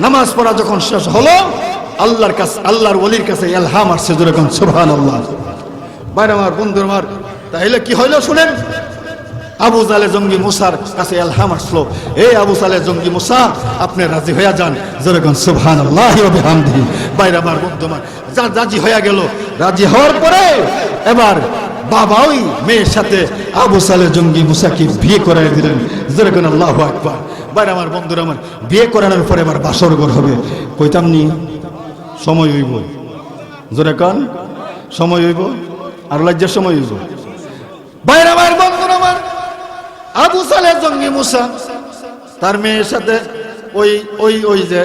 নামাজ পড়া যখন শেষ হলো আল্লাহর কাছে, আল্লাহর ওলির কাছে ইলহাম আসছে। যেরকম সুবহানাল্লাহ। ভাই আমার বন্ধুরা আমার তাইলে কি হইলো শুনেন। আবু সালেহ জঙ্গি মুসার কাছে ইলহাম আসলো, এই আবু সালেহ জঙ্গি মুসা আপনি রাজি হয়ে যান। যেরকম সুবহানাল্লাহি ওয়া বিহামদিহি। ভাই আমার বন্ধু আমার রাজি হয়ে গেল। রাজি হওয়ার পরে এবার বাবা ওই মেয়ের সাথে আবু সালেহ জঙ্গি মুসাকে বিয়ে করাই দিলেন। যেরকম আল্লাহু আকবার। ভাই আমার বন্ধুরা আমার বিয়ে করানোর পরে এবার বাসর ঘর হবে। কইতাম নি সময় হইব, জোরে কান সময় হইব, আর লজ্জার সময় হইব। ভাই আমার বন্ধুরা আমার আবু সালেহ জঙ্গি মুসা তার মেয়ের সাথে ওই ওই ওই যে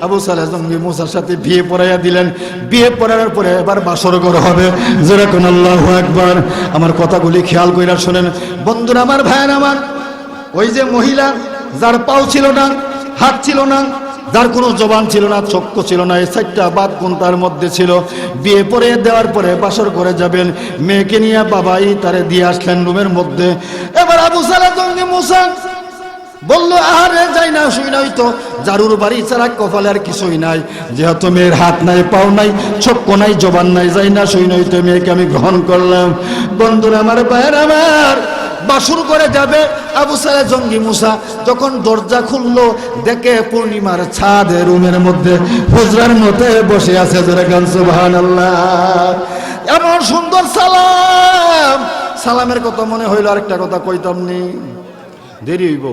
আবু সালেহ জঙ্গি মুসার সাথে বিয়ে পড়াইয়া দিলেন। বিয়ে পড়ানোর পরে এবার বাসর ঘর হবে। যেরকম আল্লাহু আকবার। আমার কথাগুলি খেয়াল কইরা শোনেন বন্ধুরা, আমার ভাইয়ের আমার, ওই যে মহিলা যার পাও ছিল না, হাত ছিল না, যার কোনো জবান ছিল না, চক্ষু ছিল না, এই চারটা বাদ গুণ তার মধ্যে ছিল। বিয়ে পরে দেওয়ার পরে বাসর করে যাবেন, মেয়েকে নিয়ে বাবাই তারে দিয়ে আসলেন রুমের মধ্যে। এবার আবু সালেহ জঙ্গি মুসা বললো, আরে যাই না, শুই নাই তো, জারুর বাড়ি ছাড়া কপালে আর কিছুই নাই, যেহেতু মেয়ের হাত নাই, পাও নাই, চক্ষু নাই, জবান নাই, যাই না, শুই নাই তো, মেয়েকে আমি গ্রহণ করলাম। বন্ধুরা আমার, ভাইয়ের আমার, বাসুর করে যাবে আবু সালেহ জঙ্গি মুসা। যখন দরজা খুললো দেখে পূর্ণিমার ছাদ রুমের মধ্যে হুজরার মধ্যে বসে আছে। সুবহানাল্লাহ। এমন সুন্দর সালাম, সালামের কথা মনে হইল আরেকটা কথা কইতাম নি, দেরি হইব।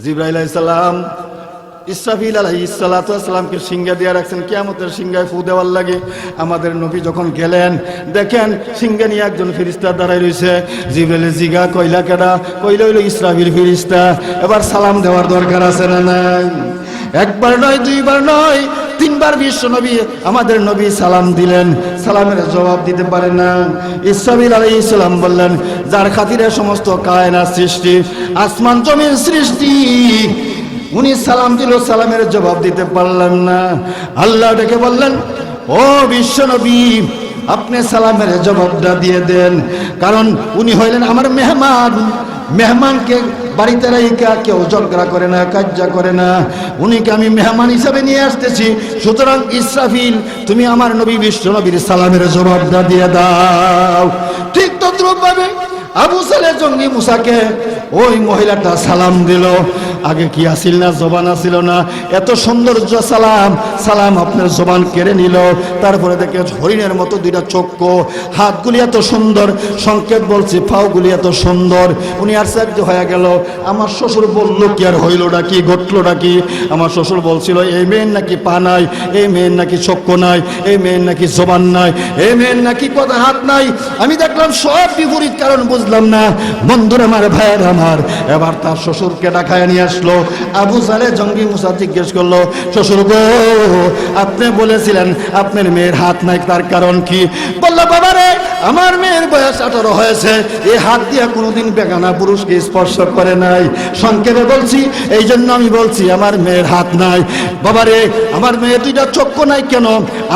জিবরাইল আলাইহিস সালাম ইসরাফিল আলাইহিস সালাতু ওয়াস সালামকে সিংহা দিয়ে রাখছেন কিয়ামতের সিংহায় ফু দেওয়ার লাগে। আমাদের নবী যখন গেলেন দেখেন সিংহা নিয়ে একজন ফেরেশতা দাঁড়ায় রইছে। জিবরাইল জিগা কইলা কেডা? কইল হইল ইসরাফিল ফেরেশতা। এবার সালাম দেওয়ার দরকার আছে না নাই? একবার নয়, দুইবার নয়, তিনবার বিশ্ব নবী আমাদের নবী সালাম দিলেন, সালামের জবাব দিতে পারে না। ইসরাফিল আলাইহিস সালাম বললেন, যার খাতিরে সমস্ত কায়নাত সৃষ্টি, আসমান জমিন সৃষ্টি, উনি সালাম দিল, সালামের জবাব দিতে পারলেন না। আল্লাহ ডেকে বললেন, ও বিশ্ব নবী, আপনি সালামের জবাবটা দিয়ে দেন, কারণ উনি হইলেন আমার মেহমান। মেহমানকে বাড়িতে রাইকা কেউ ঝগড়া করে না, কাজ্জা করে না, উনিকে আমি মেহমান হিসাবে নিয়ে আসতেছি। সুতরাং ইসরাফিল, তুমি আমার নবী বিশ্ব নবীর সালামের জবাবটা দিয়ে দাও। ঠিক তদ্রূপভাবে আবু সালেহ জঙ্গি মুসাকে ওই মহিলাটা সালাম দিল। আগে কি আসিল না, জবান আসিল না, এত সৌন্দর্য সালাম, সালাম আপনার জবান কেড়ে নিল। তারপরে দেখে হরিণের মতো দুইটা চক্ষু, হাতগুলি এত সুন্দর, সংকেত বলছি পাওগুলি এত সুন্দর। উনি আশ্চর্য হয়ে গেল। আমার শ্বশুর বলল কি আর হইলটা কি, ঘটলোটা কি? আমার শ্বশুর বলছিল এই মেয়ের নাকি পা নাই, এই মেয়ের নাকি চক্ষু নাই, এই মেয়ের নাকি জবান নাই, এই মেয়ের নাকি কথা হাত নাই। আমি দেখলাম সব বিপরীত কারণ, বুঝলাম না। বন্ধুরা আমার, ভাইয়ের আমার, এবার তার শ্বশুরকে ডাকায় নিয়ে আসলো। আবু সালেহ জঙ্গি মুসা জিজ্ঞেস করলো, শ্বশুর গো, আপনি বলেছিলেন আপনার মেয়ের হাত নাই, তার কারণ কি? বললো, বাবা রে, আমার মেয়ের বয়স 18 হয়েছে, এই হাত দিয়ে কোনোদিন বেগানা পুরুষকে স্পর্শ করে নাই। সংক্ষেপে বলছি, এই জন্য আমি বলছি আমার মেয়ের হাত নাই। বাবা রে, আমার মেয়ে দুইটা চক্ষু নাই কেন?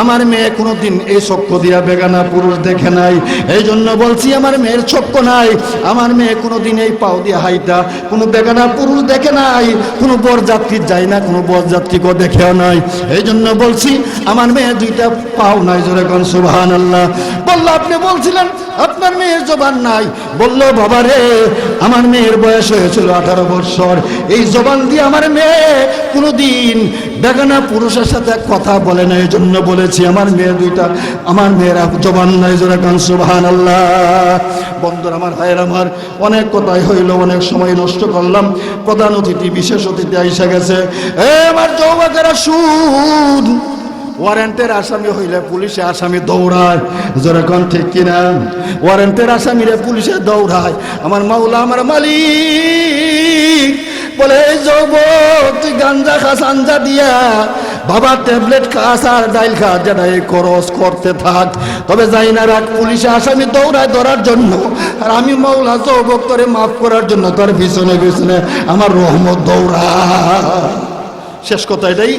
আমার মেয়ে কোনোদিন এই চক্ষু দিয়া বেগানা পুরুষ দেখে নাই, এই জন্য বলছি আমার মেয়ের চক্ষু নাই। আমার মেয়ে কোনোদিন এই পাও দিয়ে হাইটা কোনো বেগানা পুরুষ দেখে নাই, কোনো বরযাত্রী যায় না, কোনো বরযাত্রীকেও দেখেও নাই, এই জন্য বলছি আমার মেয়ে দুইটা পাও নাই। জোরে কোন সুবহানাল্লাহ। বললো, আপনি বলছিলেন আপনার মেয়ের জবান নাই। বললো, বাবা রে, আমার মেয়ের বয়স হয়েছিল 18 বছর, এই জবান দিয়ে আমার মেয়ে কোনোদিন বেগানা পুরুষের সাথে কথা বলে না, এই জন্য বলেছি আমার মেয়ে দুইটা, আমার মেয়ের জবান নাই। জোরে কোন সুবহানাল্লাহ। বন্ধুরা আমার, ভাইয়ের আমার, অনেক কথাই হইল, অনেক সময় নষ্ট করলাম। প্রধান অতিথি, বিশেষ অতিথি আইসা গেছে। আমার যুবকেরা শুন, ওয়ারেন্টের আসামি হইলে পুলিশে আসামি দৌড়ায়। যেরকম ঠিক কিনা? ওয়ারেন্টের আসামিরে পুলিশে দৌড়ায়। আমার মাওলা, আমার মালিক বলে, এই যুবক, তুই গাঞ্জা খাস আঞ্জা দিয়া, বাবা ট্যাবলেট খাস আর ডাইল খা, যেটা এই খরচ করতে থাক, তবে যাই না রাখ, পুলিশে আসামি দৌড়ায় ধরার জন্য, আর আমি মাওলা যুবক তোরে মাফ করার জন্য তোর পিছনে পিছনে আমার রহমত দৌড়া। শেষ কথা এটাই।